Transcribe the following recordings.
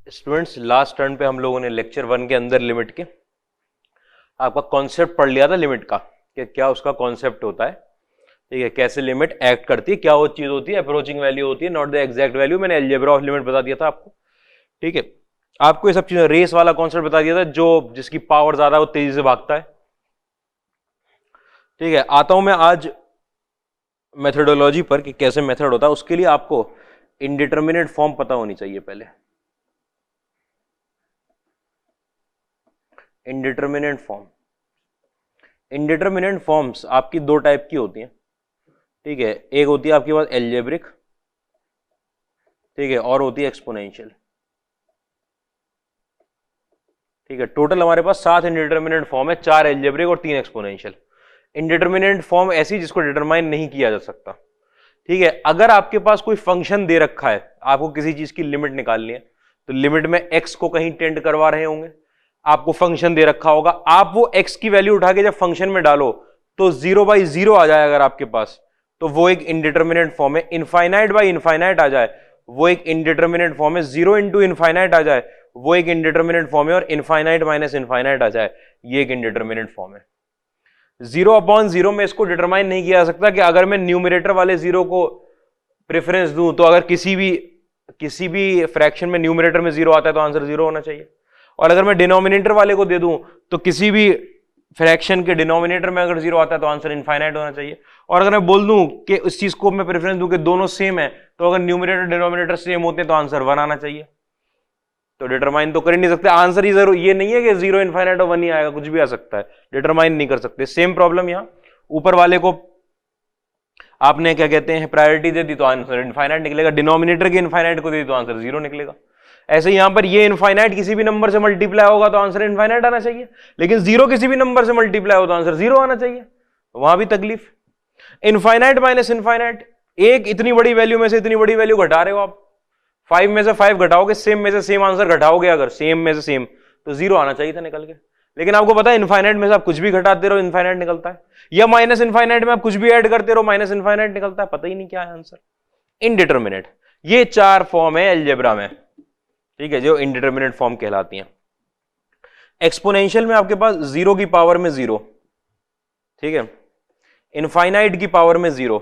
Students last turn पे हम लोगों ने लेक्चर 1 के अंदर लिमिट के आपका कॉन्सेप्ट पढ़ लिया था लिमिट का कि क्या उसका कॉन्सेप्ट होता है, ठीक है, कैसे लिमिट एक्ट करती है, क्या वो चीज होती है, अप्रोचिंग वैल्यू होती है, नॉट द एग्जैक्ट वैल्यू। मैंने अलजेब्रा ऑफ लिमिट बता दिया था आपको, ठीक है। आपको ये सब चीजें, रेस वाला कॉन्सेप्ट बता दिया था, जो जिसकी पावर ज्यादा है वो तेजी से भागता है, ठीक है। आता हूं मैं आज मेथडोलॉजी पर कि कैसे मेथड होता है। उसके लिए आपको इनडिटर्मिनेट फॉर्म पता होनी चाहिए पहले। इनडिटर्मिनेट फॉर्म, इनडिटर्मिनेट फॉर्म्स आपकी दो टाइप की होती हैं, ठीक है। एक होती है आपके पास एल्जेब्रिक, ठीक है, और होती है एक्सपोनेंशियल, ठीक है। टोटल हमारे पास 7 इनडिटर्मिनेट फॉर्म है, 4 एल्जेब्रिक और 3 एक्सपोनेंशियल। इनडिटर्मिनेट फॉर्म ऐसी जिसको डिटरमाइन नहीं किया जा सकता, ठीक है। अगर आपके पास कोई फंक्शन दे रखा है, आपको किसी चीज की लिमिट निकालनी है, तो लिमिट में x को कहीं टेंड करवा रहे होंगे, आपको फंक्शन दे रखा होगा, आप वो x की वैल्यू उठा के जब फंक्शन में डालो तो 0/0 आ जाए अगर आपके पास, तो वो एक इनडिटर्मिनेट फॉर्म है। इनफाइनाइट बाय इनफाइनाइट आ जाए वो एक इनडिटर्मिनेट फॉर्म है। 0 × इनफाइनाइट आ जाए वो एक इनडिटर्मिनेट फॉर्म है, और इनफाइनाइट माइनस इनफाइनाइट आ जाए ये एक इनडिटर्मिनेट फॉर्म है। 0/0 में इसको डिटरमाइन नहीं किया जा सकता कि अगर मैं न्यूमरेटर वाले 0 को प्रेफरेंस दूं तो अगर किसी भी फ्रैक्शन में न्यूमरेटर में 0 आता है तो आंसर 0 होना चाहिए, और अगर मैं डिनोमिनेटर वाले को दे दूं तो किसी भी फ्रैक्शन के डिनोमिनेटर में अगर 0 आता है तो आंसर इनफाइनाइट होना चाहिए। और अगर मैं बोल दूं कि उस चीज को मैं प्रेफरेंस दूं कि दोनों सेम है, तो अगर न्यूमरेटर डिनोमिनेटर सेम होते हैं तो आंसर 1 आना चाहिए। तो डिटरमाइन तो कर ही नहीं सकते, आंसर ही जरूर ये नहीं है कि 0 इनफाइनाइट और 1 ही आएगा, कुछ भी आ सकता है, डिटरमाइन नहीं कर सकते। सेम प्रॉब्लम यहां, ऊपर वाले को आपने क्या कहते हैं प्रायोरिटी दे दी तो आंसर इनफाइनाइट निकलेगा, डिनोमिनेटर के इनफाइनाइट को दे दी तो आंसर 0 निकलेगा। ऐसे यहां पर ये इनफाइनाइट किसी भी नंबर से मल्टीप्लाई होगा तो आंसर इनफाइनाइट आना चाहिए, लेकिन 0 किसी भी नंबर से मल्टीप्लाई हो तो आंसर 0 आना चाहिए, वहां भी तकलीफ। इनफाइनाइट माइनस इनफाइनाइट, एक इतनी बड़ी वैल्यू में से इतनी बड़ी वैल्यू घटा रहे हो आप, 5 में से 5 घटाओगे, सेम में से सेम आंसर घटाओगे, अगर सेम में से सेम तो 0 आना चाहिए था निकल के, लेकिन आपको पता है इनफाइनाइट में से आप कुछ भी घटाते रहो इनफाइनाइट निकलता है, या माइनस इनफाइनाइट में आप कुछ भी ऐड करते रहो माइनस इनफाइनाइट निकलता है, पता ही नहीं क्या है आंसर। इनडिटर्मिनेट, ये 4 फॉर्म है अलजेब्रा में, ठीक है, जो इनडिटर्मिनेट फॉर्म कहलाती हैं। एक्सपोनेंशियल में आपके पास 0 की पावर में 0, ठीक है, इनफाइनाइट की पावर में 0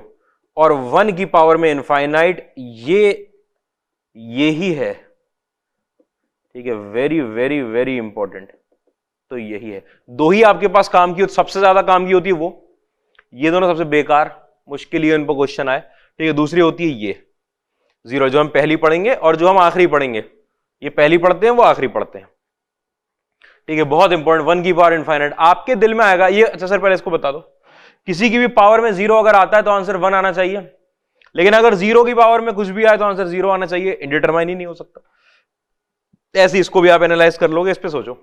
और 1 की पावर में इनफाइनाइट, ये ही है, ठीक है, वेरी वेरी वेरी इंपॉर्टेंट। तो यही है, दो ही आपके पास काम की, सबसे ज्यादा काम की होती है वो, ये दोनों सबसे बेकार, मुश्किल ही उन पर क्वेश्चन आए, ठीक है। दूसरी होती है ये 0, जो हम पहली पढ़ेंगे और जो हम आखिरी पढ़ेंगे, ये पहली पढ़ते हैं वो आखिरी पढ़ते हैं, ठीक है, बहुत इंपॉर्टेंट। 1 की पावर इनफाइनाइट आपके दिल में आएगा ये। अच्छा सर पहले इसको बता दो, किसी की भी पावर में 0 अगर आता है तो आंसर 1 आना चाहिए, लेकिन अगर 0 की पावर में कुछ भी आए तो आंसर 0 आना चाहिए, इंडिटरमाइन ही नहीं हो सकता। ऐसे इसको भी आप एनालाइज कर लोगे, इस पे सोचो।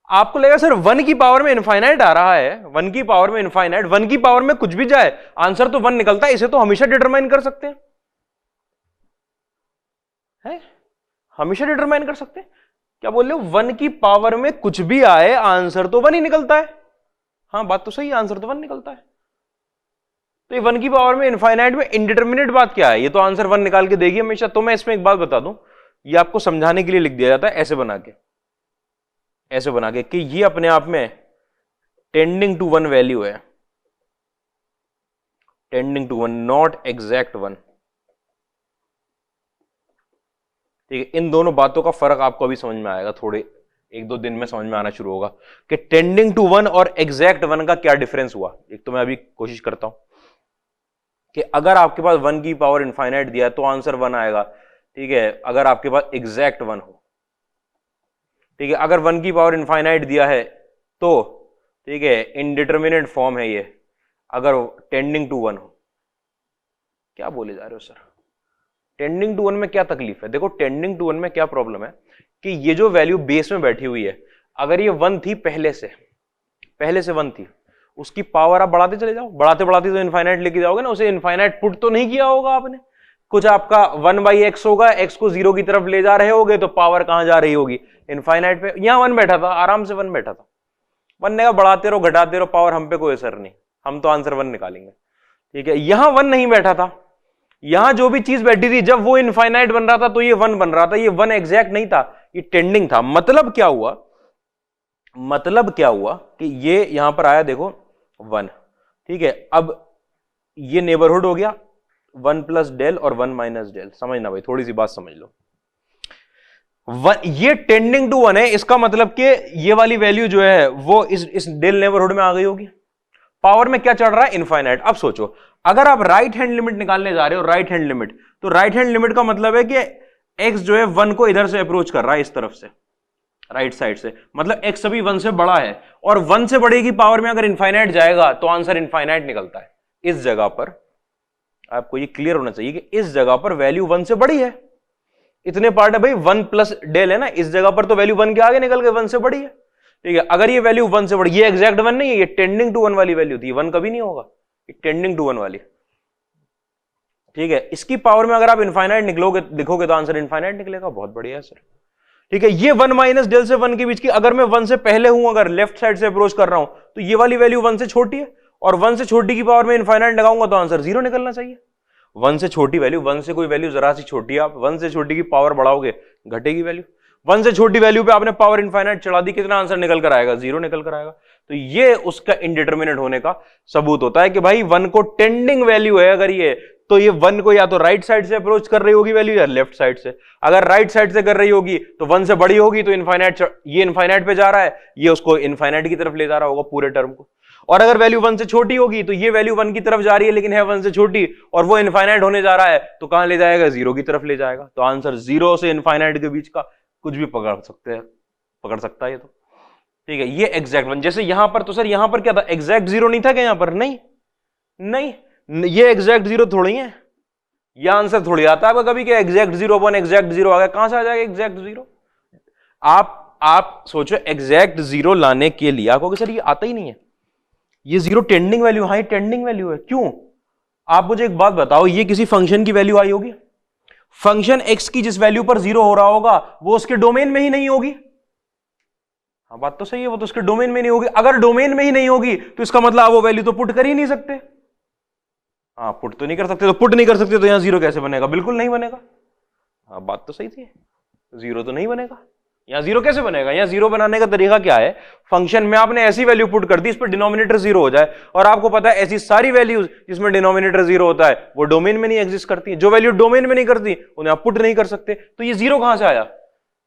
आपको लगेगा सर 1 की पावर में इनफाइनाइट आ रहा है, 1 की पावर में इनफाइनाइट, 1 की पावर में कुछ भी जाए आंसर तो 1 निकलता है, इसे तो हमेशा डिटरमाइन कर सकते हैं, हमेशा डिटरमाइन कर सकते हैं। क्या बोल रहे हो, 1 की पावर में कुछ भी आए आंसर तो 1 ही निकलता है। हाँ बात तो सही है, आंसर तो 1 निकलता है। तो ये 1 की पावर में इनफाइनाइट में इनडिटर्मिनेट बात क्या है, ये तो आंसर 1 निकाल के देगी हमेशा। तो मैं इसमें एक बात बता दूं, ये आपको समझाने के लिए लिख दिया जाता है ऐसे बना के कि ये अपने आप में टेंडिंग टू 1 वैल्यू है, टेंडिंग टू 1, नॉट एग्जैक्ट 1, ठीक है। इन दोनों बातों का फर्क आपको अभी समझ में आएगा, थोड़े 1-2 दिन में समझ में आना शुरू होगा कि टेंडिंग टू 1 और एग्जैक्ट 1 का क्या डिफरेंस हुआ। एक तो मैं अभी कोशिश करता हूं कि अगर आपके पास 1 की पावर इनफाइनाइट दिया है तो आंसर 1 आएगा, ठीक है, अगर आपके पास एग्जैक्ट 1 हो, ठीक है। अगर 1 की पावर इनफाइनाइट दिया है तो, ठीक है, इनडिटर्मिनेट फॉर्म है ये, अगर टेंडिंग टू 1 हो। क्या बोले जा रहे हो सर, टेंडिंग टू 1 में क्या तकलीफ है? देखो टेंडिंग टू 1 में क्या प्रॉब्लम है कि ये जो वैल्यू बेस में बैठी हुई है, अगर ये 1 थी पहले से 1 थी, उसकी पावर आप बढ़ाते चले जाओ, बढ़ाते बढ़ाते तो इनफाइनाइट लेके जाओगे ना, उसे इनफाइनाइट पुट तो नहीं किया होगा आपने, कुछ आपका 1/x होगा, x को 0 की तरफ ले जा रहे होगे तो पावर कहां जा रही होगी, इनफाइनाइट पे। यहां 1 बैठा था, आराम से 1 बैठा था, 1 ने कहा बढ़ाते रहो घटाते रहो, पावर हम पे कोई असर नहीं, हम तो आंसर 1 निकालेंगे, ठीक है। यहां 1 नहीं बैठा था, यहां जो भी चीज बैठी थी जब वो इनफाइनाइट बन रहा था तो ये 1 बन रहा था, ये 1 एग्जैक्ट नहीं था, ये टेंडिंग था। मतलब क्या हुआ, मतलब क्या हुआ कि ये यहां पर आया देखो 1, ठीक है। अब ये नेबरहुड हो गया 1 प्लस डेल और 1 माइनस डेल। समझना भाई, थोड़ी सी बात समझ लो। ये टेंडिंग टू 1 है, इसका मतलब कि ये वाली वैल्यू जो है वो इस डेल नेबरहुड में आ गई होगी। पावर में क्या चढ़ रहा है, इनफाइनाइट। अब सोचो, अगर आप राइट हैंड लिमिट निकालने जा रहे हो, राइट हैंड लिमिट, तो राइट हैंड लिमिट का मतलब है कि x जो है 1 को इधर से अप्रोच कर रहा है, इस तरफ से, राइट साइड से, मतलब x अभी 1 से बड़ा है, और 1 से बड़े की पावर में अगर इनफाइनाइट जाएगा तो आंसर इनफाइनाइट निकलता है। इस जगह पर आपको ये क्लियर होना चाहिए कि इस जगह पर वैल्यू 1 से बड़ी है। इतने पार्ट है भाई, 1 प्लस डेल है ना, इस जगह पर तो वैल्यू 1 के आगे निकल के 1 से बड़ी है, ठीक है। अगर ये वैल्यू 1 से बड़ी, ये एग्जैक्ट 1 नहीं है, ये टेंडिंग टू 1 वाली वैल्यू थी, 1 कभी नहीं होगा, ये टेंडिंग टू 1 वाली, ठीक है। इसकी पावर में अगर आप इनफाइनाइट निकलोगे, दिखोगे तो आंसर इनफाइनाइट निकलेगा। बहुत बढ़िया सर, ठीक है। ये 1 माइनस डेल से 1 के बीच की, अगर मैं 1 से पहले हूं, अगर लेफ्ट साइड से अप्रोच कर रहा हूं, तो ये वाली वैल्यू 1 से छोटी है, और 1 से छोटी की पावर में इनफाइनाइट लगाऊंगा तो आंसर 0 निकलना चाहिए। 1 से छोटी वैल्यू, 1 से कोई वैल्यू जरा सी छोटी है, आप 1 से छोटी की पावर बढ़ाओगे घटेगी वैल्यू। 1 से छोटी वैल्यू पे आपने पावर इनफाइनाइट चढ़ा दी, कितना आंसर निकल कर आएगा, 0 निकल कर आएगा। तो ये उसका इनडिटर्मिनेट होने का सबूत होता है कि भाई 1 को टेंडिंग वैल्यू है अगर ये, तो ये 1 को या तो राइट साइड से अप्रोच कर रही होगी वैल्यू, या लेफ्ट साइड से। अगर राइट साइड से कर रही होगी तो 1 से बड़ी होगी, तो इनफाइनाइट, ये इनफाइनाइट पे जा रहा है, ये उसको इनफाइनाइट की तरफ ले जा रहा होगा पूरे टर्म को। और अगर वैल्यू 1 से छोटी होगी तो ये वैल्यू 1 की तरफ जा रही है लेकिन है 1 से छोटी, और वो इनफाइनाइट होने जा रहा है, तो कहां ले जाएगा, 0 की तरफ ले जाएगा। तो आंसर 0 से इनफाइनाइट के बीच का कुछ भी पकड़ सकता है ये तो, ठीक है। ये एग्जैक्ट 1, जैसे यहां पर, तो सर यहां पर क्या था, एग्जैक्ट 0 नहीं था क्या यहां पर, नहीं, ये एग्जैक्ट 0 थोड़ी है, यह आंसर थोड़ी आता है कभी कि एग्जैक्ट 0 1 एग्जैक्ट 0 आ गया, कहां से आ जाएगा एग्जैक्ट 0। आप सोचो, एग्जैक्ट 0 लाने के लिए आपको सर ये आता ही नहीं है, ये 0 tending value, high tending value है। क्यों, आप मुझे एक बात बताओ, ये किसी फंक्शन की वैल्यू आई होगी, फंक्शन x की जिस वैल्यू पर 0 हो रहा होगा वो उसके डोमेन में ही नहीं होगी। हाँ बात तो सही है, वो तो उसके डोमेन में नहीं होगी। अगर डोमेन में ही नहीं होगी तो इसका मतलब आप वो वैल्यू तो पुट कर ही नहीं सकते। हाँ, पुट तो नहीं कर सकते, तो पुट नहीं कर सकते तो यहां 0 कैसे बनेगा, बिल्कुल नहीं बनेगा। हाँ बात तो सही थी, 0 तो नहीं बनेगा। यहां 0 कैसे बनेगा, यहां 0 बनाने का तरीका क्या है, फंक्शन में आपने ऐसी वैल्यू पुट कर दी इस पर डिनोमिनेटर 0 हो जाए, और आपको पता है ऐसी सारी वैल्यूज जिसमें डिनोमिनेटर 0 होता है वो डोमेन में नहीं एग्जिस्ट करती है। जो वैल्यू डोमेन में नहीं करती उन्हें आप पुट नहीं कर सकते। तो ये 0 कहां से आया,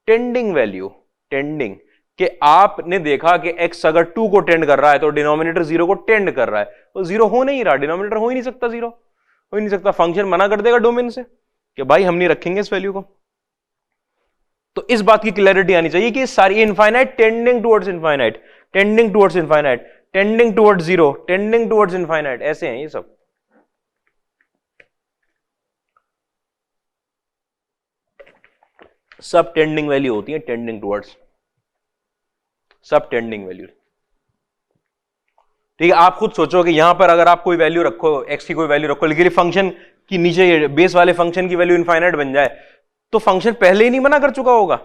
टेंडिंग वैल्यू, टेंडिंग कि आपने देखा कि x अगर 2 को टेंड कर रहा है तो डिनोमिनेटर 0 को टेंड कर रहा है, तो 0 हो नहीं रहा, डिनोमिनेटर हो ही नहीं सकता, 0 हो ही नहीं सकता। फंक्शन मना कर देगा डोमेन से कि भाई हम नहीं रखेंगे इस वैल्यू को। तो इस बात की क्लैरिटी आनी चाहिए कि सारी infinite tending towards infinite, tending towards infinite, tending towards 0, tending towards infinite, ऐसे हैं ये सब। सब टेंडिंग वैल्यू होती है, टेंडिंग टुवर्ड्स, सब टेंडिंग वैल्यू, ठीक है। आप खुद सोचो कि यहां पर अगर आप कोई वैल्यू रखो, x की कोई वैल्यू रखो, लेकिन फंक्शन की नीचे बेस वाले फंक्शन की वैल्यू इनफाइनाइट बन जाए, तो फंक्शन पहले ही नहीं मना कर चुका होगा,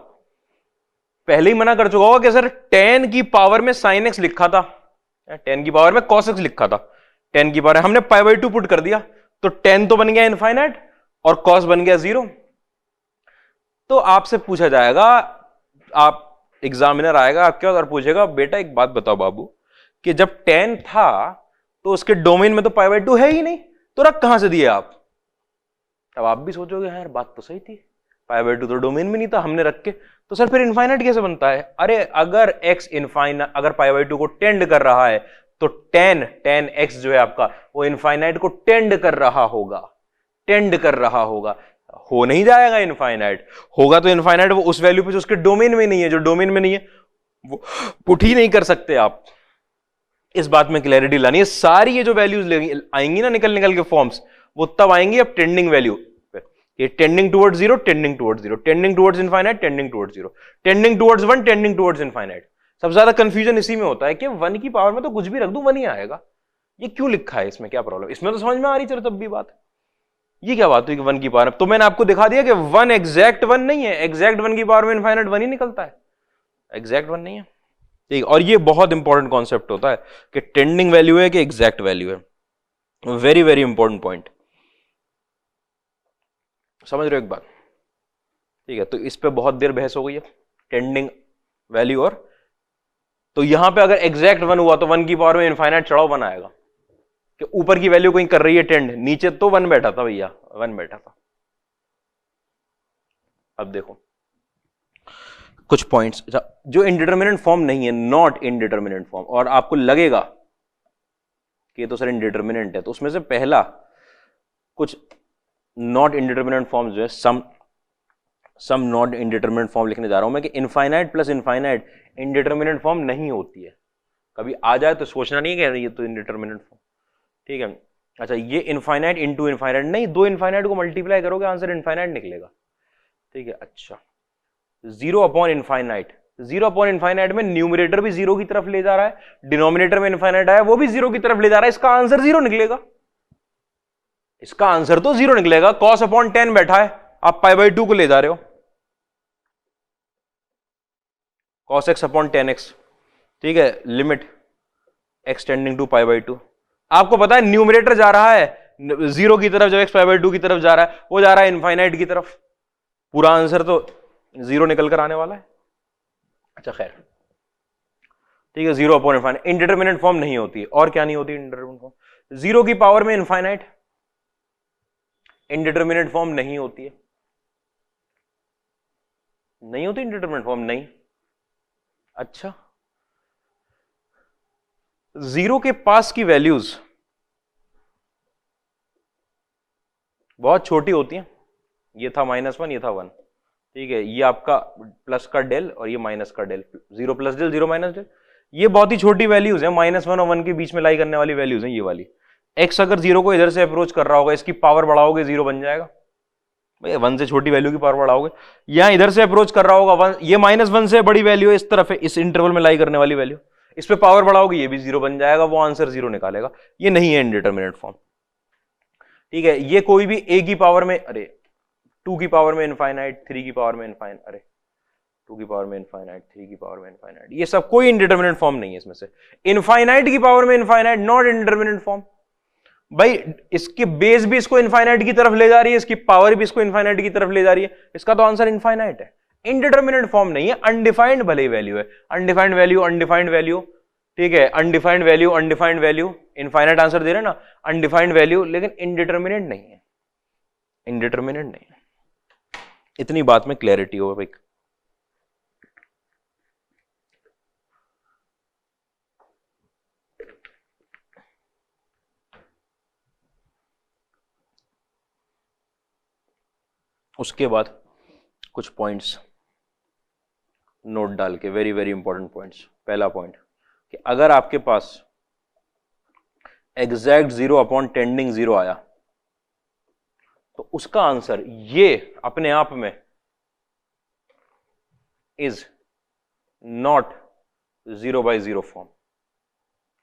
पहले ही मना कर चुका होगा कि सर 10 की पावर में sin x लिखा था, 10 की पावर में cos x लिखा था, 10 की पावर हमने π/2 पुट कर दिया, तो 10 तो बन गया इनफाइनाइट और cos बन गया 0। तो आपसे पूछा जाएगा, आप एग्जामिनर आएगा आपके पास और पूछेगा, बेटा एक बात बताओ बाबू, कि जब 10 था तो उसके डोमेन में तो π/2 है ही नहीं, तो रख कहां से दिए आप। अब आप भी सोचोगे यार बात तो सही थी, π/2 तो डोमेन में नहीं था, हमने रख के, तो सर फिर इनफाइनाइट कैसे बनता है। अरे अगर x इनफाइनाइट, अगर π/2 को टेंड कर रहा है तो 10 x जो है आपका वो इनफाइनाइट को टेंड कर रहा होगा, टेंड कर रहा होगा, हो नहीं जाएगा इनफाइनाइट। होगा तो इनफाइनाइट वो उस वैल्यू पे जो उसके डोमेन में नहीं है, जो डोमेन में नहीं है वो पुट ही नहीं कर सकते आप। इस बात में क्लैरिटी लानी है। सारी ये जो वैल्यूज आएंगी ना निकल के फॉर्म्स, वो तब आएंगी अब टेंडिंग वैल्यू, ये tending towards 0, tending towards 0, tending towards infinite, tending towards 0, tending towards 1, tending towards infinite. सबसे ज्यादा कंफ्यूजन इसी में होता है कि 1 की पावर में तो कुछ भी रख दूं 1 ही आएगा, ये क्यों लिखा है, इसमें क्या प्रॉब्लम। इसमें तो समझ में आ रही, चलो तब भी बात, ये क्या बात हुई कि 1 की पावर, तो मैंने आपको दिखा दिया कि 1 एग्जैक्ट 1 नहीं है, एग्जैक्ट 1 की पावर में इनफाइनाइट 1 ही निकलता है, एग्जैक्ट 1 नहीं है, ठीक। और ये बहुत इंपॉर्टेंट कॉन्सेप्ट होता है कि टेंडिंग वैल्यू है कि एग्जैक्ट वैल्यू है, वेरी वेरी इंपॉर्टेंट पॉइंट। समझ रहे हो एक बात? ठीक है, तो इस पे बहुत देर बहस हो गई है, टेंडिंग वैल्यू। और तो यहां पे अगर एग्जैक्ट 1 हुआ तो 1 की पावर में इनफाइनाइट चढ़ाव 1 आएगा, कि ऊपर की वैल्यू कहीं कर रही है टेंड, नीचे तो 1 बैठा था भैया, 1 बैठा था। अब देखो कुछ पॉइंट्स जो इनडिटर्मिनेंट फॉर्म नहीं है, नॉट इनडिटर्मिनेंट फॉर्म, और आपको लगेगा कि ये तो सर इनडिटर्मिनेंट है, तो उसमें से पहला कुछ नॉट इनडिटर्मिनेंट फॉर्म जो है, सम नॉट इनडिटर्मिनेंट फॉर्म लिखने जा रहा हूं मैं, कि infinite plus infinite indeterminate form नहीं होती है। कभी आ जाए तो सोचना नहीं है कि ये तो इनडिटर्मिनेंट फॉर्म, ठीक है। अच्छा, ये इनफाइनाइट इंटू इनफाइनाइट नहीं, दो इनफाइनाइट को मल्टीप्लाई करोगे आंसर इनफाइनाइट निकलेगा, ठीक है। अच्छा, 0 अपॉन इनफाइनाइट, 0 अपॉन इनफाइनाइट में न्यूमरेटर भी 0 की तरफ ले जा रहा है, डिनोमिनेटर में इनफाइनाइट आया वो भी 0 की तरफ ले जा रहा है, इसका आंसर 0 निकलेगा, इसका आंसर तो 0 निकलेगा। cos अपॉन 10 बैठा है, आप π/2 को ले जा रहे हो, cos x अपॉन 10x, ठीक है, लिमिट x टेंडिंग टू π/2। आपको पता है न्यूमरेटर जा रहा है 0 की तरफ, जब x π/2 की तरफ जा रहा है वो जा रहा है इनफाइनाइट की तरफ, पूरा आंसर तो 0 निकल कर आने वाला है। अच्छा खैर, ठीक है, 0 अपॉन इनफाइनाइट इनडिटर्मिनेंट फॉर्म नहीं होती है। और क्या नहीं होती इनडिटर्मिनेंट फॉर्म? 0 की पावर में इनफाइनाइट इनडिटर्मिनेंट फॉर्म नहीं होती है, नहीं होती इनडिटर्मिनेंट फॉर्म, नहीं। अच्छा, 0 के पास की वैल्यूज बहुत छोटी होती हैं, ये था -1, ये था 1, ठीक है, ये आपका प्लस का डेल और ये माइनस का del, 0 plus del 0 minus del, ये बहुत ही छोटी वैल्यूज है, -1 और 1 के बीच में लाई करने वाली वैल्यूज हैं ये वाली। x अगर 0 को इधर से अप्रोच कर रहा होगा, इसकी पावर बढ़ाओगे 0 बन जाएगा, भैया 1 से छोटी वैल्यू की पावर बढ़ाओगे, यहां इधर से अप्रोच कर रहा होगा 1, ये -1 से बड़ी वैल्यू है, इस तरफ है, इस इंटरवल में लाई करने वाली वैल्यू, इस पे पावर बढ़ाओगे ये भी 0 बन जाएगा, वो आंसर 0 निकालेगा। ये नहीं है इनडिटर्मिनेट फॉर्म, ठीक है। ये कोई भी a की पावर में, अरे 2 की पावर में इनफाइनाइट, 3 की पावर में इनफाइनाइट, अरे 2 की पावर में इनफाइनाइट, 3 की पावर में इनफाइनाइट, ये सब कोई इनडिटर्मिनेट फॉर्म नहीं है इसमें से। इनफाइनाइट की पावर में इनफाइनाइट, नॉट इनडिटर्मिनेट फॉर्म, भाई इसकी बेस भी इसको इनफाइनाइट की तरफ ले जा रही है, इसकी पावर भी इसको इनफाइनाइट की तरफ ले जा रही है, इसका तो आंसर इनफाइनाइट है, इनडिटर्मिनेट फॉर्म नहीं है। अनडिफाइंड भले ही वैल्यू है, अनडिफाइंड वैल्यू, अनडिफाइंड वैल्यू, ठीक है, undefined value, undefined value, infinite answer दे रहे हैं ना, अनडिफाइंड वैल्यू, लेकिन इनडिटर्मिनेट नहीं है, इनडिटर्मिनेट नहीं है। इतनी बात में क्लैरिटी हो भाई। उसके बाद कुछ पॉइंट्स नोट डाल के, वेरी वेरी इंपॉर्टेंट पॉइंट्स। पहला पॉइंट कि अगर आपके पास एग्जैक्ट 0 अपॉन टेंडिंग 0 आया तो उसका आंसर ये अपने आप में इज नॉट 0/0 फॉर्म,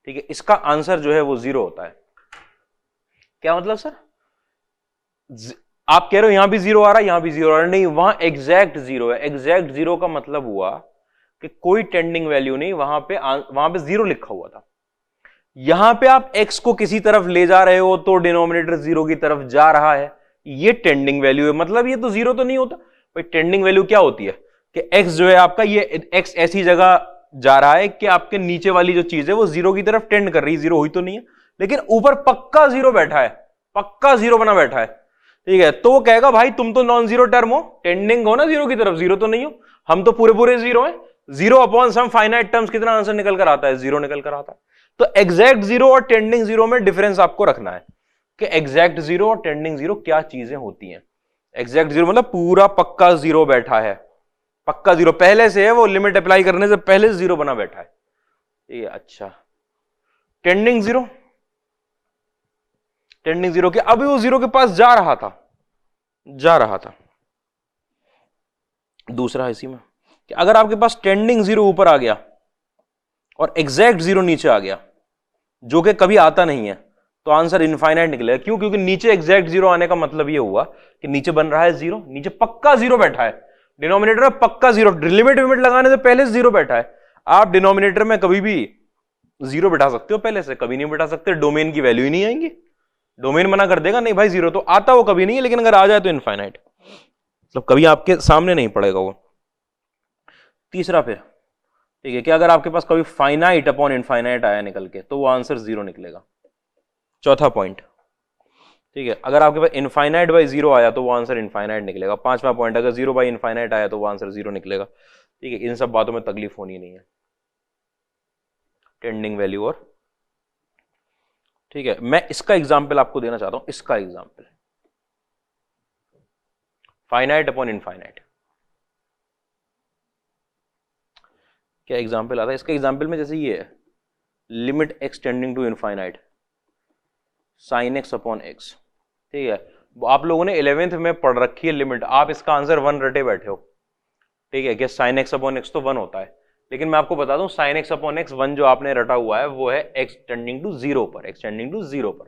ठीक है, इसका आंसर जो है वो 0 होता है। क्या मतलब सर? आप कह रहे हो यहां भी 0 आ रहा है, यहां भी 0 आ रहा है, नहीं, वहां एग्जैक्ट 0 है। एग्जैक्ट 0 का मतलब हुआ कि कोई टेंडिंग वैल्यू नहीं, वहां पे 0 लिखा हुआ था। यहां पे आप x को किसी तरफ ले जा रहे हो तो डिनोमिनेटर 0 की तरफ जा रहा है, ये टेंडिंग वैल्यू है, मतलब ये तो 0 तो नहीं होता भाई। टेंडिंग वैल्यू क्या होती है कि x जो है आपका, ये x ऐसी जगह जा रहा है कि आपके नीचे वाली जो चीज है वो 0 की तरफ टेंड कर रही है, 0 हुई तो नहीं है, लेकिन ऊपर पक्का 0 बैठा है, पक्का 0 बना बैठा है, ठीक है। तो वो कहेगा भाई तुम तो नॉन जीरो टर्म हो, टेंडिंग हो ना 0 की तरफ, 0 तो नहीं हो, हम तो पूरे पूरे 0 हैं। 0 अपॉन सम फाइनाइट टर्म्स कितना आंसर निकल कर आता है? 0 निकल कर आता है। तो एग्जैक्ट 0 और टेंडिंग 0 में डिफरेंस आपको रखना है कि एग्जैक्ट 0 और टेंडिंग 0 क्या चीजें होती हैं। एग्जैक्ट 0 मतलब पूरा पक्का 0 बैठा है, पक्का 0 पहले से है, वो लिमिट अप्लाई करने से पहले 0 बना बैठा है, ये अच्छा। टेंडिंग 0, टेंडिंग 0 के अभी वो 0 के पास जा रहा था। दूसरा इसी में कि अगर आपके पास टेंडिंग 0 ऊपर आ गया और एग्जैक्ट 0 नीचे आ गया, जो कि कभी आता नहीं है, तो आंसर इनफाइनाइट निकलेगा। क्यों? क्योंकि नीचे एग्जैक्ट 0 आने का मतलब ये हुआ कि नीचे बन रहा है 0, नीचे पक्का 0 बैठा है, डिनोमिनेटर में पक्का 0, लिमिट लगाने से पहले 0 बैठा है। आप डिनोमिनेटर में कभी भी 0 बैठा सकते हो, पहले से कभी नहीं बैठा सकते, डोमेन की वैल्यू ही नहीं आएंगी, डोमेन मना कर देगा, नहीं भाई 0 तो आता वो कभी नहीं है, लेकिन अगर आ जाए तो इनफाइनाइट। मतलब कभी आपके सामने नहीं पड़ेगा वो। तीसरा फिर, ठीक है, कि अगर आपके पास कभी फाइनाइट अपॉन इनफाइनाइट आया निकल के तो वो आंसर 0 निकलेगा। चौथा पॉइंट, ठीक है, अगर आपके पास इनफाइनाइट बाई 0 आया तो वो आंसर इनफाइनाइट निकलेगा। पांचवा पॉइंट, अगर 0 बाई इनफाइनाइट आया तो वो आंसर 0 निकलेगा। ठीक है, इन सब बातों में तकलीफ होनी नहीं है, टेंडिंग वैल्यू और, ठीक है। मैं इसका एग्जाम्पल आपको देना चाहता हूं, इसका एग्जाम्पल फाइनाइट अपॉन इनफाइनाइट। क्या एग्जाम्पल आता है इसका? एग्जाम्पल में जैसे ये है, limit X tending to infinite sine X upon X, ठीक है। आप लोगों ने 11th में पढ़ रखी है लिमिट, आप इसका आंसर 1 रटे बैठे हो, ठीक है, कि साइन एक्स अपॉन एक्स तो 1 होता है। लेकिन मैं आपको बता दूं साइन एक्स अपॉन एक्स 1 जो आपने रटा हुआ है वो है एक्स टेंडिंग टू 0 पर, एक्स टेंडिंग टू 0 पर,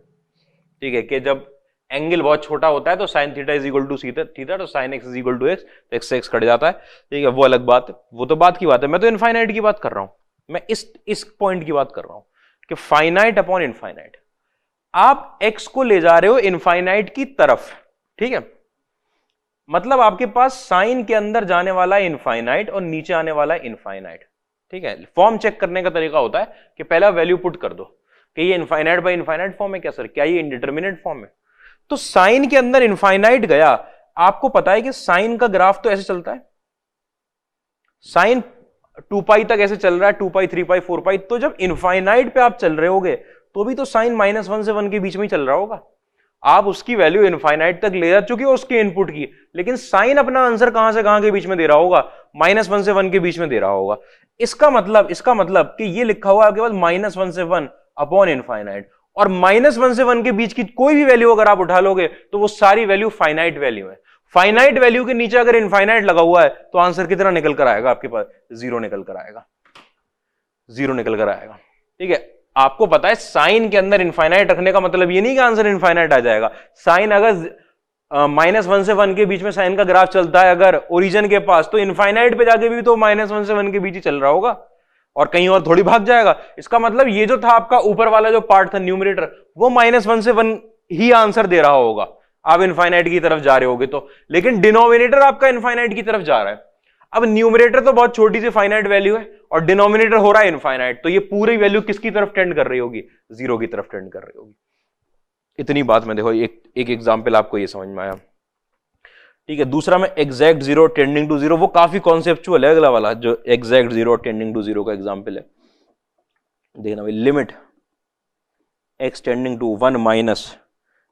ठीक है, कि जब एंगल बहुत छोटा होता है तो sine theta is equal to theta, तो sine X is equal to X, तो एक्स से एक्स कट जाता है, ठीक है, वो अलग बात है, वो तो बात की बात है। मैं तो इनफाइनाइट की बात कर रहा हूं, मैं इस पॉइंट की बात कर रहा हूं कि फाइनाइट अपॉन इनफाइनाइट, आप एक्स को ले जा रहे हो इनफाइनाइट की तरफ, ठीक है, मतलब आपके पास साइन के अंदर जाने वाला है इनफाइनाइट और नीचे आने वाला है इनफाइनाइट, ठीक है। फॉर्म चेक करने का तरीका होता है कि पहला वैल्यू पुट कर दो कि ये इनफाइनाइट बाय इनफाइनाइट फॉर्म है क्या सर, क्या ये इंडिटरमिनेट फॉर्म है? तो साइन के अंदर इनफाइनाइट गया, आपको पता है कि साइन का ग्राफ तो ऐसे चलता है, साइन 2 पाई तक ऐसे चल रहा है, 2 पाई 3 पाई 4 पाई, तो जब इनफाइनाइट पे आप चल रहे होगे तो भी तो साइन -1 से 1 के बीच में ही चल रहा होगा। आप उसकी वैल्यू इनफाइनाइट तक ले जा चुके हो उसके इनपुट की, लेकिन साइन अपना आंसर कहां से कहां के बीच में दे रहा होगा, -1 से 1 के बीच में दे रहा होगा। इसका मतलब कि ये लिखा हुआ आपके पास -1 से 1 अपॉन इनफाइनाइट, और -1 से 1 के बीच की कोई भी वैल्यू अगर आप उठा लोगे तो वो सारी वैल्यू फाइनाइट वैल्यू है। फाइनाइट वैल्यू के नीचे अगर इनफाइनाइट लगा हुआ है तो आंसर कितना निकल कर आएगा आपके पास? 0 निकल कर आएगा, 0 निकल कर आएगा, ठीक है। आपको पता है साइन के अंदर इनफाइनाइट रखने का मतलब ये नहीं कि आंसर इनफाइनाइट आ जाएगा। साइन अगर -1 से 1 के बीच में साइन का ग्राफ चलता है अगर ओरिजिन के पास, तो इनफाइनाइट पे जाके भी तो -1 से 1 के बीच ही चल रहा होगा और कहीं और थोड़ी भाग जाएगा। इसका मतलब ये जो था आपका ऊपर वाला जो पार्ट था न्यूमरेटर, वो -1 से 1 ही आंसर दे रहा होगा, आप इनफाइनाइट की तरफ जा रहे होगे तो, लेकिन डिनोमिनेटर आपका इनफाइनाइट की तरफ जा रहा है। अब न्यूमरेटर तो बहुत छोटी सी फाइनाइट वैल्यू है और डिनोमिनेटर हो रहा है इनफाइनाइट, तो ये पूरी वैल्यू किसकी तरफ टेंड कर रही होगी? 0 की तरफ टेंड कर रही होगी। इतनी बात में देखो, एक एग्जांपल आपको ये समझ में आया, ठीक है। दूसरा में एग्जैक्ट 0 टेंडिंग टू 0, वो काफी कॉन्सेप्चुअल है अगला वाला जो एग्जैक्ट 0 टेंडिंग टू 0 का एग्जांपल है। देखना भाई, limit X tending to 1 minus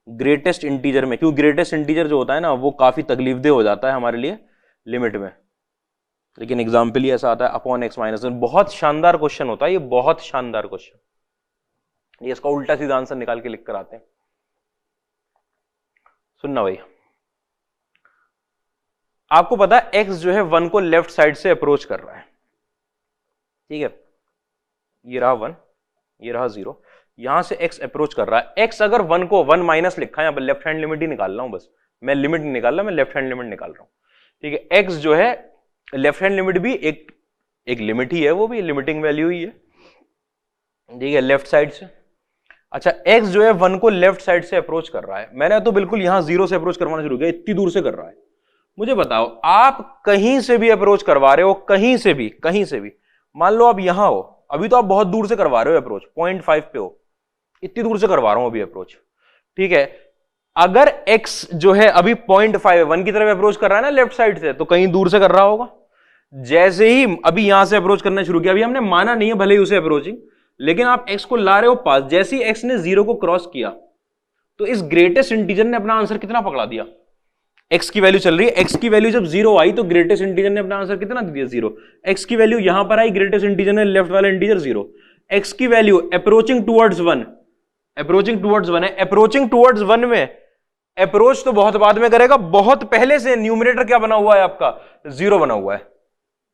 greatest integer में, क्योंकि ग्रेटेस्ट इंटीजर जो होता है ना वो काफी तकलीफदेह हो जाता है हमारे लिए लिमिट में, लेकिन एग्जाम्पल ही ऐसा आता है अपॉन एक्स माइनस 1। बहुत शानदार क्वेश्चन होता है ये, बहुत शानदार क्वेश्चन। ये इसका उल्टा सीधा आंसर निकाल के लिख कर आते हैं। सुनना भाई, आपको पता है एक्स जो है 1 को लेफ्ट साइड से अप्रोच कर रहा है, ठीक है, ये रहा 1, ये रहा 0, यहां से एक्स अप्रोच कर रहा है। एक्स अगर 1 को 1 माइनस लिखा है, यहां पर लेफ्ट हैंड लिमिट ही निकाल रहा हूं, बस मैं लिमिट नहीं निकाल रहा, मैं लेफ्ट हैंड लिमिट निकाल रहा हूं, ठीक है। एक्स जो है लेफ्ट हैंड लिमिट भी एक लिमिट ही है, वो भी लिमिटिंग वैल्यू ही है, ठीक है, लेफ्ट साइड से। अच्छा, एक्स जो है 1 को लेफ्ट साइड से अप्रोच कर रहा है, मैंने तो बिल्कुल यहां 0 से अप्रोच करवाना शुरू किया, इतनी दूर से कर रहा है। मुझे बताओ, आप कहीं से भी अप्रोच करवा रहे हो, कहीं से भी, मान लो आप यहां हो, अभी तो आप बहुत दूर से करवा रहे हो अप्रोच, 0.5 पे हो, इतनी दूर से करवा रहा हूं अभी अप्रोच, ठीक है। अगर x जो है अभी 0.5 1 की तरफ अप्रोच कर रहा है ना लेफ्ट साइड से, तो कहीं दूर से कर रहा होगा। जैसे ही अभी यहां से अप्रोच करना शुरू किया, अभी हमने माना नहीं है भले ही उसे अप्रोचिंग, लेकिन आप x को ला रहे हो पास, जैसे ही x ने 0 को क्रॉस किया तो इस ग्रेटेस्ट इंटीजर ने अपना आंसर कितना पकड़ा दिया? x की वैल्यू चल रही है, x की वैल्यू जब 0 आई तो ग्रेटेस्ट इंटीजर ने अपना आंसर कितना दिया? 0। x की वैल्यू यहां पर आई, ग्रेटेस्ट इंटीजर ने लेफ्ट वाला इंटीजर 0। x की वैल्यू अप्रोचिंग टुवर्ड्स 1 है, अप्रोचिंग टुवर्ड्स 1 में अप्रोच तो बहुत बाद में करेगा, बहुत पहले से न्यूमरेटर क्या बना हुआ है आपका? 0 बना हुआ है।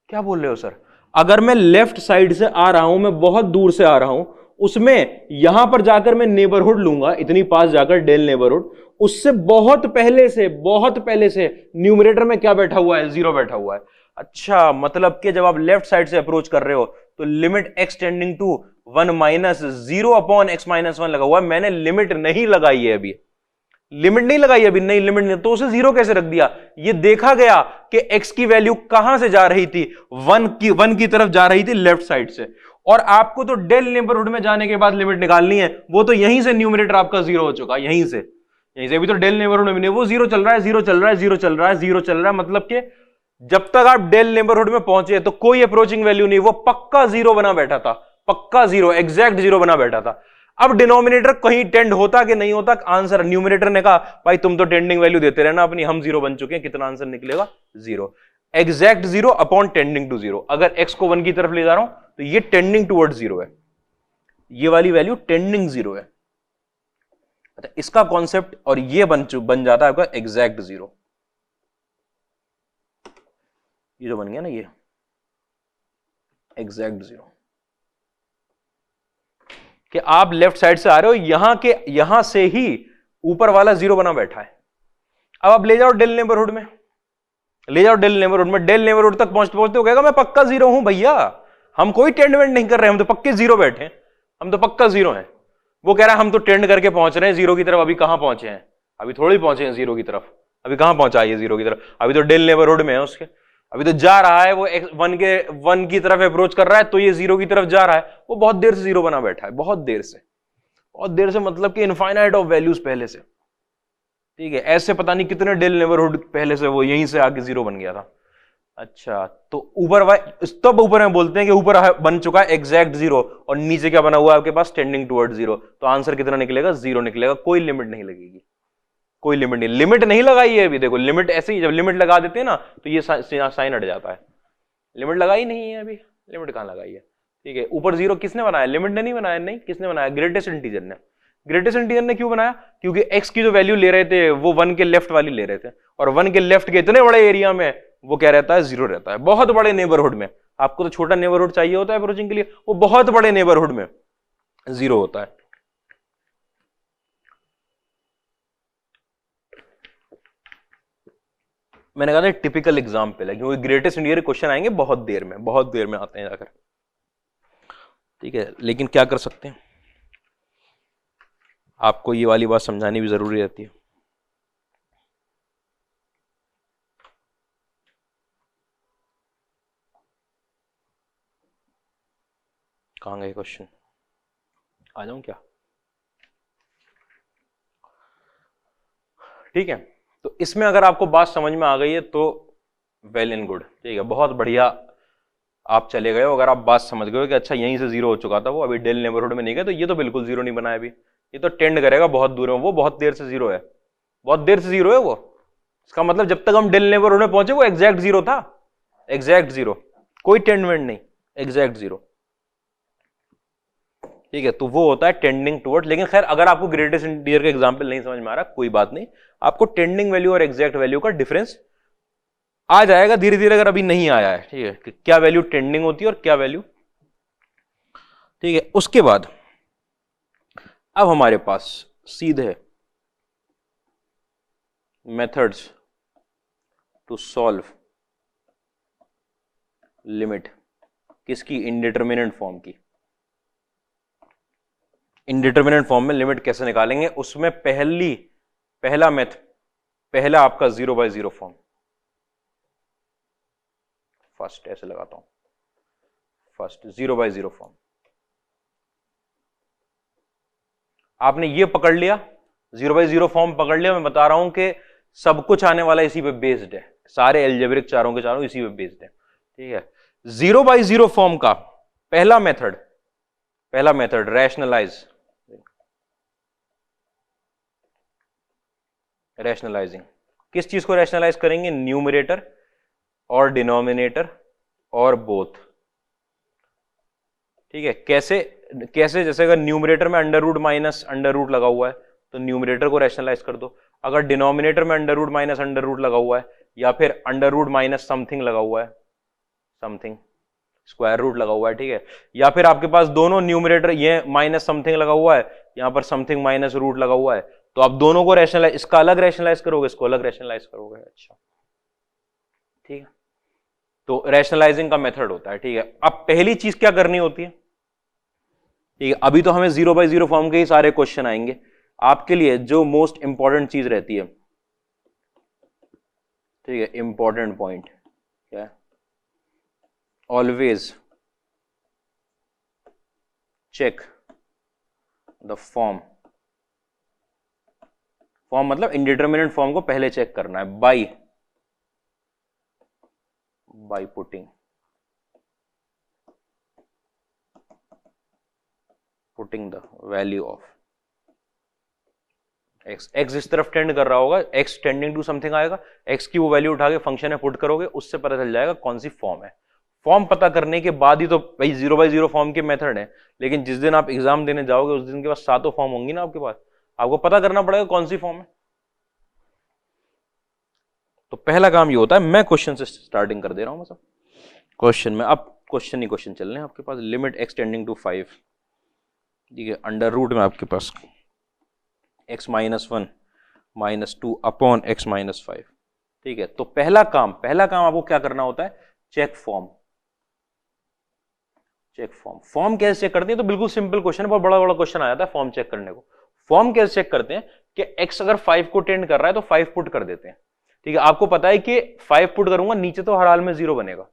क्या बोल रहे हो सर? अगर मैं लेफ्ट साइड से आ रहा हूं, मैं बहुत दूर से आ रहा हूं, उसमें यहां पर जाकर मैं नेबरहुड लूंगा, इतनी पास जाकर डेल नेबरहुड, उससे बहुत पहले से न्यूमरेटर में क्या बैठा हुआ है? 0 बैठा हुआ है। अच्छा, मतलब कि जब आप लेफ्ट साइड से अप्रोच कर रहे हो तो limit X tending to 1 minus 0 upon X minus 1 लगा हुआ है, मैंने लिमिट नहीं लगाई है अभी, लिमिट नहीं लगाई अभी, नहीं लिमिट नहीं, तो उसे जीरो कैसे रख दिया? ये देखा गया कि x की वैल्यू कहां से जा रही थी, वन की तरफ जा रही थी लेफ्ट साइड से, और आपको तो डेल नेबरहुड में जाने के बाद लिमिट निकालनी है, वो तो यहीं से न्यूमरेटर आपका जीरो हो चुका, यहीं से अभी तो डेल नेबरहुड में नहीं, वो जीरो चल रहा है, जीरो चल रहा है, जीरो चल रहा है, जीरो चल रहा है, मतलब कि जब तक आप डेल नेबरहुड में पहुंचे तो कोई अप्रोचिंग वैल्यू नहीं, वो पक्का जीरो बना बैठा था, पक्का जीरो, एग्जैक्ट जीरो बना बैठा था। अब डिनोमिनेटर कहीं टेंड होता कि नहीं होता, आंसर न्यूमरेटर ने कहा भाई तुम तो टेंडिंग वैल्यू देते रहना अपनी, हम जीरो बन चुके हैं, कितना आंसर निकलेगा? Zero, exact zero upon tending to zero. अगर एक्स को वन की तरफ ले जा रहा हूं तो ये टेंडिंग टुवर्ड जीरो है, ये वाली वैल्यू टेंडिंग जीरो है। अच्छा, इसका कॉन्सेप्ट और ये बन जाता है आपका एग्जैक्ट जीरो। ये जो बन गया ना, ये एग्जैक्ट जीरो, कि आप लेफ्ट साइड से आ रहे हो, यहां से ही ऊपर वाला जीरो बना बैठा है। अब आप ले जाओ डेल नेबरहुड में, ले जाओ डेल नेबरहुड में, डेल नेबरहुड तक पहुंचते पहुंचते हो कहेगा मैं पक्का जीरो हूं भैया, हम कोई टेंडमेंट नहीं कर रहे, हम तो पक्के जीरो बैठे हैं, हम तो पक्का जीरो हैं। वो कह रहा है हम तो टेंड करके पहुंच रहे हैं जीरो की तरफ, अभी कहां पहुंचे हैं? अभी थोड़ी पहुंचे हैं जीरो की तरफ, अभी कहां पहुंचा है जीरो की तरफ? अभी तो डेल नेबरहुड में है उसके, अभी तो जा रहा है वो वन की तरफ अप्रोच कर रहा है, तो ये जीरो की तरफ जा रहा है, वो बहुत देर से जीरो बना बैठा है, बहुत देर से मतलब कि इनफाइनाइट ऑफ वैल्यूज पहले से, ठीक है, ऐसे पता नहीं कितने डेल नेबरहुड पहले से वो यहीं से आके जीरो बन गया था। अच्छा, तो ऊपर तब ऊपर में बोलते हैं कि ऊपर बन चुका है एग्जैक्ट जीरो, और नीचे क्या बना हुआ है आपके पास? Tending toward zero. तो आंसर कितना निकलेगा? जीरो निकलेगा, कोई लिमिट नहीं लगेगी, कोई लिमिट नहीं, लिमिट नहीं लगाई है अभी। देखो लिमिट ऐसे ही, जब लिमिट लगा देते हैं ना तो ये साइन हट जाता है, लिमिट लगाई नहीं है अभी, लिमिट कहां लगाई है? ठीक है, ऊपर जीरो किसने बनाया? लिमिट ने नहीं बनाया, नहीं, किसने बनाया? ग्रेटेस्ट इंटीजर ने। ग्रेटेस्ट इंटीजर ने क्यों बनाया? क्योंकि एक्स की जो वैल्यू ले रहे थे वो वन के लेफ्ट वाली ले रहे थे, और वन के लेफ्ट के इतने बड़े एरिया में वो क्या रहता है? जीरो रहता है। बहुत बड़े नेबरहुड में, आपको तो छोटा नेबरहुड चाहिए होता है अप्रोचिंग के लिए, वो बहुत बड़े नेबरहुड में जीरो होता है। मैंने कहा था टिपिकल एग्जाम्पल है, क्योंकि ग्रेटेस्ट इंटीजर क्वेश्चन आएंगे बहुत देर में आते हैं जाकर, ठीक है, लेकिन क्या कर सकते हैं, आपको ये वाली बात समझानी भी जरूरी रहती है। कहां गए क्वेश्चन? आ जाऊं क्या? ठीक है, तो इसमें अगर आपको बात समझ में आ गई है तो वेल एंड गुड, ठीक है, बहुत बढ़िया, आप चले गए हो। अगर आप बात समझ गए हो कि अच्छा यहीं से जीरो हो चुका था वो, अभी डेल नेबरहुड में नहीं गए, तो ये तो बिल्कुल जीरो नहीं बनाया अभी, ये तो टेंड करेगा बहुत दूर में, वो बहुत देर से जीरो है, बहुत देर से जीरो है वो। इसका मतलब जब तक हम डेल नेबरहुड में पहुंचे वो एग्जैक्ट जीरो था, एग्जैक्ट जीरो, कोई टेंडमेंट नहीं, एग्जैक्ट जीरो, ठीक है। तो वो होता है टेंडिंग टुवर्ड। लेकिन खैर अगर आपको ग्रेटेस्ट इंटीजर का एग्जांपल नहीं समझ में आ रहा, कोई बात नहीं, आपको टेंडिंग वैल्यू और एग्जैक्ट वैल्यू का डिफरेंस आ जाएगा धीरे धीरे, अगर अभी नहीं आया है, ठीक है, कि क्या वैल्यू टेंडिंग होती है और क्या वैल्यू, ठीक है। उसके बाद अब हमारे पास सीधे मेथड्स टू सॉल्व लिमिट, किसकी? इनडिटरमिनेंट फॉर्म की। इनडिटरमिनेंट फॉर्म में लिमिट कैसे निकालेंगे, उसमें पहला आपका 0/0 फॉर्म, फर्स्ट ऐसे लगाता हूं, फर्स्ट 0/0 फॉर्म। आपने ये पकड़ लिया, 0/0 फॉर्म पकड़ लिया। मैं बता रहा हूं कि सब कुछ आने वाला इसी पे बेस्ड है, सारे एल्जेब्रिक चारों के चारों इसी पे बेस्ड है, ठीक है। 0/0 फॉर्म का पहला मेथड रैशनलाइजिंग। किस चीज को रैशनलाइज करेंगे? न्यूमरेटर और डिनोमिनेटर और बोथ, ठीक है। कैसे? जैसे अगर न्यूमरेटर में under root minus under root लगा हुआ है तो न्यूमरेटर को रैशनलाइज कर दो। अगर डिनोमिनेटर में under root minus under root लगा हुआ है, या फिर अंडर रूट माइनस समथिंग लगा हुआ है, समथिंग स्क्वायर रूट लगा हुआ है, ठीक है, या फिर आपके पास दोनों न्यूमरेटर, ये माइनस समथिंग लगा हुआ है, यहां पर समथिंग माइनस रूट लगा हुआ है, तो आप दोनों को रैशनलाइज, इसका अलग रैशनलाइज करोगे, इसको अलग रैशनलाइज करोगे, अच्छा, ठीक है। तो रैशनलाइजिंग का मेथड होता है, ठीक है। अब पहली चीज क्या करनी होती है, ठीक है, अभी तो हमें 0/0 फॉर्म के ही सारे क्वेश्चन आएंगे, आपके लिए जो मोस्ट इंपॉर्टेंट चीज रहती है, ठीक है, इंपॉर्टेंट पॉइंट क्या है, always check the form. Form मतलब इंडिटरमिनेट फॉर्म को पहले चेक करना है by putting the value of X. X इस तरफ टेंड कर रहा होगा, एक्स टेंडिंग टू समथिंग आएगा, एक्स की वो वैल्यू उठा के फंक्शन में पुट करोगे, उससे पता चल जाएगा कौन सी फॉर्म है। फॉर्म पता करने के बाद ही तो भाई 0/0 फॉर्म के मेथड है, लेकिन जिस दिन आप एग्जाम देने जाओगे उस दिन के पास 7 फॉर्म होंगी ना आपके पास, आपको पता करना पड़ेगा कौन सी फॉर्म है। तो पहला काम ये होता है, मैं क्वेश्चन से स्टार्टिंग कर दे रहा हूं, मतलब क्वेश्चन में अब क्वेश्चन ही क्वेश्चन चल रहे हैं आपके पास। लिमिट एक्स टेंडिंग टू 5, ठीक है, अंडर रूट में आपके पास x -1 -2 अपॉन x -5, ठीक है। तो पहला काम आपको क्या करना होता है, चेक फॉर्म। फॉर्म कैसे चेक करते हैं, तो बिल्कुल सिंपल क्वेश्चन है, बहुत बड़ा बड़ा क्वेश्चन आ जाता है फॉर्म चेक करने को। फॉर्म कैसे चेक करते हैं कि x अगर 5 को टेंड कर रहा है तो 5 पुट कर देते हैं, ठीक है। आपको पता है कि 5 पुट करूंगा, नीचे तो हर हाल में 0 बनेगा।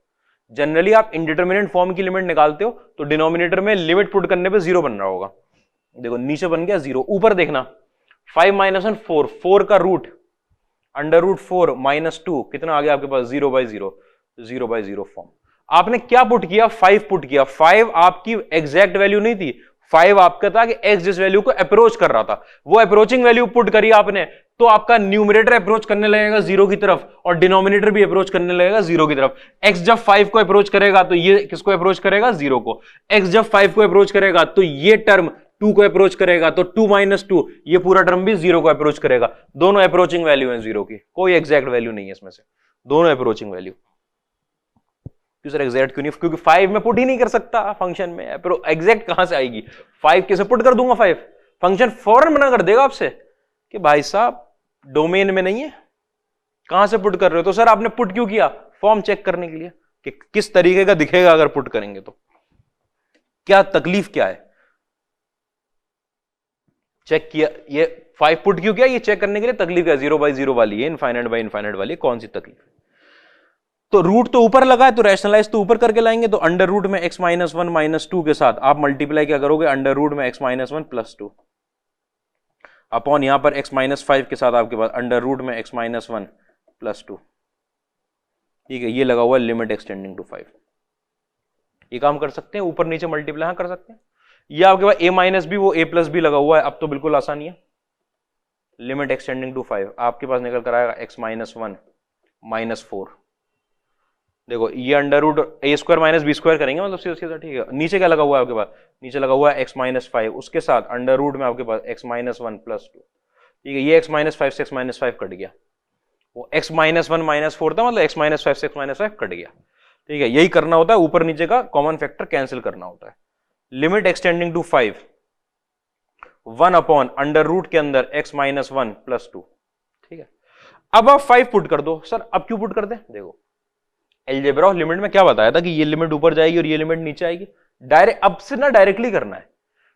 जनरली आप इंडिटरमिनेट फॉर्म की लिमिट निकालते हो तो डिनोमिनेटर में लिमिट पुट करने पे 0 बन रहा होगा। देखो नीचे बन गया 0, ऊपर देखना 5 - 1 4, 4 का रूट अंडर रूट 4 -2 कितना आ गया आपके पास, 0/0 फॉर्म। आपने क्या पुट किया, 5 पुट किया। 5 आपकी एग्जैक्ट वैल्यू नहीं थी, 5 आपका था कि x जिस वैल्यू को अप्रोच कर रहा था वो अप्रोचिंग वैल्यू पुट करी आपने, तो आपका न्यूमरेटर अप्रोच करने लगेगा 0 की तरफ और डिनोमिनेटर भी अप्रोच करने लगेगा 0 की तरफ। x जब 5 को अप्रोच करेगा तो ये किसको अप्रोच करेगा, 0 को। x जब 5 को अप्रोच करेगा तो ये टर्म 2 को अप्रोच करेगा, तो 2 - 2 ये पूरा टर्म भी 0 को अप्रोच करेगा। दोनों अप्रोचिंग वैल्यू है 0 की, कोई एग्जैक्ट वैल्यू नहीं है इसमें से, दोनों अप्रोचिंग वैल्यू। क्यों सर एग्जैक्ट क्यों नहीं, क्योंकि 5 में पुट ही नहीं कर सकता फंक्शन में, एग्जैक्ट कहां से आएगी, 5 कैसे पुट कर दूंगा, 5 फंक्शन फौरन मना कर देगा आपसे कि भाई साहब डोमेन में नहीं है, कहां से पुट कर रहे हो। तो सर आपने पुट क्यों किया, फॉर्म चेक करने के लिए कि किस तरीके का दिखेगा अगर पुट करेंगे तो, क्या तकलीफ क्या है। चेक किया, ये 5 पुट क्यों किया, ये चेक करने के लिए तकलीफ क्या, 0/0 वाली है, इनफाइनाइट वाली, कौन सी तकलीफ है। तो रूट तो ऊपर लगा है तो रैशनलाइज तो ऊपर करके लाएंगे, तो अंडर रूट में x -1 -2 के साथ आप मल्टीप्लाई क्या करोगे, अंडर रूट में x -1 +2 अपॉन यहां पर x -5 के साथ आपके पास अंडर रूट में x -1 +2, ठीक है। ये लगा हुआ लिमिट एक्सटेंडिंग टू 5, ये काम कर सकते हैं, ऊपर नीचे मल्टीप्लाई हाँ कर सकते हैं। ये आपके पास a- भी वो a+ भी लगा हुआ है, अब तो बिल्कुल आसानी है। लिमिट एक्सटेंडिंग टू 5 आपके पास निकल कर आएगा x -1 -4, देखो ये अंडर रूट a² - b² करेंगे मतलब सीधा, ठीक है। नीचे क्या लगा हुआ है आपके पास, नीचे लगा हुआ है x -5, उसके साथ अंडर रूट में आपके पास x -1 +2, ठीक है। ये x -5 से x -5 कट गया, वो x -1 -4 था, मतलब x -5 से x -5 कट गया, ठीक है। यही करना होता है, ऊपर नीचे का कॉमन फैक्टर कैंसिल करना होता है। Limit X tending to 5 1 upon under root के अंदर x -1 +2, ठीक है। अब आप 5 पुट कर दो, सर अब क्यों पुट कर दे, देखो अलजेब्रा ऑफ लिमिट में क्या बताया था कि ये लिमिट ऊपर जाएगी और ये लिमिट नीचे आएगी, डायरेक्ट अब से ना डायरेक्टली करना है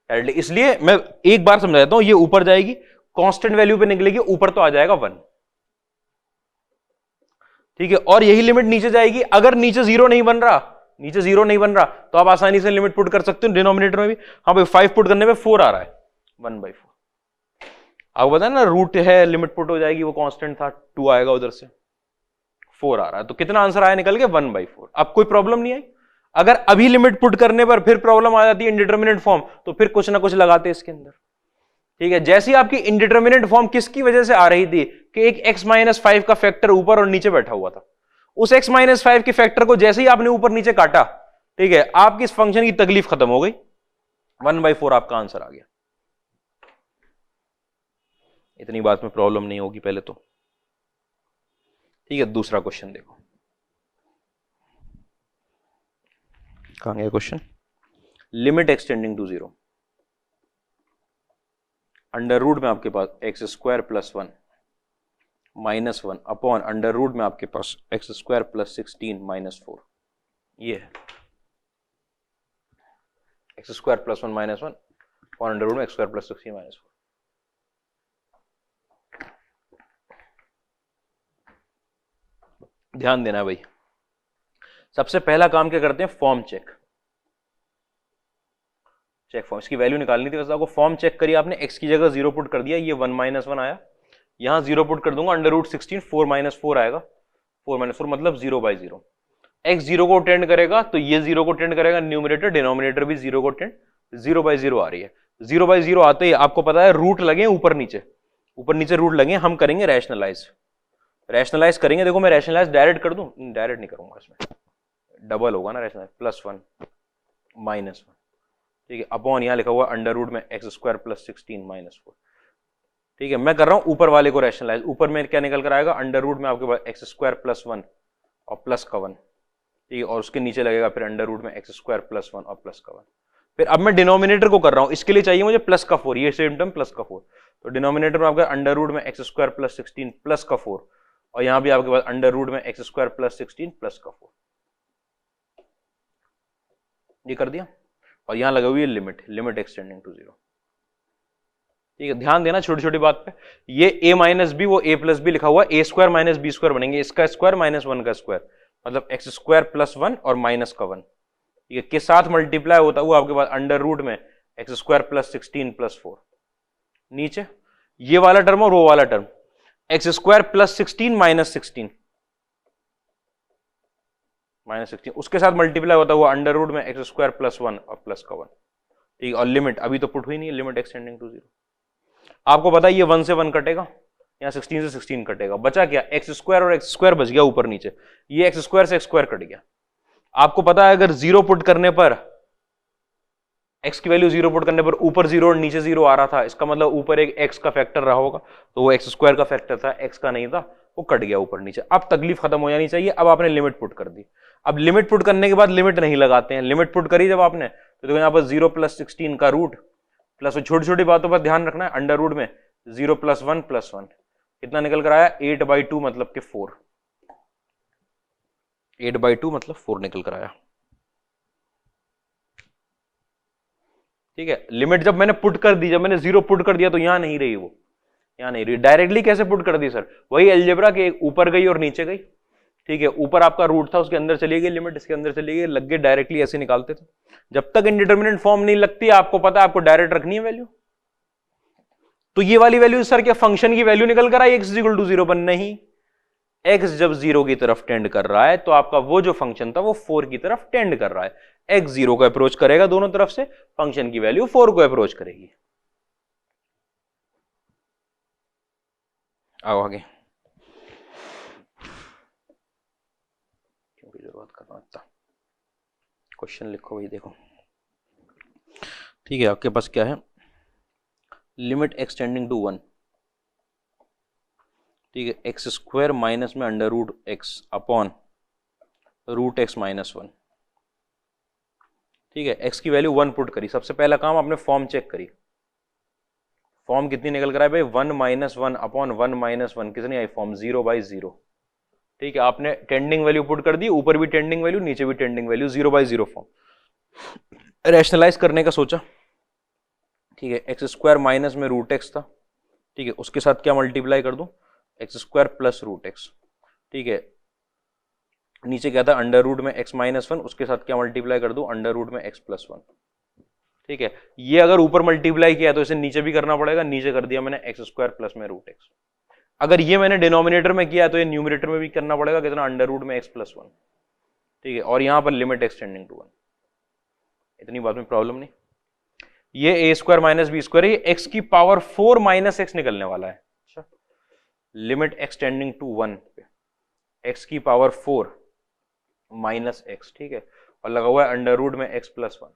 डायरेक्टली, इसलिए मैं एक बार समझा देता हूं, ये ऊपर जाएगी कांस्टेंट वैल्यू पे निकलेगी, ऊपर तो आ जाएगा 1, ठीक है। और यही लिमिट नीचे जाएगी, अगर नीचे 0 नहीं बन रहा तो आप आसानी से लिमिट पुट कर सकते हो डिनोमिनेटर में भी। हाँ भाई 5 पुट करने पे 4 आ रहा है, 1/4 आपको पता है ना, रूट है, लिमिट पुट हो जाएगी, वो कांस्टेंट था 2 आएगा उधर से, 4 आ रहा है, तो कितना आंसर आया निकल के 1/4। अब कोई प्रॉब्लम नहीं आई, अगर अभी लिमिट पुट करने पर फिर प्रॉब्लम आ जाती है इंडिटरमिनेट फॉर्म, तो फिर कुछ ना कुछ लगाते इसके अंदर, ठीक है। जैसी आपकी इंडिटरमिनेट फॉर्म किसकी वजह से आ रही थी कि एक x -5 का फैक्टर ऊपर और नीचे बैठा हुआ था, उस x -5 के फैक्टर को जैसे ही आपने ऊपर नीचे काटा, ठीक है, आपकी इस फंक्शन की तकलीफ खत्म हो गई, 1/4 आपका आंसर आ गया। इतनी बात में प्रॉब्लम नहीं होगी पहले तो, ठीक है। दूसरा क्वेश्चन देखो, कहां गया question, limit X tending to 0 under root में आपके पास x² + 1 -1 अपॉन अंडर रूट में आपके पास x² + 16 -4, ये है x² + 1 -1 और अंडर रूट में x² + 16 -4। ध्यान देना भाई, सबसे पहला काम क्या करते हैं, फॉर्म चेक फॉर्म, इसकी वैल्यू निकालनी थी। वैसे आपको फॉर्म चेक करिए आपने, x की जगह 0 पुट कर दिया, ये 1 - 1 आया, यहां 0 पुट कर दूंगा, √16 4 - 4 आएगा, 4 - 4 मतलब 0/0। x 0 को टेंड करेगा तो ये 0 को टेंड करेगा, न्यूमरेटर डिनोमिनेटर भी 0 को टेंड, 0/0 आ रही है। 0/0 आते ही आपको पता है रूट लगे ऊपर नीचे रूट लगे, हम करेंगे रैशनलाइज करेंगे। देखो मैं रैशनलाइज डायरेक्ट कर दूं, डायरेक्ट नहीं करूंगा, इसमें डबल होगा ना रैशनलाइज, +1 -1, ठीक है, अपॉन यहां लिखा हुआ √में x² + 16 - 4, ठीक है। मैं कर रहा हूं ऊपर वाले को रैशनलाइज, ऊपर में क्या निकल कर आएगा, √ में आपके पास x² + 1 और प्लस का 1, ठीक है, और उसके नीचे लगेगा फिर √ में x² + 1 और प्लस का 1। फिर अब मैं डिनोमिनेटर को कर रहा हूं, इसके लिए चाहिए मुझे प्लस का 4, ये सेम टर्म प्लस का 4, तो डिनोमिनेटर में आपका √ में x² + 16 प्लस का 4, और यहां भी आपके पास √ में x² + 16 प्लस का 4, ये कर दिया, और यहां लगा हुई है लिमिट एक्सटेंडिंग टू 0, ठीक है। ध्यान देना छोटी छोटी बात पे, ये a - b वो a + b लिखा हुआ, a² - b² बनेंगे, इसका स्क्वायर -1 का स्क्वायर, मतलब x² + 1 और माइनस का 1, ठीक है, के साथ मल्टीप्लाई होता हुआ आपके पास √ में x² + 16 + 4, नीचे ये वाला टर्म और वो वाला टर्म, x² + 16 - 16 -16, उसके साथ मल्टीप्लाई होता हुआ √ में x² + 1 और प्लस का 1, ठीक है, और लिमिट अभी तो पुट हुई नहीं है, लिमिट एक्सटेंडिंग टू 0। आपको पता है ये 1 से 1 कटेगा, यहाँ 16 से 16 कटेगा, बचा क्या, x² और x² बच गया ऊपर नीचे, ये x² से x² कट गया। आपको पता है अगर 0 पुट करने पर, x की वैल्यू 0 पुट करने पर ऊपर 0 और नीचे 0 आ रहा था, इसका मतलब ऊपर एक x का फैक्टर रहा होगा, तो वो x² का फैक्टर था, x का नहीं था, वो कट गया ऊपर नीचे। अब तकलीफ खत्म हो जानी चाहिए, अब आपने लिमिट पुट कर दी। अब लिमिट पुट करने के बाद लिमिट नहीं लगाते हैं, लिमिट पुट करी जब आपने, तो देखो यहाँ पर 0 + 16 का रूट प्लस, छोटी छोटी बातों पर ध्यान रखना है, √ में 0 + 1 + 1 कितना निकल कर आया, 8/2 मतलब कि 4, 8/2 मतलब 4 निकल कर आया, ठीक है। लिमिट जब मैंने पुट कर दी, जब मैंने 0 पुट कर दिया तो यहां नहीं रही, वो यहां नहीं रही, डायरेक्टली कैसे पुट कर दी सर, वही अलजेब्रा के ऊपर गई और नीचे गई, ठीक है, ऊपर आपका रूट था उसके अंदर चली गई लिमिट, इसके अंदर चली गई, लग गए, डायरेक्टली ऐसे निकालते थे। जब तक इनडिटरमिनेट फॉर्म नहीं लगती, आपको पता है आपको डायरेक्ट रखनी है वैल्यू, तो ये वाली वैल्यू सर क्या फंक्शन की वैल्यू निकल कर आई x = 0 पर, नहीं, x जब 0 की तरफ टेंड कर रहा है तो आपका वो जो फंक्शन था वो 4 की तरफ टेंड कर रहा है, x 0 को अप्रोच करेगा दोनों तरफ से, फंक्शन की वैल्यू 4 को अप्रोच करेगी। आओ आगे, क्योंकि जरूरत करना था, क्वेश्चन लिखो भाई, देखो, ठीक है, आपके पास क्या है, लिमिट एक्सटेंडिंग टू 1, ठीक है, x² माइनस में √x अपॉन √x - 1, ठीक है, x की वैल्यू 1 पुट करी, सबसे पहला काम आपने फॉर्म चेक करी, फॉर्म कितनी निकल कर आए भाई, 1 - 1 अपॉन 1 - 1 कितनी आई, फॉर्म 0/0, ठीक है, आपने टेंडिंग वैल्यू पुट कर दी, ऊपर भी टेंडिंग वैल्यू नीचे भी टेंडिंग वैल्यू, 0/0 फॉर्म। रैशनलाइज करने का सोचा, ठीक है, x² माइनस में √x था, ठीक है, उसके साथ क्या मल्टीप्लाई कर दूं, x² + √x, ठीक है, नीचे क्या था, √ में x - 1, उसके साथ क्या मल्टीप्लाई कर दूं, √ में x + 1, ठीक है। ये अगर ऊपर मल्टीप्लाई किया तो इसे नीचे भी करना पड़ेगा, नीचे कर दिया मैंने x² प्लस में √x। अगर ये मैंने डिनोमिनेटर में किया तो ये न्यूमरेटर में भी करना पड़ेगा, कितना, √ में x + 1, ठीक है, और यहां पर लिमिट एक्सटेंडिंग टू 1, इतनी बात में प्रॉब्लम नहीं। ये a² - b², ये x की पावर 4 - x निकलने वाला है, अच्छा, लिमिट एक्सटेंडिंग टू 1 पे x की पावर 4 - x, ठीक है, और लगा हुआ है √ में x + 1,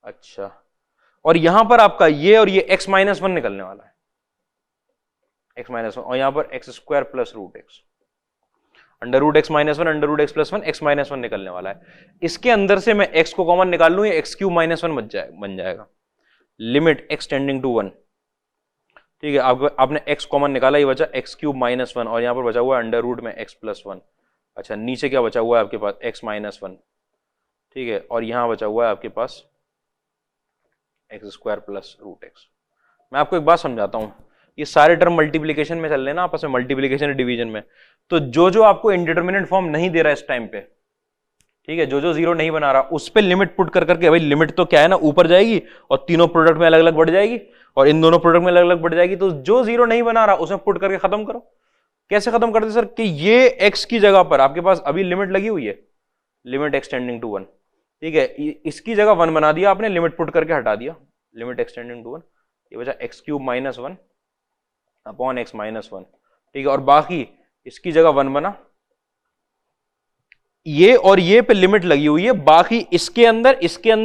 अच्छा, और यहां पर आपका ये और ये x - 1 निकलने वाला है, x - 1, और यहां पर x² + √x, √x - 1 √x + 1 x - 1 निकलने वाला है। इसके अंदर से मैं x को कॉमन निकाल लूं, ये x³ - 1 बन जाएगा, लिमिट एक्सटेंडिंग टू 1, ठीक है, आपने x कॉमन निकाला, ये बचा x³ - 1, और यहां पर बचा हुआ है √ में x + 1, अच्छा, नीचे क्या बचा हुआ है आपके पास, x - 1, ठीक है, और यहां बचा हुआ है आपके पास x² + √x। मैं आपको एक बात समझाता हूं, ये सारे टर्म मल्टीप्लीकेशन में चल रहे हैं ना आपस में, मल्टीप्लीकेशन डिवीजन में। तो जो जो आपको इनडिटरमिनेट फॉर्म नहीं दे रहा है इस टाइम पे, ठीक है, जो जो जीरो नहीं बना रहा, उस पे लिमिट पुट कर करके, भाई लिमिट तो क्या है ना, ऊपर जाएगी और तीनों प्रोडक्ट में अलग अलग बढ़ जाएगी और इन दोनों प्रोडक्ट में अलग अलग बढ़ जाएगी। तो जो जीरो नहीं बना रहा उसमें पुट करके खत्म करो। कैसे खत्म करते सर? कि ये एक्स की जगह पर आपके पास अभी लिमिट लगी हुई है, लिमिट एक्सटेंडिंग टू 1, ठीक है, इसकी जगह 1 बना दिया आपने, लिमिट पुट करके हटा दिया, लिमिट एक्सटेंडिंग टू 1, ये बचा x cube minus 1 upon X minus 1, ठीक है, और बाकी इसकी जगह 1 बना, ये और ये पे लिमिट लगी हुई है, बाकी इसके अंदर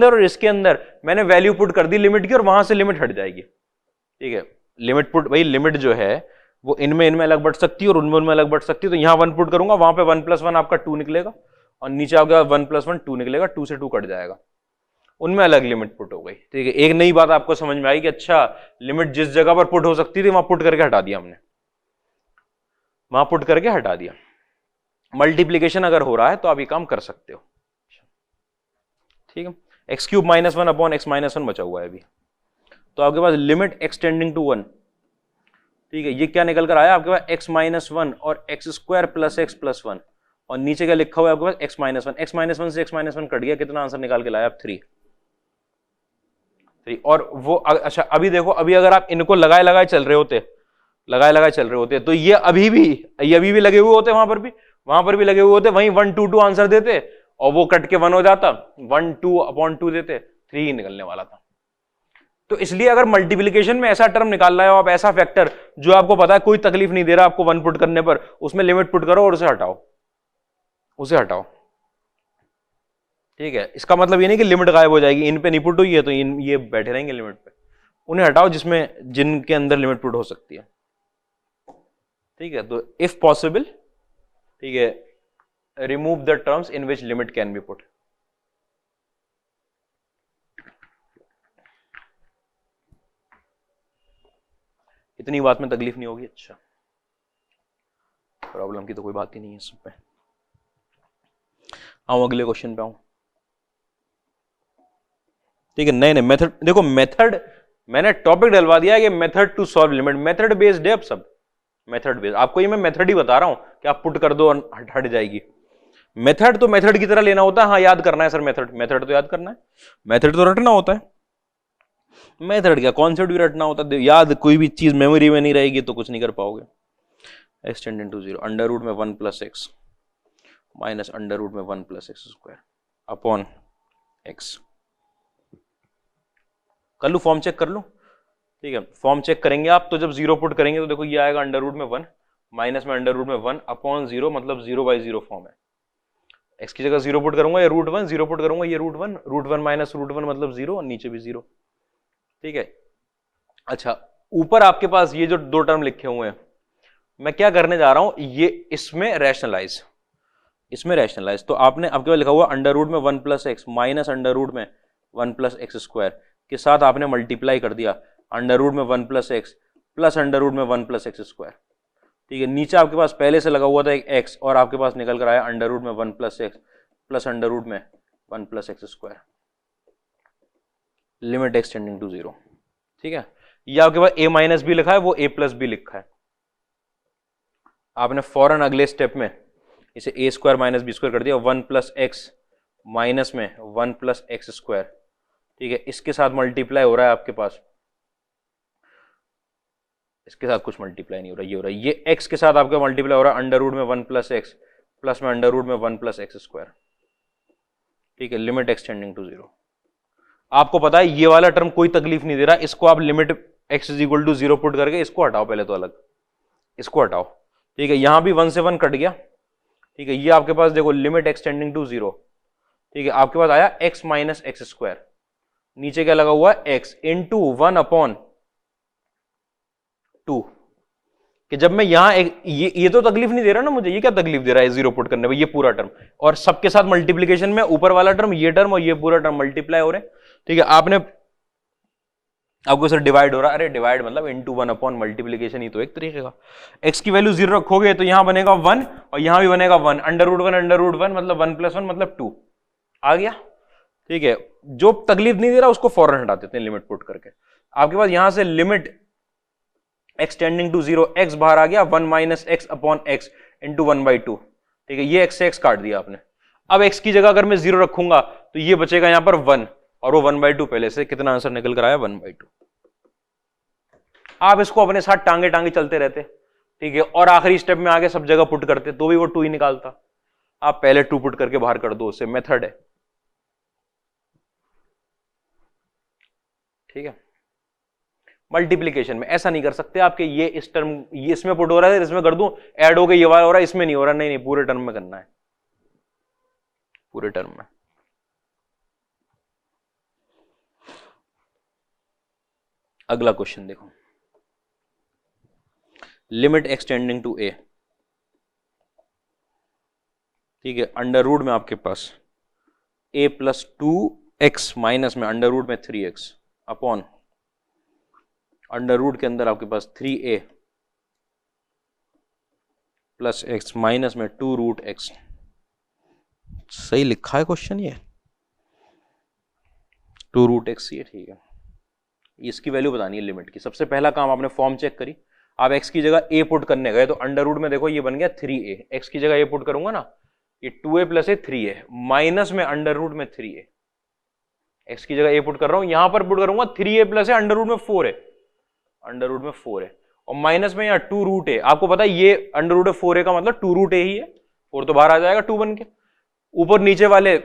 और इसके अंदर मैंने वैल्यू पुट कर दी लिमिट की और वहां से लिमिट हट जाएगी, ठीक है। लिमिट पुट, भाई लिमिट जो है वो इनमें अलग बढ़ सकती है और उनमें अलग बढ़ सकती है, तो यहां 1 पुट करूंगा, वहां पे 1 + 1 आपका 2 निकलेगा और नीचे आपका 1 + 1 2 निकलेगा, 2 से 2 कट जाएगा, उनमें अलग लिमिट पुट हो गई, ठीक है। एक नई बात आपको समझ में आई कि अच्छा लिमिट जिस जगह पर पुट हो सकती थी वहां पुट करके हटा दिया हमने, वहां पुट करके हटा दिया। मल्टीप्लीकेशन अगर हो रहा है तो आप ये काम कर सकते हो, ठीक है। X cube minus 1 upon X minus 1 बचा हुआ है अभी, तो आपके पास लिमिट एक्सटेंडिंग टू 1, ठीक है, ये क्या निकल कर आया आपके पास एक्स माइनस 1 और x square plus x plus 1, और नीचे क्या लिखा हुआ है आपके पास एक्स माइनस 1, एक्स माइनस 1 से एक्स माइनस 1 कट गया, कितना आंसर निकाल के लाया आप 3। और वो अच्छा अभी देखो, अभी अगर आप इनको लगाए लगाए चल रहे होते तो ये अभी भी लगे हुए होते, वहां पर भी लगे हुए होते, वहीं 1 2 2 आंसर देते और वो कट के 1 हो जाता, 1 2 अपॉन 2 देते, 3 ही निकलने वाला था। तो इसलिए अगर मल्टीप्लिकेशन में ऐसा टर्म निकाल रहे हो आप, ऐसा फैक्टर जो आपको पता है कोई तकलीफ नहीं दे रहा आपको 1 पुट करने पर, उसमें लिमिट पुट करो और उसे हटाओ, ठीक है। इसका मतलब ये नहीं कि लिमिट गायब हो जाएगी, इन पे नहीं पुट हुई है तो ये बैठे रहेंगे लिमिट पे, उन्हें हटाओ जिनके अंदर लिमिट पुट हो सकती है, ठीक है। तो इफ पॉसिबल, ठीक है, remove the terms in which limit can be put. इतनी बात में तकलीफ नहीं होगी, अच्छा प्रॉब्लम की तो कोई बात ही नहीं है इस पे। आऊं अगले क्वेश्चन पे आऊं, ठीक है। नए मेथड देखो, मेथड मैंने टॉपिक डलवा दिया है कि method to solve limit, method based है अब सब, मेथड बेस्ड, आपको ये मैं मेथड ही बता रहा हूं कि आप पुट कर दो और हट जाएगी। मेथड तो मेथड की तरह लेना होता है, हाँ याद करना है सर, मेथड तो याद करना है, मेथड तो रटना होता है, मेथड क्या कॉन्सेप्ट भी रटना होता है याद, कोई भी चीज मेमोरी में नहीं रहेगी तो कुछ नहीं कर पाओगे। एक्सटेंडेड टू 0, अंडर रूट में 1 + x माइनस अंडर रूट में 1 + x² अपॉन x। कर लू फॉर्म चेक कर लू, ठीक है। फॉर्म चेक करेंगे आप तो जब 0 पुट करेंगे तो देखो ये आएगा अंडर रूट में 1 माइनस में अंडर रूट में 1 अपॉन 0, मतलब 0/0 फॉर्म है। x की जगह 0 पुट करूंगा, ये √1, 0 पुट करूंगा, ये √1 माइनस √1 मतलब 0 और नीचे भी 0, ठीक है। अच्छा ऊपर आपके पास ये जो 2 टर्म लिखे हुए हैं, मैं क्या करने जा रहा हूं, ये इसमें रैशनलाइज, तो आपने आपके पास लिखा हुआ अंडर रूट में 1 + x माइनस अंडर रूट में 1 + x² के साथ आपने मल्टीप्लाई कर दिया अंडर रूट में 1 + x प्लस अंडर रूट में 1 + x², ठीक है। नीचे आपके पास पहले से लगा हुआ था एक x और आपके पास निकल कर आया अंडर रूट में 1 + x प्लस अंडर रूट में 1 + x², लिमिट एक्सटेंडिंग टू 0, ठीक है। ये आपके पास a- b लिखा है, वो a + b लिखा है, आपने फौरन अगले स्टेप में इसे a² - b² कर दिया, 1 + x माइनस में 1 + x², ठीक है। इसके साथ मल्टीप्लाई हो रहा है आपके पास, इसके साथ कुछ मल्टीप्लाई नहीं हो रहा, ये हो रहा है, ये x के साथ आपका मल्टीप्लाई हो रहा है अंडर रूट में 1 + x प्लस में अंडर रूट में 1 + x², ठीक है। लिमिट एक्सटेंडिंग टू 0, आपको पता है ये वाला टर्म कोई तकलीफ नहीं दे रहा, इसको आप लिमिट x = 0 पुट करके इसको हटाओ, पहले तो अलग इसको हटाओ, ठीक है। यहां भी 1 से 1 कट गया, ठीक है। ये आपके पास देखो लिमिट एक्सटेंडिंग टू 0, ठीक है। आपके पास आया x माइनस x², नीचे क्या लगा हुआ है x इंटू 1/2, कि जब मैं यहां ये तो तकलीफ नहीं दे रहा ना मुझे, ये क्या तकलीफ दे रहा है 0 पुट करने में, ये पूरा टर्म और सबके साथ मल्टीप्लीकेशन में ऊपर वाला टर्म, ये टर्म और ये पूरा टर्म मल्टीप्लाई हो रहे, ठीक है। आपको सर डिवाइड हो रहा है, अरे डिवाइड मतलब इंटू 1/, मल्टीप्लीकेशन ही तो एक तरीके का। x की वैल्यू 0 रखोगे तो यहां बनेगा 1 और यहां भी बनेगा 1, अंडर रूट 1 मतलब 1 + 1 मतलब 2 आ गया, ठीक है। जो तकलीफ नहीं दे रहा उसको फौरन हटा देते हैं लिमिट पुट करके। आपके पास यहां से लिमिट एक्सटेंडिंग टू 0, एक्स बाहर आ गया, 1 minus X upon x into 1/2। ठीक है, ये एक्स से एक्स काट दिया आपने। अब एक्स की जगह अगर मैं 0 रखूंगा तो ये बचेगा यहां पर 1, और वो 1/2 पहले से कितना आंसर निकल कर आया, 1/2। आप इसको अपने साथ टांगे टांगे चलते रहते, ठीक है, और आखिरी स्टेप में आगे सब जगह पुट करते तो भी वो 2 ही निकालता। आप पहले 2 पुट करके बाहर कर दो, उससे मेथड है। ठीक है, मल्टीप्लीकेशन में ऐसा नहीं कर सकते आपके ये इस टर्म, ये इसमें पुट हो रहा है इसमें कर दूं, ऐड हो गया ये वाला हो रहा है इसमें नहीं हो रहा, नहीं नहीं, पूरे टर्म में करना है, पूरे टर्म में। अगला क्वेश्चन देखो, लिमिट एक्सटेंडिंग टू ए। ठीक है, अंडर रूट में आपके पास a प्लस 2x माइनस में अंडर रूट में 3x अपॉन अंडर रूट के अंदर आपके पास 3a प्लस x माइनस में 2 रूट x। सही लिखा है क्वेश्चन ये, 2 रूट x, ये ठीक है। इसकी वैल्यू बतानी है लिमिट की। सबसे पहला काम आपने फॉर्म चेक करी, आप x की जगह a पुट करने गए तो अंडर रूट में देखो ये बन गया 3a, x की जगह a पुट करूंगा ना, ये 2a प्लस ए 3a माइनस में अंडर रूट में 3a, x की जगह a पुट कर रहा हूं, यहां पर पुट करूंगा 3a प्लस है अंडर रूट में 4a, अंडर रूट में 4a, और माइनस में यहां 2 रूट ए। आपको पता है ये अंडर रूट 4a का मतलब 2 रूट ए ही है, 4 तो बाहर आ जाएगा 2 बन के। ऊपर नीचे वाले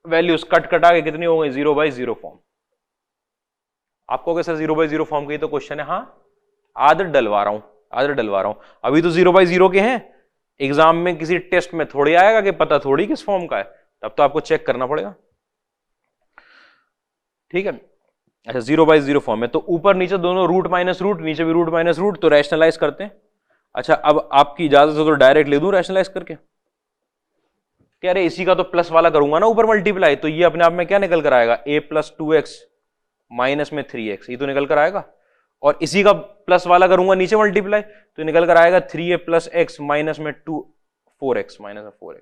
वैल्यूज कट कटा के कितनी हो गई, 0/0 फॉर्म। आपको अगर सर 0/0 फॉर्म की तो क्वेश्चन है, हाँ आदत डलवा रहा हूं, आदत डलवा रहा हूं। अभी तो 0/0 के हैं, एग्जाम में किसी टेस्ट में थोड़ी आएगा कि पता थोड़ी किस फॉर्म का है, तब तो आपको चेक करना पड़ेगा। ठीक है, अच्छा 0/0 फॉर्म है तो ऊपर नीचे दोनों रूट माइनस रूट, नीचे भी रूट माइनस रूट, तो रैशनलाइज करते हैं। अच्छा अब आपकी इजाजत हो तो डायरेक्ट ले दूं रैशनलाइज करके, कह रहे इसी का तो प्लस वाला करूंगा ना ऊपर मल्टीप्लाई, तो ये अपने आप में क्या निकल कर आएगा, a प्लस 2x माइनस में 3x, ये तो निकल कर आएगा। और इसी का प्लस वाला करूंगा नीचे मल्टीप्लाई तो निकल कर आएगा 3a प्लस x माइनस में 4x माइनस में 4x,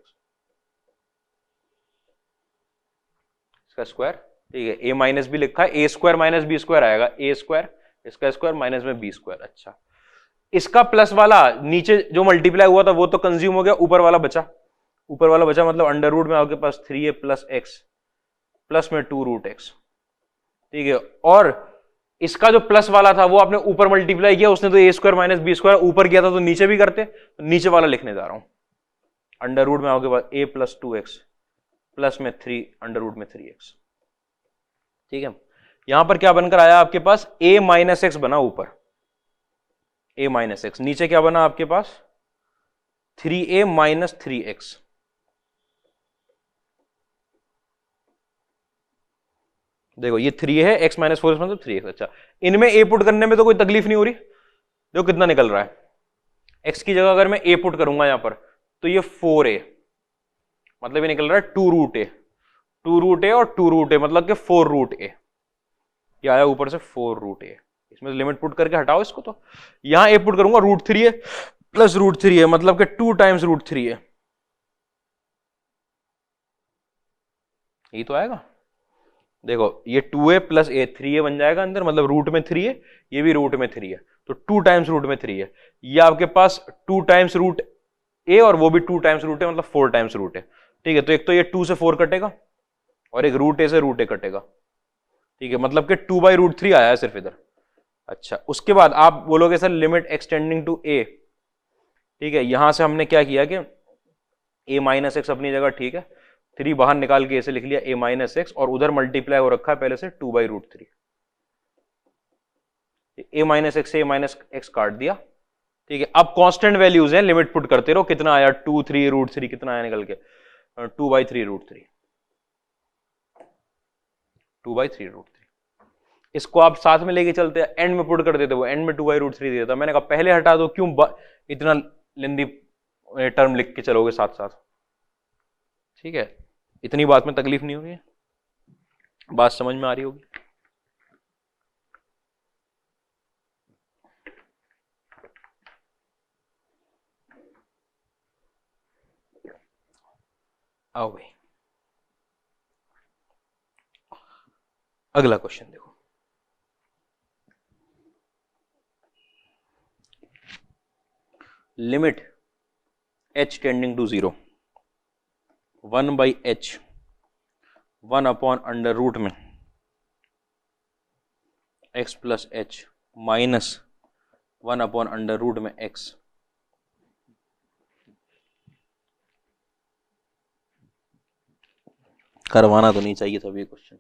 इसका स्क्वायर। ठीक है, a माइनस भी लिखा है, a square minus B square आएगा, a स्क्वायर इसका स्क्वायर माइनस में b स्क्वायर। अच्छा, इसका प्लस वाला नीचे जो मल्टीप्लाई हुआ था वो तो कंज्यूम हो गया, ऊपर वाला बचा, ऊपर वाला बचा मतलब अंडर रूट में आपके पास 3a प्लस x प्लस में 2 रूट x। ठीक है, और इसका जो प्लस वाला था वो आपने ऊपर मल्टीप्लाई किया, उसने तो ए स्क्वायर माइनस बी स्क्वायर ऊपर किया था तो नीचे भी करते, तो नीचे वाला लिखने जा रहा हूं, अंडर रूट में आपके पास a प्लस 2x प्लस में 3 अंडर रूट में 3x। ठीक है, यहां पर क्या बनकर आया आपके पास, a माइनस एक्स बना ऊपर, a माइनस एक्स, नीचे क्या बना आपके पास 3a माइनस 3x। देखो ये 3 है, x माइनस 4 मतलब 3x। अच्छा, इनमें a पुट करने में तो कोई तकलीफ नहीं हो रही, देखो कितना निकल रहा है, x की जगह अगर मैं a पुट करूंगा यहां पर तो ये 4a मतलब ये निकल रहा है 2 रूट ए, 2 रूट ए और 2 रूट ए मतलब कि 4 रूट ए, ये आया ऊपर से 4 रूट ए। इसमें लिमिट पुट करके हटाओ इसको, तो यहां a पुट करूंगा √3a प्लस √3a मतलब कि 2 टाइम्स √3a, यही तो आएगा। देखो ये 2a प्लस a 3a बन जाएगा अंदर, मतलब रूट में 3a, ये भी रूट में 3 है तो 2 टाइम्स रूट में 3 है, ये आपके पास 2 टाइम्स रूट a और वो भी 2 टाइम्स रूट है मतलब 4 टाइम्स रूट है। ठीक है, तो एक तो ये 2 से 4 कटेगा और एक √a से √a कटेगा। ठीक है, मतलब कि 2/√3 आया है सिर्फ इधर। अच्छा, उसके बाद आप बोलोगे sir limit X tending to a। ठीक है, यहां से हमने क्या किया कि a माइनस एक्स अपनी जगह ठीक है, 3 बाहर निकाल के ऐसे लिख लिया a माइनस एक्स, और उधर मल्टीप्लाई हो रखा है पहले से 2/√3, a माइनस एक्स से a माइनस एक्स काट दिया। ठीक है, अब कांस्टेंट वैल्यूज हैं, लिमिट पुट करते रहो, कितना आया 2 3 √3, कितना आया निकल के 2/3√3, 2/3√3। इसको आप साथ में लेके चलते हैं, एंड में पुट कर देते, वो एंड में 2/√3 दे देता। मैंने कहा पहले हटा दो, क्यों इतना लेंदी टर्म लिख के चलोगे साथ साथ। ठीक है, इतनी बात में तकलीफ नहीं हो रही है, बात समझ में आ रही होगी। आओ भाई, अगला क्वेश्चन देखो, limit h tending to 0 1/h 1/√ में x प्लस h माइनस 1/√ में x। करवाना तो नहीं चाहिए था ये क्वेश्चन,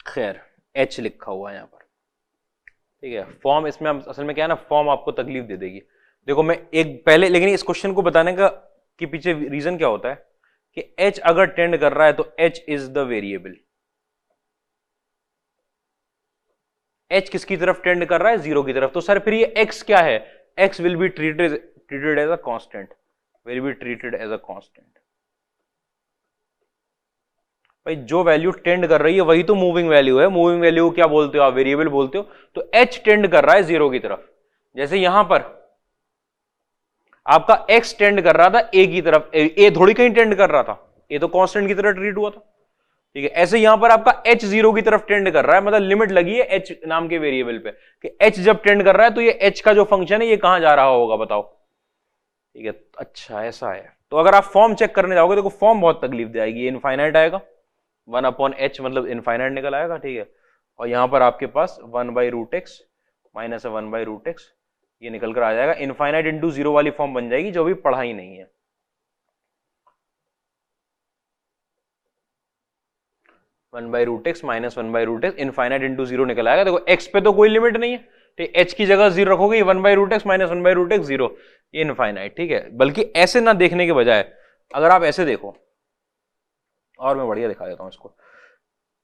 खैर h लिखा हुआ है यहाँ पर, ठीक है। फॉर्म इसमें असल में क्या है ना, फॉर्म आपको तकलीफ दे देगी। देखो मैं एक पहले, लेकिन इस क्वेश्चन को बताने का कि पीछे रीजन क्या होता है कि h अगर टेंड कर रहा है तो h is the variable. h किसकी तरफ टेंड कर रहा है? 0 की तरफ। तो सर फिर ये x क्या है? x will be treated as a constant, will be treated as a constant. भाई जो वैल्यू टेंड कर रही है वही तो मूविंग वैल्यू है। मूविंग वैल्यू क्या बोलते हो आप? वेरिएबल बोलते हो। तो h टेंड कर रहा है 0 की तरफ। जैसे यहां पर आपका x टेंड कर रहा था a की तरफ, a थोड़ी कहीं टेंड कर रहा था, a तो कांस्टेंट की तरह ट्रीट हुआ था, ठीक है। ऐसे यहां पर आपका h 0 की तरफ टेंड कर रहा है, मतलब लिमिट लगी है h नाम के वेरिएबल पे कि h जब टेंड कर रहा है तो ये h का जो फंक्शन है ये कहां जा रहा होगा बताओ, ठीक है। अच्छा ऐसा है। तो अगर आप फॉर्म चेक करने जाओगे तो फॉर्म बहुत तकलीफ दे आएगी। इनफाइनाइट आएगा 1/h मतलब इनफाइनाइट निकल आएगा, ठीक है। और यहां पर आपके पास 1/√x माइनस 1/√x ये निकल कर आ जाएगा। इनफाइनाइट इंटू 0 वाली फॉर्म बन जाएगी जो भी पढ़ा ही नहीं है। 1/√x minus 1/√x infinite into 0 निकल आएगा। देखो x पे तो कोई लिमिट नहीं है, ठीक। h की जगह 0 रखोगे, 1/√x माइनस 1/√x 0, ये इनफाइनाइट, ठीक है। बल्कि ऐसे ना देखने के बजाय अगर आप ऐसे देखो, और मैं बढ़िया दिखा देता हूं इसको,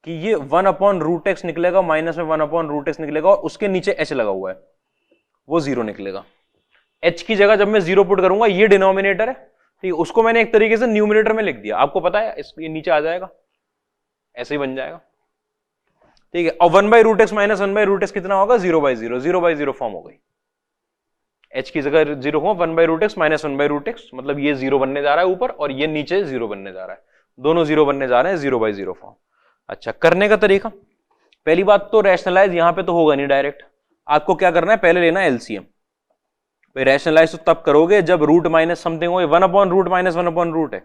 कि ये 1/√x निकलेगा, माइनस में 1/√x निकलेगा और उसके नीचे h लगा हुआ है, वो 0 निकलेगा। h की जगह जब मैं 0 पुट करूंगा, ये डिनोमिनेटर है, ठीक है, उसको मैंने एक तरीके से न्यूमिनेटर में लिख दिया, आपको पता है ये नीचे आ जाएगा, ऐसे ही बन जाएगा, ठीक है। और 1/√x माइनस 1/√x कितना होगा? 0/0, 0/0 फॉर्म हो गई। h की जगह 0 हो, 1/√x माइनस 1/√x, मतलब ये 0 बनने जा रहा है ऊपर और ये नीचे 0 बनने जा रहा है, दोनों 0 बनने जा रहे हैं, 0/0 फॉर्म। अच्छा, करने का तरीका, पहली बात तो रैशनलाइज यहां पे तो होगा नहीं डायरेक्ट, आपको क्या करना है, पहले लेना है एलसीएम। भाई रैशनलाइज तो तब करोगे जब रूट माइनस समथिंग हो, 1/रूट माइनस 1/रूट है,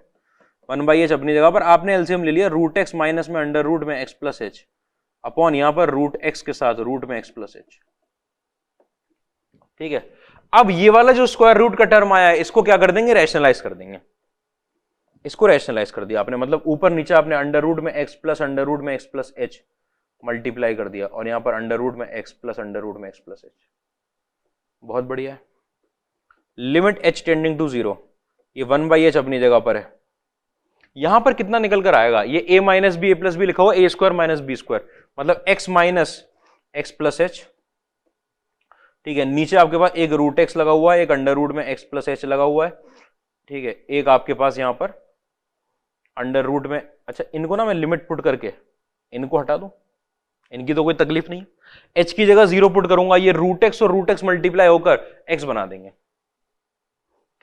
1/h अपनी जगह पर, आपने एलसीएम ले लिया, √x माइनस में अंडर रूट में x प्लस h अपॉन यहां पर √x के साथ रूट में x प्लस h, ठीक है। अब ये वाला जो स्क्वायर रूट का टर्म आया है इसको क्या कर देंगे? रैशनलाइज कर देंगे। इसको रैशनलाइज कर दिया आपने, मतलब ऊपर नीचे आपने अंडर रूट में x प्लस अंडर रूट में x प्लस h मल्टीप्लाई कर दिया और यहां पर अंडर रूट में x प्लस अंडर रूट में x प्लस h। बहुत बढ़िया है। लिमिट h टेंडिंग टू 0, ये 1/h अपनी जगह पर है। यहां पर कितना निकल कर आएगा? ये a minus B A plus B लिखा हुआ, a square minus B square, मतलब x minus X plus h, ठीक है। नीचे आपके पास एक √x लगा हुआ है, एक अंडर रूट में x प्लस h लगा हुआ है, ठीक है। एक आपके पास यहां पर अंडर रूट में, अच्छा इनको ना मैं लिमिट पुट करके इनको हटा दूं, इनकी तो कोई तकलीफ नहीं। h की जगह 0 पुट करूंगा, ये √x और √x मल्टीप्लाई होकर x बना देंगे।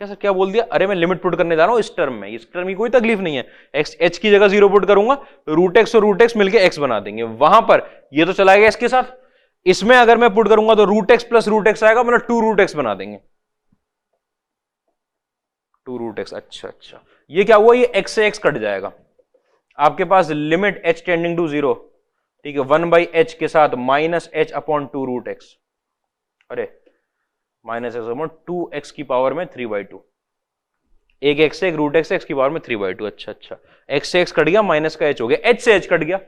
क्या सर क्या बोल दिया? अरे मैं लिमिट पुट करने जा रहा हूं इस टर्म में, इस टर्म की कोई तकलीफ नहीं है। h की जगह 0 पुट करूंगा, √x और √x मिलकर x बना देंगे। वहां पर ये तो चला गया इसके साथ, इसमें अगर मैं पुट करूंगा तो √x प्लस √x आएगा, मतलब 2√x बना देंगे, 2√x। अच्छा, ये क्या हुआ? ये x से x कट जाएगा, आपके पास लिमिट h टेंडिंग टू 0, ठीक है, 1/h के साथ माइनस h अपॉन 2√x, अरे माइनस x अपॉन 2x की पावर में 3/2, एक x से एक √x से x की पावर में 3/2। अच्छा, x से x कट गया, माइनस का h हो गया, h से h कट गया,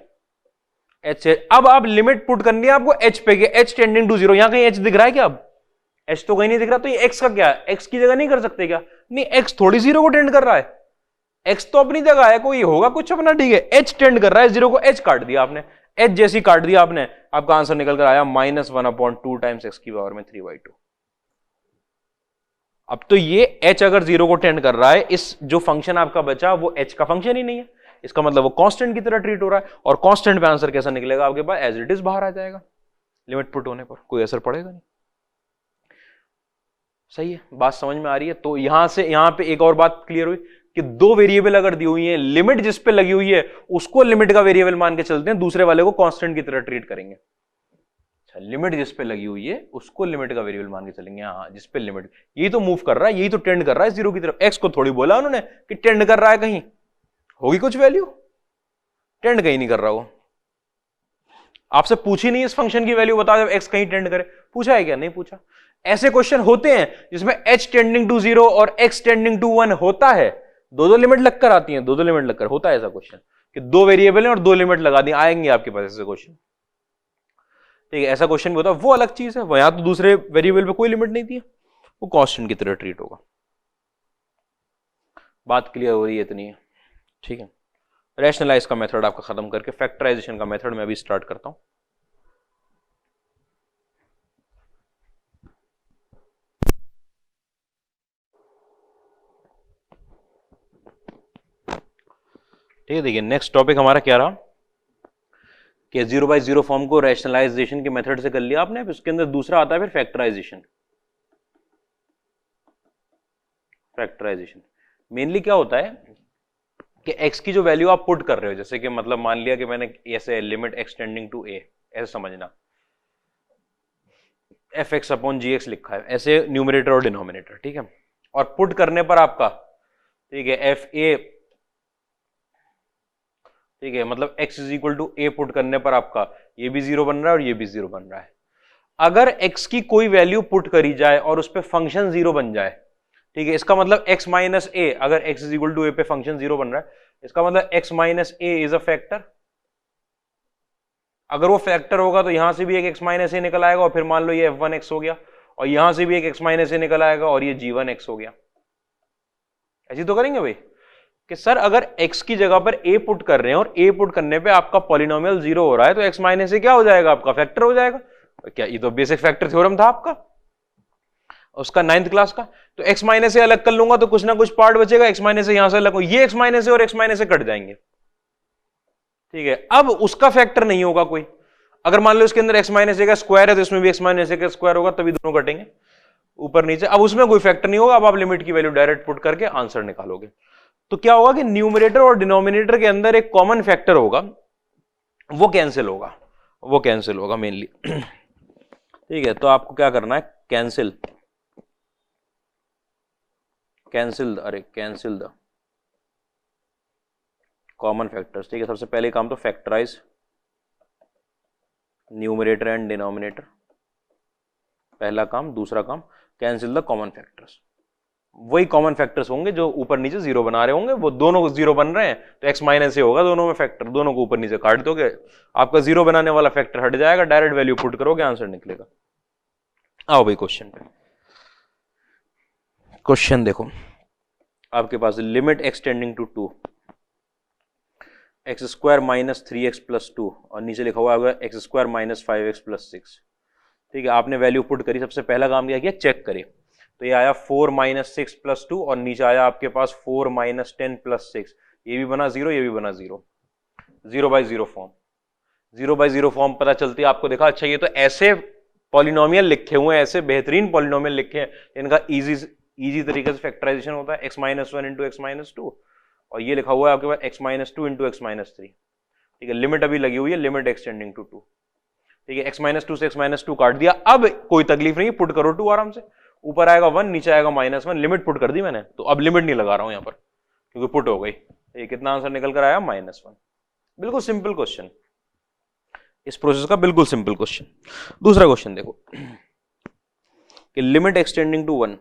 h से। अब आप लिमिट पुट करनी है आपको h पे, h टेंडिंग टू 0, यहां कहीं h दिख रहा है क्या? अब h तो कहीं नहीं दिख रहा, तो ये x का क्या है? x की जगह नहीं कर सकते क्या? नहीं, x थोड़ी 0 को टेंड कर रहा है, x तो अपनी जगह है, कोई होगा कुछ अपना, ठीक है। h टेंड कर रहा है 0 को, h काट दिया आपने, h जैसी काट दिया आपने, आपका आंसर निकल कर आया -1/2 टाइम्स x की पावर में 3/2। अब तो ये h अगर 0 को टेंड कर रहा है, इस जो फंक्शन आपका बचा वो h का फंक्शन ही नहीं है, इसका मतलब वो कांस्टेंट की तरह ट्रीट हो रहा है, और कांस्टेंट पे आंसर कैसा निकलेगा आपके पास? एज इट इज बाहर आ जाएगा, लिमिट पुट होने पर कोई असर पड़ेगा नहीं। सही है, बात समझ में आ रही है? तो यहां से यहां पे एक और बात क्लियर हुई कि दो वेरिएबल अगर दी हुई है, लिमिट जिस पे लगी हुई है उसको लिमिट का वेरिएबल मान के चलते हैं, दूसरे वाले को कांस्टेंट की तरह ट्रीट करेंगे। अच्छा, लिमिट जिस पे लगी हुई है उसको लिमिट का वेरिएबल मान के चलेंगे। हाँ, जिस पे लिमिट, यही तो मूव कर रहा है, यही तो टेंड कर रहा है जीरो की तरफ। एक्स को थोड़ी बोला उन्होंने कि टेंड कर रहा है, कहीं होगी कुछ वैल्यू, टेंड कहीं नहीं कर रहा वो। आपसे पूछी नहीं इस फंक्शन की वैल्यू बता जब एक्स कहीं टेंड करे, पूछा है क्या? नहीं पूछा। ऐसे क्वेश्चन होते हैं जिसमें एच टेंडिंग टू 0 और एक्स टेंडिंग टू 1 होता है, दो दो लिमिट लगकर आती हैं, दो दो लिमिट लगकर होता है ऐसा क्वेश्चन कि दो वेरिएबल है और दो लिमिट लगा दी, आएंगे आपके पास ऐसे क्वेश्चन। ठीक है, ऐसा क्वेश्चन भी होता है, वो अलग चीज है, वहां तो दूसरे वेरिएबल पे कोई लिमिट नहीं थी, वो कांस्टेंट की तरह ट्रीट होगा। बात क्लियर हो रही है इतनी है? ठीक है, रैशनलाइज का मेथड आपका खत्म करके फैक्टराइजेशन का मेथड मैं अभी स्टार्ट करता हूं। ठीक है, देखिए नेक्स्ट टॉपिक हमारा क्या रहा कि 0/0 फॉर्म को रैशनलाइजेशन के मेथड से कर लिया आपने, उसके अंदर दूसरा आता है फिर फैक्टराइजेशन। फैक्टराइजेशन मेनली क्या होता है कि x की जो वैल्यू आप पुट कर रहे हो, जैसे कि मतलब मान लिया कि मैंने ऐसे limit x tending to a, ऐसे समझना fx अपॉन gx लिखा है, ऐसे न्यूमरेटर और डिनोमिनेटर, ठीक है, और पुट करने पर आपका, ठीक है, fa, ठीक है, मतलब x is equal to a put करने पर आपका ये भी जीरो बन रहा है और ये भी जीरो बन रहा है। अगर x की कोई वैल्यू पुट करी जाए और उस पर फंक्शन जीरो बन जाए, ठीक है, इसका मतलब x माइनस ए, अगर x इज इक्वल टू ए पे फंक्शन जीरो बन रहा है, इसका मतलब x minus A is a factor. अगर वो फैक्टर होगा तो यहां से भी एक x माइनस ए निकल आएगा और फिर मान लो ये f1x हो गया, और यहां से भी एक x माइनस ए निकल आएगा और ये g1x हो गया। ऐसी तो करेंगे भाई कि सर अगर x की जगह पर a पुट कर रहे हैं और a पुट करने पे आपका पॉलिनोमियल जीरो हो रहा है तो x माइनस ए क्या हो जाएगा? आपका फैक्टर हो जाएगा। क्या ये तो बेसिक फैक्टर थ्योरम था आपका उसका 9th क्लास का। तो x माइनस से अलग कर लूंगा तो कुछ ना कुछ पार्ट बचेगा, x माइनस से यहां से अलग हो, ये x माइनस से और x माइनस से कट जाएंगे, ठीक है। अब उसका फैक्टर नहीं होगा कोई, अगर मान लो इसके अंदर x माइनस का स्क्वायर है तो इसमें भी x माइनस का स्क्वायर होगा, तभी दोनों कटेंगे ऊपर नीचे। अब उसमें कोई फैक्टर नहीं होगा, अब आप लिमिट की वैल्यू डायरेक्ट पुट करके आंसर निकालोगे। तो क्या होगा कि न्यूमरेटर और डिनोमिनेटर के अंदर एक कॉमन फैक्टर होगा, वो कैंसिल होगा, वो कैंसिल होगा मेनली। ठीक है, तो आपको क्या करना है, कैंसिल द कॉमन फैक्टर्स। ठीक है, सबसे पहले काम तो फैक्टराइज न्यूमरेटर एंड डिनोमिनेटर, पहला काम। दूसरा काम कैंसिल द कॉमन फैक्टर्स। वही कॉमन फैक्टर्स होंगे जो ऊपर नीचे जीरो बना रहे होंगे, वो दोनों जीरो बन रहे हैं तो x माइनस से होगा दोनों में फैक्टर, दोनों को ऊपर नीचे काट दोगे, आपका जीरो बनाने वाला फैक्टर हट जाएगा, डायरेक्ट वैल्यू पुट करोगे, आंसर निकलेगा। आओ भाई क्वेश्चन पे। क्वेश्चन देखो, आपके पास limit x tending to 2 X square minus 3x plus 2 और नीचे लिखा हुआ होगा x square minus 5x plus 6। ठीक है, आपने वैल्यू पुट करी, सबसे पहला काम क्या किया, चेक करिए। तो ये आया 4 माइनस 6 प्लस 2 और नीचे आया आपके पास 4 माइनस 10 प्लस 6, ये भी बना जीरो, ये भी बना जीरो, 0/0 फॉर्म। 0/0 फॉर्म पता चलती है आपको, देखा अच्छा ये तो ऐसे पॉलिनोमियल लिखे हुए हैं, ऐसे बेहतरीन पॉलिनोमियल लिखे हैं इनका इजी तरीके से फैक्टराइजेशन होता है, x minus 1 into x minus 2, और ये लिखा हुआ है आपके पास x minus 2 into x minus 3। ठीक है, लिमिट अभी लगी हुई है, लिमिट एक्सटेंडिंग टू 2। ठीक है, x माइनस 2 से x माइनस 2 काट दिया, अब कोई तकलीफ नहीं, पुट करो 2 आराम से, ऊपर आएगा 1 नीचे आएगा -1, लिमिट पुट कर दी मैंने, तो अब लिमिट नहीं लगा रहा हूं यहां पर क्योंकि पुट हो गई। ये कितना आंसर निकल कर आया, -1। बिल्कुल सिंपल क्वेश्चन, इस प्रोसेस का बिल्कुल सिंपल क्वेश्चन। दूसरा क्वेश्चन देखो कि limit X tending to 1,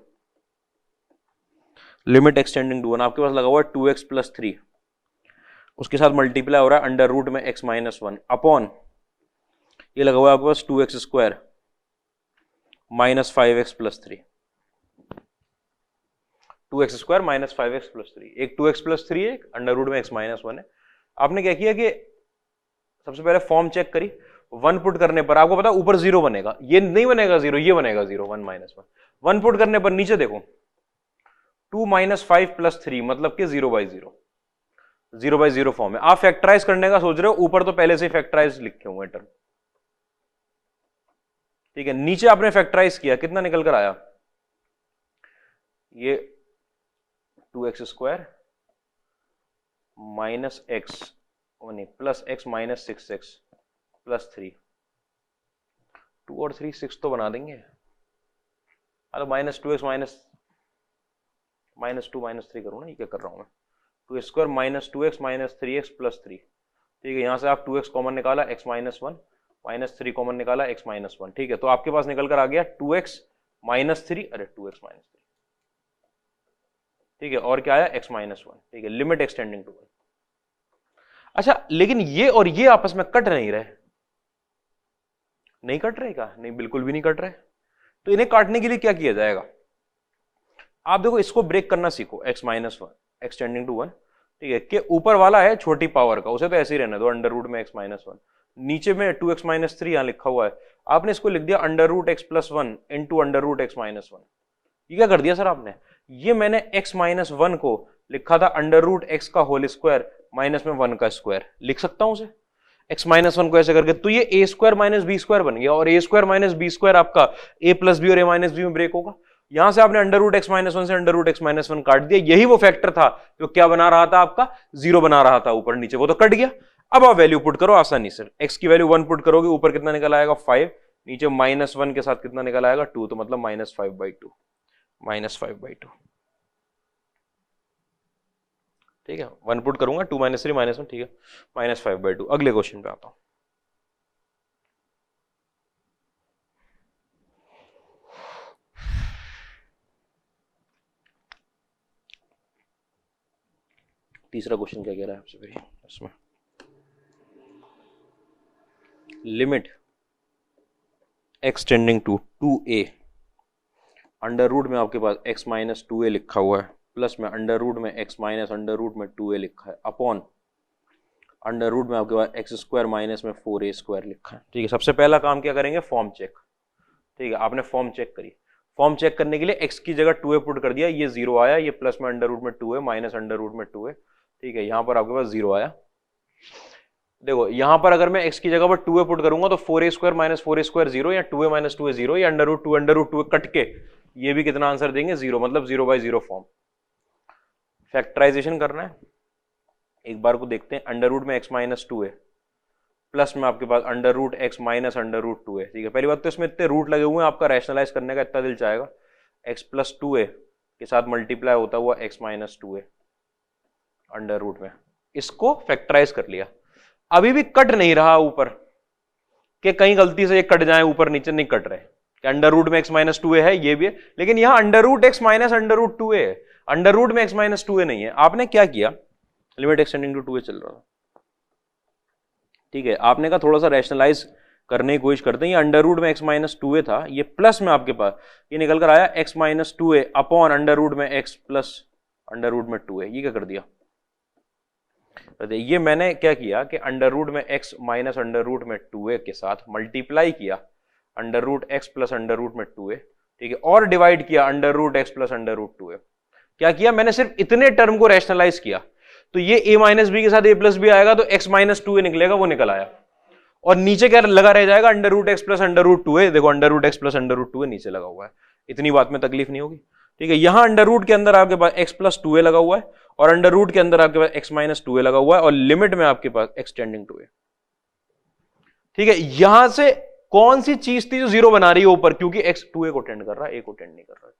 limit X tending to 1 आपके पास लगा हुआ है 2x प्लस 3, उसके साथ मल्टीप्लाई हो रहा है अंडर रूट में x माइनस 1 अपॉन ये लगा हुआ है आपके पास 2x square minus 5x plus 3, 2x square minus 5x plus 3, एक 2x प्लस 3 है, एक अंडर रूट में x माइनस 1 है। आपने क्या किया कि सबसे पहले फॉर्म चेक करी, 1 पुट करने पर आपको पता ऊपर 0 बनेगा, ये नहीं बनेगा 0, ये बनेगा 0, 1 माइनस 1। 1 पुट करने पर नीचे देखो 2 माइनस 5 प्लस 3 मतलब कि 0/0, 0/0 फॉर्म है। आप फैक्टराइज करने का सोच रहे हो, ऊपर तो पहले से फैक्टराइज लिखे हुए टर्म, ठीक है, नीचे आपने फैक्टराइज किया, कितना निकल कर आया, ये 2x square minus X plus x minus 6x plus 3 2 और 3 6 तो बना देंगे। मतलब -2x -2 -3 करूँ ना, ये क्या कर रहा हूँ मैं, 2 स्क्वायर -2x -3x + 3। ठीक है, यहाँ से आप 2x कॉमन निकाला, x -1 -3 कॉमन निकाला, x -1। ठीक है, तो आपके पास निकल कर आ गया 2x -3, अरे 2x -3। ठीक है, और क्या आया, x -1। ठीक है, लिमिट एक्सटेंडिंग टू 1। अच्छा, लेकिन ये और ये आपस में कट नहीं रहे, नहीं कट रहे क्या? नहीं, बिल्कुल भी नहीं कट रहे। तो इन्हें काटने के लिए क्या किया जाएगा? आप देखो, इसको ब्रेक करना सीखो, x -1 एक्सटेंडिंग टू 1। ठीक है, कि ऊपर वाला है छोटी पावर का, उसे तो ऐसे ही रहने दो, अंडर रूट में x -1। नीचे में 2x -3 यहां लिखा हुआ है, आपने इसको लिख दिया under root x + 1 into under root x -1। ये क्या कर दिया सर आपने? ये मैंने x -1 को लिखा था अंडर रूट x का होल स्क्वायर माइनस में 1 का स्क्वायर, लिख सकता हूं उसे x -1 को ऐसे करके, तो ये a square minus B square बन गया, और a square minus B square आपका a + b और a - b में ब्रेक होगा। यहां से आपने अंडर रूट x -1 से अंडर रूट x -1 काट दिया, यही वो फैक्टर था जो क्या बना रहा था, आपका 0 बना रहा था ऊपर नीचे, वो तो कट गया। अब आप वैल्यू पुट करो आसानी से, x की वैल्यू 1 पुट करोगे, ऊपर कितना निकल आएगा 5, नीचे -1 के साथ कितना निकल आएगा 2, तो मतलब -5/2, -5/2। ठीक है, 1 पुट करूंगा, 2 - 3 -1, ठीक है, -5/2। अगले क्वेश्चन पे आता हूं। तीसरा क्वेश्चन क्या कह रहा है आपसे फिर इसमें, limit X tending to 2a, under root में आपके पास x - 2a लिखा हुआ है, प्लस में अंडर रूट में x माइनस अंडर रूट में 2a लिखा है, अपॉन अंडर रूट में आपके पास x स्क्वायर माइनस में 4a स्क्वायर लिखा है। ठीक है, सबसे पहला काम क्या करेंगे, फॉर्म चेक। ठीक है, आपने फॉर्म चेक करी, फॉर्म चेक करने के लिए x की जगह 2a पुट कर दिया, ये 0 आया, ये प्लस में अंडर रूट में 2a माइनस अंडर रूट में 2a। ठीक है, यहां पर आपके पास 0 आया। देखो, यहां पर अगर मैं x की जगह पर 2a पुट करूंगा तो 4a square minus 4a square 0, या 2a माइनस 2a 0, या अंडर रूट 2 कट के ये भी कितना आंसर देंगे 0, मतलब 0/0 फॉर्म। फैक्टराइजेशन करना है, एक बार को देखते हैं, अंडर रूट में x - 2a प्लस में आपके पास under root x minus under root 2a। ठीक है, पहली बात तो इसमें इतने रूट लगे हुए हैं, आपका रैशनलाइज करने का इतना दिल चाहेगा, x + 2a के साथ मल्टीप्लाई होता हुआ x - 2a अंडर रूट में, इसको फैक्टराइज कर लिया। अभी भी कट नहीं रहा ऊपर, कि कहीं गलती से ये कट जाए, ऊपर नीचे नहीं कट रहे, कि अंडर रूट में x - 2a है, ये भी है, लेकिन यहां under root x minus under root 2a है, अंडर रूट में x - 2a नहीं है। आपने क्या किया, लिमिट एक्सटेंडिंग टू 2a चल रहा था। ठीक है, आपने कहा थोड़ा सा रैशनलाइज करने की कोशिश करते हैं, ये अंडर रूट में x - 2a था, ये प्लस में आपके पास ये निकल कर आया x - 2a upon under root में x प्लस अंडर रूट में 2a। ये क्या कर दिया, ये मैंने क्या किया कि अंडर रूट में x माइनस अंडर रूट में 2a के साथ मल्टीप्लाई किया under root x plus under root में 2a। ठीक है, और डिवाइड किया under root x plus under root 2a। क्या किया मैंने, सिर्फ इतने टर्म को रैशनलाइज किया, तो ये a माइनस बी के साथ a प्लस बी आएगा, तो x - 2a निकलेगा, वो निकल आया, और नीचे क्या लगा रह जाएगा, under root x plus under root 2a। देखो, under root x plus under root 2a नीचे लगा हुआ है, इतनी बात में तकलीफ नहीं होगी। ठीक है, यहां अंडर रूट के अंदर आपके पास x प्लस 2a लगा हुआ है, और अंडर रूट के अंदर आपके पास x माइनस 2a लगा हुआ है, और लिमिट में आपके पास एक्सटेंडिंग टू a। ठीक है, यहां से कौन सी चीज थी जो 0 बना रही है ऊपर, क्योंकि x 2a को टेंड कर रहा है, a को टेंड नहीं कर रहा,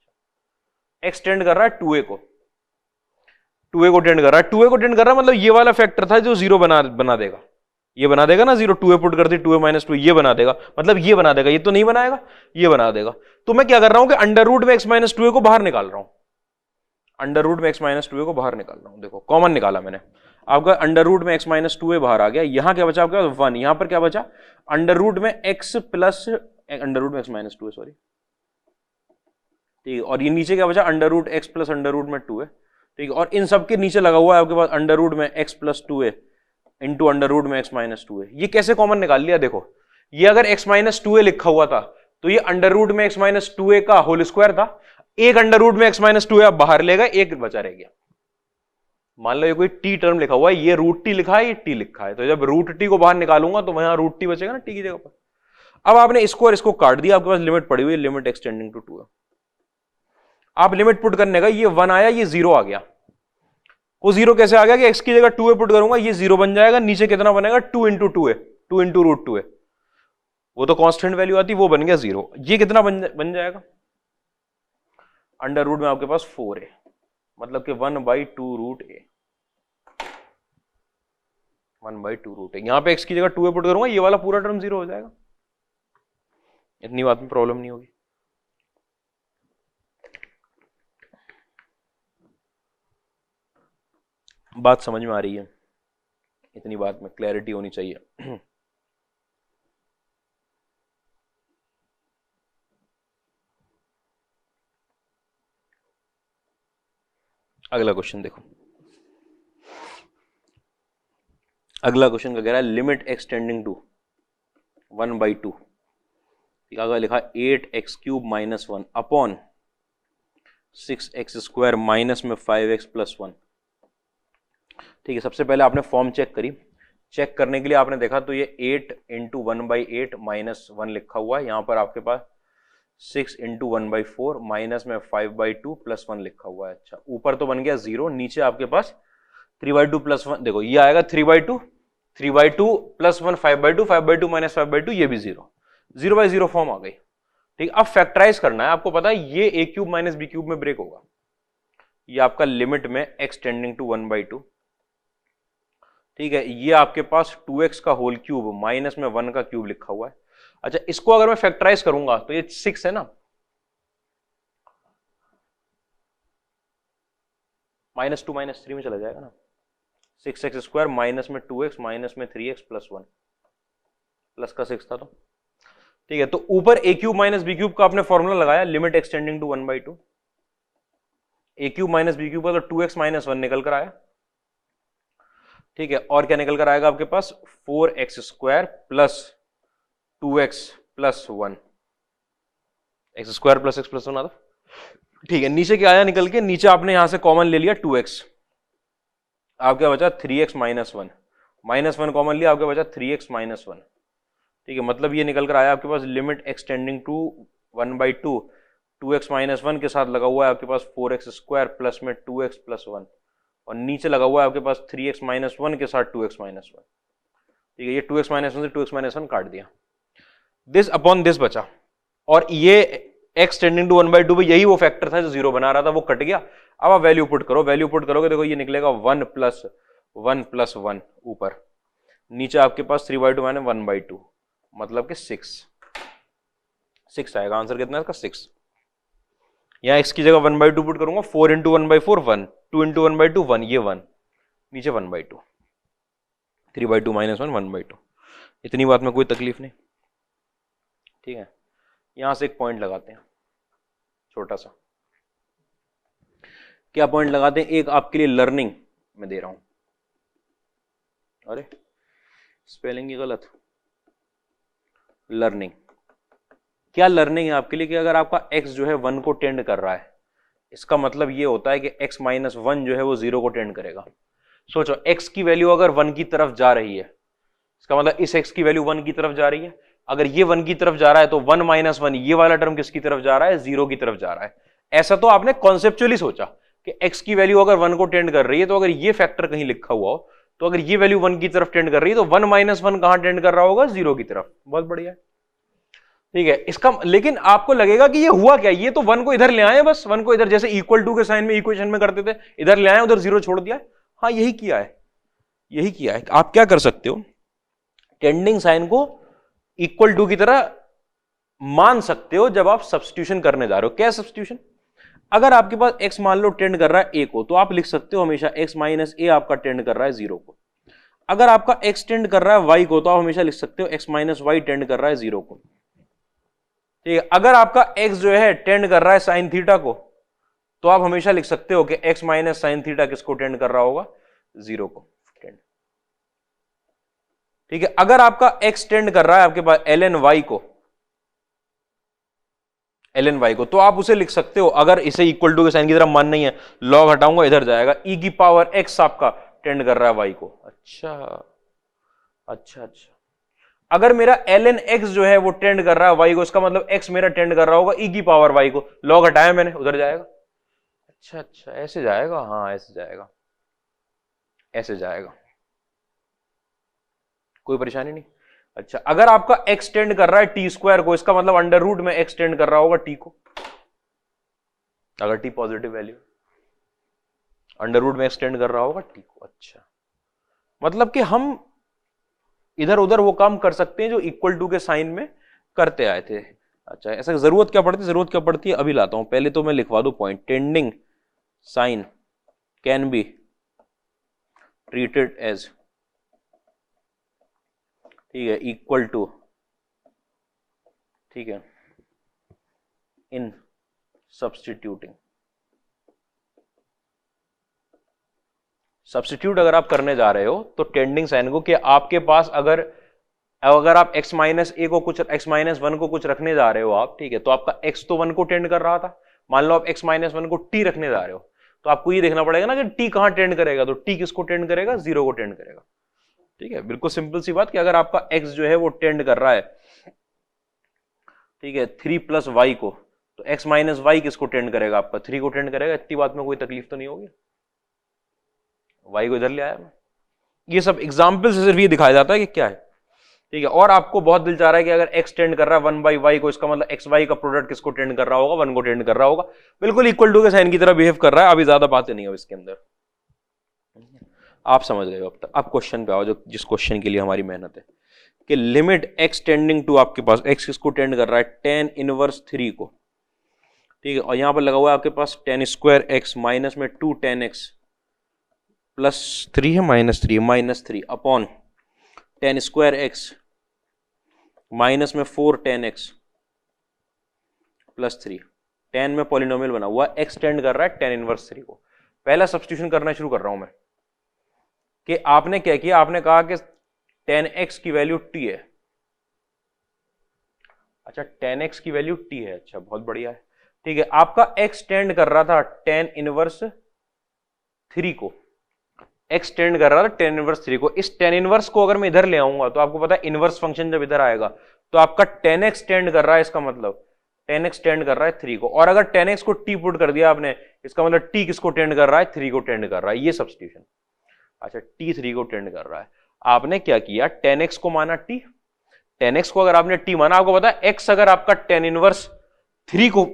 x टेंड कर रहा है 2a को, 2a को टेंड कर रहा है, 2a को टेंड कर रहा है, मतलब ये वाला फैक्टर था जो 0 बना देगा, ये बना देगा ना 0, 2a पुट कर दी, 2a माइनस 2 ये बना देगा, मतलब ये बना देगा, ये तो नहीं बनाएगा, ये बना देगा। तो मैं क्या कर रहा हूं कि अंडर रूट में x - 2a को बाहर निकाल रहा हूं, अंडर रूट में x - 2a को बाहर निकाल रहा हूं। देखो, कॉमन निकाला मैंने, आपका अंडर रूट में x - 2a बाहर आ गया, यहां क्या बचा आपके पास 1, यहां पर क्या बचा अंडर रूट में x प्लस अंडर रूट में x - 2a, सॉरी। ठीक है, और ये नीचे क्या बचा under root x plus under root में 2a। ठीक है, और इन सब के नीचे लगा हुआ है आपके पास अंडर रूट में x plus 2a into under root में x - 2a। ये कैसे कॉमन निकाल लिया, देखो, ये अगर x - 2a लिखा हुआ था, तो ये अंडर रूट में x - 2a का होल स्क्वायर था, एक अंडर रूट में x - 2a आप बाहर लेगा, एक बचा रह गया। मान लो ये कोई t टर्म लिखा हुआ है, ये रूट t लिखा है, ये t लिखा है, तो जब रूट t को बाहर निकालूंगा तो वहां रूट t बचेगा ना t की जगह पर। अब आपने इसको और इसको काट दिया, आपके पास लिमिट पड़ी हुई है, लिमिट एक्सटेंडिंग टू 2a। आप लिमिट पुट करने का, ये 1 आया, ये 0 आ गया। वो 0 कैसे आ गया कि x की जगह 2a पुट करूंगा, ये 0 बन जाएगा, नीचे कितना बनेगा 2 into 2a, 2 into root 2a। वो तो कांस्टेंट वैल्यू आती, वो बन गया 0। ये कितना बन जाएगा, अंडर रूट में आपके पास 4a, मतलब कि 1/2 रूट a, 1/2 रूट a। यहां पे x की जगह 2a पुट करूंगा, ये वाला पूरा टर्म 0 हो जाएगा। इतनी बात में प्रॉब्लम नहीं होगी। बात समझ में आ रही है? इतनी बात में क्लैरिटी होनी चाहिए। अगला क्वेश्चन देखो, अगला क्वेश्चन क्या कह रहा है, लिमिट एक्स टेंडिंग टू 1/2, अगर लिखा 8x³ - 1 अपॉन 6x² माइनस में 5x + 1। ठीक है, सबसे पहले आपने फॉर्म चेक करी। चेक करने के लिए आपने देखा तो ये 8 × 1/8 - 1 लिखा हुआ है, यहां पर आपके पास 6 × 1/4 माइनस में 5/2 + 1 लिखा हुआ है। अच्छा, ऊपर तो बन गया 0, नीचे आपके पास 3/2 + 1, देखो ये आएगा 3/2 + 1 5/2, 5/2 - 5/2 ये भी 0, 0/0 फॉर्म आ गई। ठीक, अब फैक्टराइज करना है, आपको पता है ये a³ - b³ में ब्रेक होगा। ये आपका लिमिट में x टेंडिंग टू 1/2, ठीक है, ये आपके पास 2x का होल क्यूब माइनस में 1 का क्यूब लिखा हुआ है। अच्छा, इसको अगर मैं फैक्टराइज करूंगा तो ये 6 है ना, -2 - 3 में चला जाएगा ना, 6x² माइनस में 2x माइनस में 3x + 1, प्लस का 6 था तो ठीक है। तो ऊपर a³ - b³ का आपने फॉर्मूला लगाया, limit X tending to 1/2, a³ - b³ का तो 2x - 1 निकल कर आया। ठीक है, और क्या निकल कर आएगा आपके पास, 4x² + 2x + 1, x² + x + 1 आता। ठीक है, नीचे क्या आया निकल के, नीचे आपने यहां से कॉमन ले लिया 2x, आपके बचा 3x - 1, -1 कॉमन लिया, आपके बचा 3x - 1। ठीक है, मतलब ये निकल कर आया आपके पास लिमिट एक्सटेंडिंग टू 1/2, 2x - 1 के साथ लगा हुआ है आपके पास 4x² प्लस में 2x + 1, और नीचे लगा हुआ है आपके पास 3x - 1 के साथ 2x - 1। ठीक है, ये 2x - 1 से 2x - 1 काट दिया, दिस अपॉन दिस बचा, और ये x टेंडिंग टू 1/2 में यही वो फैक्टर था जो 0 बना रहा था, वो कट गया। अब आप वैल्यू पुट करो, वैल्यू पुट करोगे देखो ये निकलेगा 1 + 1 + 1 ऊपर, नीचे आपके पास 3/2 माने 1/2, मतलब कि 6 आएगा। आंसर कितना है इसका, 6। यहां x की जगह 1/2 पुट करूंगा, 4 × 1/4 1, 2 × 1/2 1, ये 1, नीचे 1/2, 3/2 - 1 1/2। इतनी बात में कोई तकलीफ नहीं। ठीक है, यहां से एक पॉइंट लगाते हैं छोटा सा। क्या पॉइंट लगाते हैं, एक आपके लिए लर्निंग में दे रहा हूं। अरे स्पेलिंग ही गलत, लर्निंग। क्या लर्निंग है आपके लिए कि अगर आपका x जो है 1 को टेंड कर रहा है, इसका मतलब ये होता है कि x - 1 जो है वो 0 को टेंड करेगा। सोचो x की वैल्यू अगर 1 की तरफ जा रही है, इसका मतलब इस x की वैल्यू 1 की तरफ जा रही है। अगर ये 1 की तरफ जा रहा है तो 1 - 1 ये वाला टर्म किसकी तरफ जा रहा है, 0 की तरफ जा रहा है। ऐसा तो आपने कॉन्सेप्चुअली सोचा कि x की वैल्यू अगर 1 को टेंड कर रही है, तो अगर ये फैक्टर कहीं लिखा हुआ हो, तो अगर ये वैल्यू 1 की तरफ टेंड कर रही है तो 1 - 1 कहां टेंड कर रहा होगा, 0 की तरफ। बहुत बढ़िया, ठीक है। इसका लेकिन आपको लगेगा कि ये हुआ क्या, ये तो 1 को इधर ले आए, बस 1 को इधर, जैसे =2 के साइन में इक्वेशन में करते थे, इधर ले आए उधर 0 छोड़ दिया। हाँ यही किया है, यही किया है। आप क्या कर सकते हो, टेंडिंग साइन को =2 की तरह मान सकते हो जब आप सब्स्टिट्यूशन करने जा रहे हो। क्या सब्स्टिट्यूशन, अगर आपके पास x मान लो टेंड कर रहा है a को, तो आप लिख सकते हो हमेशा x - a आपका टेंड कर रहा है 0 को। अगर आपका x टेंड कर रहा है y को, तो आप हमेशा लिख सकते हो x - y टेंड कर रहा है 0 को। ठीक है, अगर आपका x जो है टेंड कर रहा है साइन थीटा को, तो आप हमेशा लिख सकते हो कि x - साइन थीटा किसको टेंड कर रहा होगा, 0 को टेंड। ठीक है, अगर आपका x टेंड कर रहा है आपके पास ln y को, तो आप उसे लिख सकते हो, अगर इसे =2 के साइन की तरह मान नहीं है, लॉग हटाऊंगा इधर जाएगा, e⁻x आपका टेंड कर रहा है y को। अच्छा अच्छा अच्छा, अगर मेरा ln x जो है वो टेंड कर रहा है y को, इसका मतलब x मेरा टेंड कर रहा होगा e⁻y को, लॉग हटाया मैंने, उधर जाएगा। अच्छा अच्छा, ऐसे जाएगा, हाँ ऐसे जाएगा, ऐसे जाएगा, कोई परेशानी नहीं। अच्छा, अगर आपका एक्सटेंड कर रहा है टी स्क्वायर को, इसका मतलब अंडर रूट में एक्सटेंड कर रहा होगा टी को, अगर T positive value under root में एक्सटेंड कर रहा होगा टी को। अच्छा, मतलब कि हम इधर उधर वो काम कर सकते हैं जो इक्वल टू के साइन में करते आए थे। अच्छा, ऐसा जरूरत क्या पड़ती है, जरूरत क्या पड़ती है अभी लाता हूं, पहले तो मैं लिखवा दूं point, tending sine can be treated as, ठीक है, इक्वल टू, ठीक है, इन सब्स्टिट्यूटिंग। सब्स्टिट्यूट अगर आप करने जा रहे हो तो टेंडिंग साइन को, कि आपके पास अगर आप x माइनस ए को कुछ, x माइनस वन को कुछ रखने जा रहे हो आप, ठीक है, तो आपका x तो वन को टेंड कर रहा था, मान लो आप x माइनस वन को t रखने जा रहे हो, तो आपको ये देखना पड़ेगा ना कि t कहां टेंड करेगा, तो t किसको टेंड करेगा, जीरो को टेंड करेगा। ठीक है, बिल्कुल सिंपल सी बात कि अगर आपका x जो है वो टेंड कर रहा है, ठीक है, 3 प्लस वाई को, तो x माइनस वाई किसको टेंड करेगा, आपका 3 को टेंड करेगा। इतनी बात में कोई तकलीफ तो नहीं होगी, वाई को इधर ले आया मैं। ये सब एग्जाम्पल से सिर्फ ये दिखाया जाता है कि क्या है, ठीक है। और आपको बहुत दिल चाह रहा है कि अगर x टेंड कर रहा है 1 बाई वाई को, इसका मतलब x वाई का प्रोडक्ट किसको टेंड कर रहा होगा, 1 को टेंड कर रहा होगा, बिल्कुल इक्वल टू के साइन की तरह बिहेव कर रहा है। अभी ज्यादा बातें नहीं हो इसके अंदर, आप समझ गए हो अब तक। अब क्वेश्चन पे आओ, जो जिस क्वेश्चन के लिए हमारी मेहनत है, कि लिमिट x टेंडिंग टू, आपके पास x किसको टेंड कर रहा है, tan इनवर्स 3 को, ठीक है, और यहां पर लगा हुआ है आपके पास tan स्क्वायर x माइनस में 2 tan x प्लस 3 है, minus 3 upon tan square x minus में 4 tan x प्लस 3। tan में पॉलिनोमियल बना हुआ, x टेंड कर रहा है tan इनवर्स 3 को। पहला सब्स्टिट्यूशन करना शुरू कर रहा हूं मैं, कि आपने क्या किया, आपने कहा कि tan x की वैल्यू t है। अच्छा, tan x की वैल्यू t है, अच्छा बहुत बढ़िया है, ठीक है। आपका x टेंड कर रहा था tan इनवर्स 3 को, x टेंड कर रहा था tan इनवर्स 3 को। इस tan इनवर्स को अगर मैं इधर ले आऊंगा तो आपको पता है इनवर्स फंक्शन जब इधर आएगा तो आपका tan x टेंड कर रहा है, इसका मतलब tan x टेंड कर रहा है 3 को, और अगर tan x को t पुट कर दिया आपने, इसका मतलब t किसको टेंड कर रहा है, 3 को टेंड कर रहा है, ये सब्स्टिट्यूशन। अच्छा, t 3 को टेंड कर रहा है, आपने क्या किया, tan x को माना t, tan x को अगर आपने t माना, आपको पता है x अगर आपका tan इनवर्स 3 को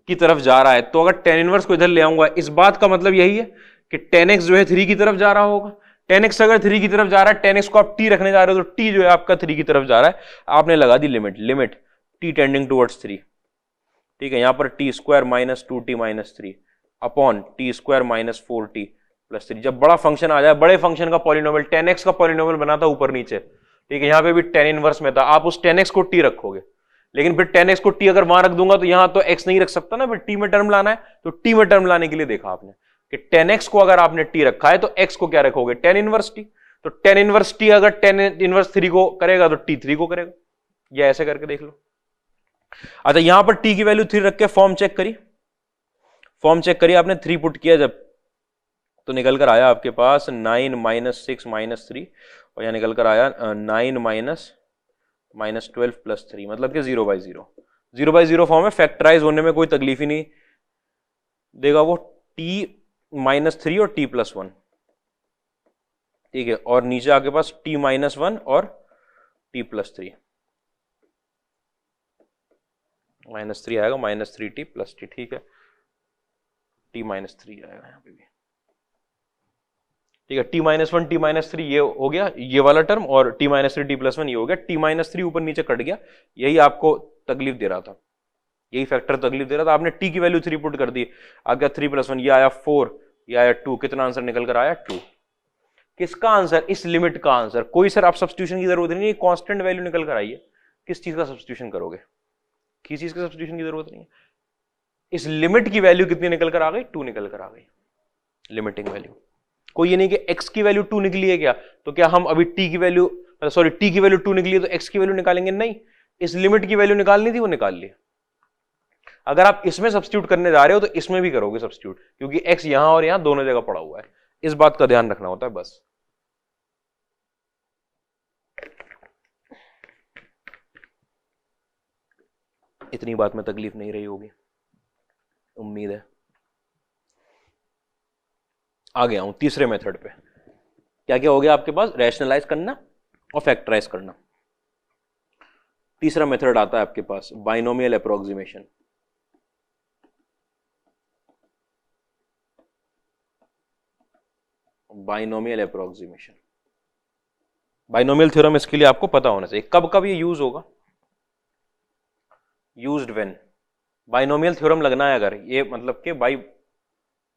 की तरफ जा रहा है, तो अगर tan इनवर्स को इधर ले आऊंगा, इस बात का मतलब यही है कि tan x जो है 3 की तरफ जा रहा होगा। tan x अगर 3 की तरफ जा रहा है, tan x को आप t रखने जा रहे हो, तो t जो है आपका 3 की तरफ जा रहा है, आपने लगा दी लिमिट t टेंडिंग टुवर्ड्स 3, ठीक है। यहां पर t square minus 2t minus 3 upon t square minus 4t plus 3। जब बड़ा फंक्शन आ जाए, बड़े फंक्शन का पॉलिनोमियल, tan x का पॉलिनोमियल बना था ऊपर नीचे, ठीक है, यहां पे भी tan इनवर्स में था, आप उस tan x को t रखोगे, लेकिन फिर tan x को t अगर वहां रख दूंगा तो यहां तो x नहीं रख सकता ना, फिर t में टर्म लाना है, तो t में टर्म लाने के लिए देखा आपने कि tan x को अगर आपने t रखा है तो x को क्या रखोगे, tan इनवर्स t। तो tan इनवर्स t अगर tan इनवर्स 3 को करेगा तो t 3 को करेगा, या ऐसे करके देख लो। अच्छा, यहां पर t की वैल्यू 3 रख के फॉर्म चेक करी आपने, 3 पुट किया जब, तो निकल कर आया आपके पास 9 माइनस 6 माइनस 3, और यहां निकल कर आया 9 माइनस 12 प्लस 3, मतलब कि 0/0 फॉर्म है। फैक्टराइज होने में कोई तकलीफ ही नहीं देगा वो, t माइनस 3 और t प्लस 1, ठीक है, और नीचे आपके पास t माइनस 1 और t प्लस 3, माइनस 3 आएगा, माइनस 3t प्लस t, ठीक है, t माइनस 3 आएगा यहाँ पे भी, ठीक है। t माइनस 1 t माइनस 3 ये हो गया, ये वाला टर्म, और t माइनस 3 t प्लस 1 ये हो गया। t माइनस 3 ऊपर नीचे कट गया, यही आपको तकलीफ दे रहा था, यही फैक्टर तकलीफ दे रहा था। आपने t की वैल्यू 3 पुट कर दी, आ गया 3 प्लस 1, ये आया 4, ये आया 2, कितना आंसर निकल कर आया 2। किसका आंसर, इस लिमिट का आंसर। कोई सर आप सब्स्टिट्यूशन की जरूरत नहीं है, कांस्टेंट वैल्यू निकल कर आई है, किस चीज का सब्स्टिट्यूशन करोगे, किस चीज के सब्स्टिट्यूशन की जरूरत नहीं है। इस लिमिट की वैल्यू कितनी निकल कर आ गई, 2 निकल कर आ गई, लिमिटिंग वैल्यू। कोई ये नहीं कि x की वैल्यू 2 निकली है क्या, तो क्या हम अभी t की वैल्यू 2 निकली है तो x की वैल्यू निकालेंगे, नहीं, इस लिमिट की वैल्यू निकालनी थी, वो निकाल ली। अगर आप इसमें सब्स्टिट्यूट करने जा रहे हो तो इसमें भी करोगे सब्स्टिट्यूट, क्योंकि x यहां और यहां दोनों जगह पड़ा हुआ है, इस बात का ध्यान रखना होता है बस। इतनी बात में तकलीफ नहीं रही होगी, उम्मीद है। आ गया हूं तीसरे मेथड पे। क्या क्या हो गया आपके पास, रैशनलाइज करना और फैक्टराइज करना। तीसरा मेथड आता है आपके पास binomial approximation. Binomial approximation, binomial theorem इसके लिए आपको पता होना चाहिए। कब कब ये यूज होगा? यूज्ड व्हेन बाइनोमियल थ्योरम लगना है, अगर ये मतलब कि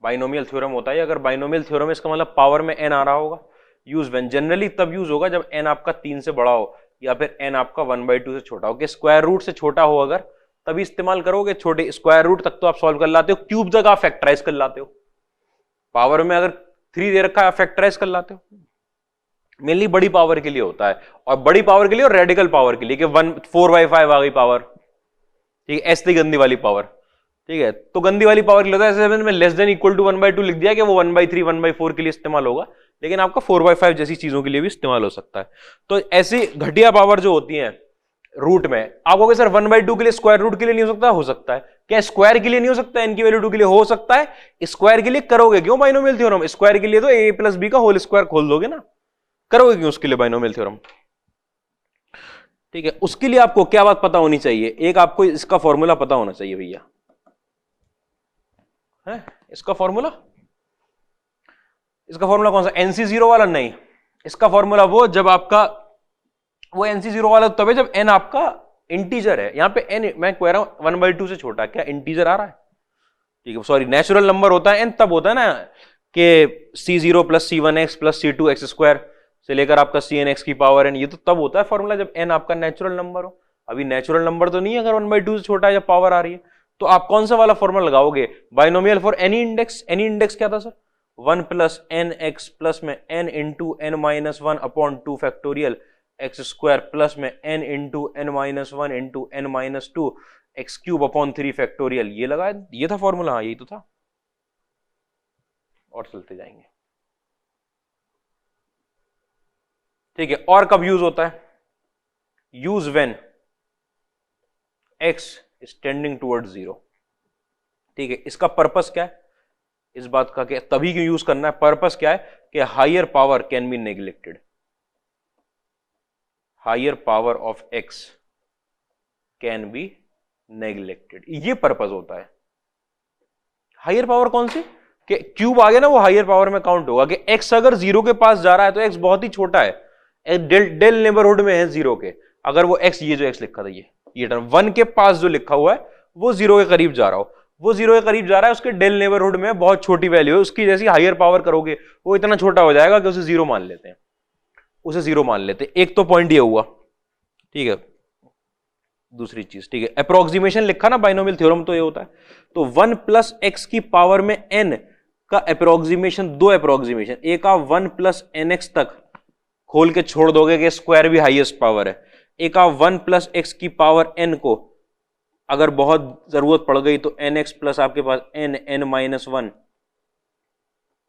बाइनोमियल थ्योरम होता है, अगर बाइनोमियल थ्योरम इसका मतलब पावर में n आ रहा होगा, यूज व्हेन जनरली तब यूज होगा जब n आपका 3 से बड़ा हो या फिर n आपका 1/2 से छोटा हो, कि स्क्वायर रूट से छोटा हो अगर, तभी इस्तेमाल करोगे। छोटे स्क्वायर रूट तक तो आप सॉल्व कर लाते हो, क्यूब तक आप फैक्टराइज कर लाते हो, पावर में अगर 3 दे रखा है फैक्टराइज कर लाते हो। मेनली बड़ी पावर के लिए होता है, और बड़ी पावर के लिए और रेडिकल पावर के लिए, कि 4/5 आ गई पावर, ठीक है, ऐसी गंदी वाली पावर, ठीक है। तो गंदी वाली पावर के लिए होता है, ऐसे में लेस देन इक्वल टू 1/2 लिख दिया कि वो 1/3 1/4 के लिए इस्तेमाल होगा, लेकिन आपका 4/5 जैसी चीजों के लिए भी इस्तेमाल हो सकता है। तो ऐसी घटिया पावर जो होती है रूट में, आप कहोगे सर 1/2 के लिए स्क्वायर रूट के लिए नहीं हो सकता? हो सकता है। क्या स्क्वायर के लिए नहीं हो सकता? n की वैल्यू 2 के लिए हो सकता है। स्क्वायर के लिए करोगे क्यों बाइनोमियल थ्योरम? स्क्वायर के लिए तो a + b का होल स्क्वायर खोल दोगे ना, करोगे क्यों उसके लिए बाइनोमियल थ्योरम? ठीक है, उसके लिए आपको क्या बात पता होनी चाहिए? एक आपको इसका फॉर्मूला पता होना चाहिए भैया, है इसका फॉर्मूला। इसका फॉर्मूला कौन सा? NC0 वाला नहीं, इसका फॉर्मूला वो जब आपका वो NC0 वाला तब है जब n आपका इंटीजर है। यहां पे n मैं कह रहा हूं 1/2 से छोटा, क्या इंटीजर आ रहा है? ठीक है, सॉरी नेचुरल नंबर होता है n, तब होता है ना कि C0 + C1x + C2x² से लेकर आपका CNx की पावर n, ये तो तब होता है फॉर्मूला जब n आपका नेचुरल नंबर हो। अभी नेचुरल नंबर तो नहीं है अगर 1/2 से छोटा है या पावर आ रही है, तो आप कौन सा वाला फॉर्मूला लगाओगे? Binomial for any index. Any index क्या था सर? 1 + nx प्लस में n × n - 1 / 2 factorial x² plus में n × n - 1 × n - 2 x³ / 3 factorial, ये लगाया, ये था फॉर्मूला। हाँ यही तो था, और चलते जाएंगे। ठीक है, और कब यूज होता है? Use when x is tending towards 0। ठीक है, इसका पर्पस क्या है इस बात का, कि तभी क्यों यूज करना है? पर्पस क्या है कि higher power can be neglected, higher power of x can be neglected, ये पर्पस होता है। हायर पावर कौन सी? कि क्यूब आ गया ना, वो हायर पावर में काउंट होगा, कि x अगर 0 के पास जा रहा है तो x बहुत ही छोटा है, डेल नेबरहुड में है 0 के। अगर वो x, ये जो x लिखा था ये टर्म 1 के पास जो लिखा हुआ है वो 0 के करीब जा रहा हो, वो 0 के करीब जा रहा है, उसके डेल नेबरहुड में बहुत छोटी वैल्यू है उसकी, जैसी हायर पावर करोगे वो इतना छोटा हो जाएगा कि उसे 0 मान लेते हैं, उसे 0 मान लेते हैं। एक तो पॉइंट ये हुआ, ठीक है। दूसरी चीज, ठीक है, अप्रोक्सीमेशन लिखा ना बाइनोमियल थ्योरम, तो ये होता है, तो 1 + x की पावर में n का अप्रोक्सीमेशन, दो अप्रोक्सीमेशन, एक आप 1 + nx तक खोल के छोड़ दोगे कि स्क्वायर भी हाईएस्ट पावर है, एक आप 1 + x की पावर n को अगर बहुत जरूरत पड़ गई तो nx प्लस आपके पास n - 1,